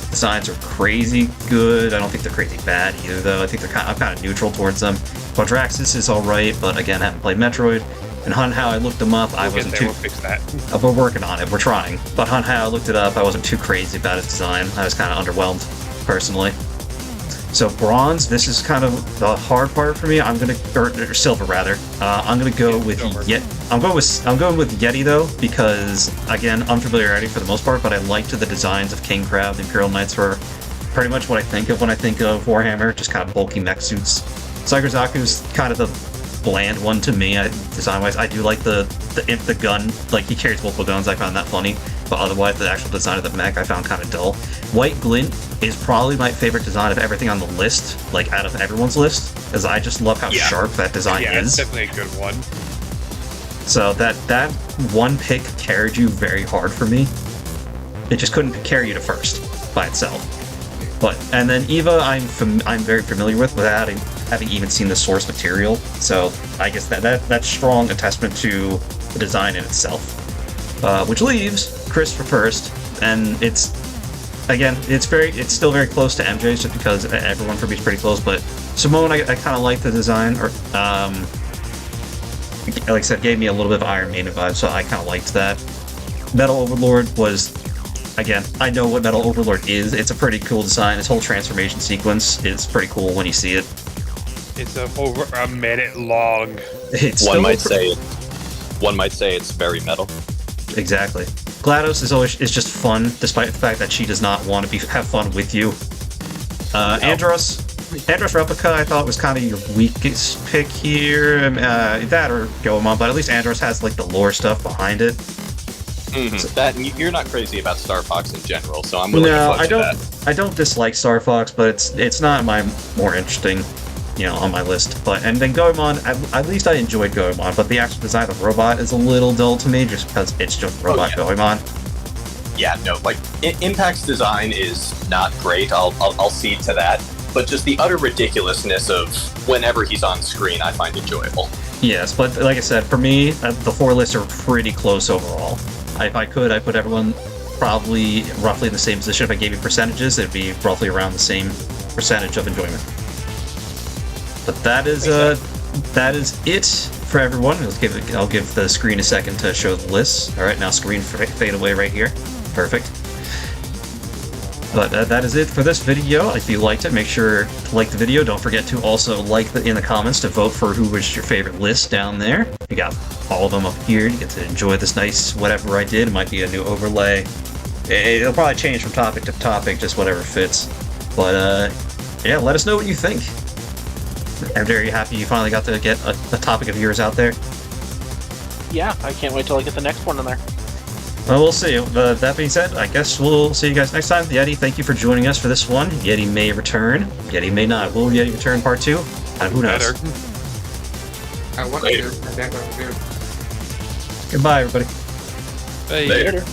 designs are crazy good. I don't think they're crazy bad either, though. I think I'm kind of neutral towards them. Quadraxis is alright, but again, I haven't played Metroid. And Hunhao, I looked them up. I wasn't too. We'll fix that. We're working on it. We're trying. But Hunhao, I looked it up. I wasn't too crazy about his design. I was kind of underwhelmed, personally. So bronze. This is kind of the hard part for me. I'm gonna or silver rather. I'm gonna go with I'm going with Yeti though because again unfamiliarity for the most part. But I liked the designs of King Crab. The Imperial Knights were pretty much what I think of when I think of Warhammer. Just kind of bulky mech suits. Psychozaku's kind of the bland one to me, design-wise. I do like the gun, he carries multiple guns, I found that funny, but otherwise the actual design of the mech I found kind of dull. White Glint is probably my favorite design of everything on the list, out of everyone's list, because I just love how sharp that design is. Yeah, it's definitely a good one. So that one pick carried you very hard for me. It just couldn't carry you to first by itself. And then Eva, I'm very familiar with without having even seen the source material. So I guess that's strong a testament to the design in itself. Which leaves Chris for first, and it's still very close to MJ's just because everyone for me is pretty close. But Simone, I kind of like the design, or like I said, gave me a little bit of Iron Maiden vibe, so I kind of liked that. Metal Overlord was, again, I know what Metal Overlord is. It's a pretty cool design. His whole transformation sequence is pretty cool when you see it. It's over a minute long. It's One might say it's very metal. Exactly. GLaDOS is just fun, despite the fact that she does not want to have fun with you. Andros Replica, I thought was kind of your weakest pick here. That or Goemon, but at least Andros has like the lore stuff behind it. Mm-hmm. So, that you're not crazy about Star Fox in general, so I'm willing to fudge that. I don't dislike Star Fox, but it's not my more interesting, on my list. And then Goemon, at least I enjoyed Goemon, but the actual design of the robot is a little dull to me, just because it's just robot Goemon. Yeah, no, like Impact's design is not great. I'll cede to that, but just the utter ridiculousness of whenever he's on screen, I find enjoyable. Yes, but like I said, for me, the four lists are pretty close overall. If I could, I'd put everyone probably roughly in the same position. If I gave you percentages, it'd be roughly around the same percentage of enjoyment. But that is it for everyone. I'll give the screen a second to show the lists. All right, now screen fade away right here. Perfect. But that is it for this video. If you liked it, make sure to like the video. Don't forget to also like in the comments to vote for who was your favorite list down there. You got all of them up here. You get to enjoy this nice whatever I did. It might be a new overlay. It'll probably change from topic to topic, just whatever fits. But yeah, let us know what you think. I'm very happy you finally got to get a topic of yours out there. Yeah, I can't wait till I get the next one in there. Well, we'll see. That being said, I guess we'll see you guys next time. Yeti, thank you for joining us for this one. Yeti may return. Yeti may not. Will Yeti return part 2? Who knows? I want to do. Goodbye, everybody. Hey. Later.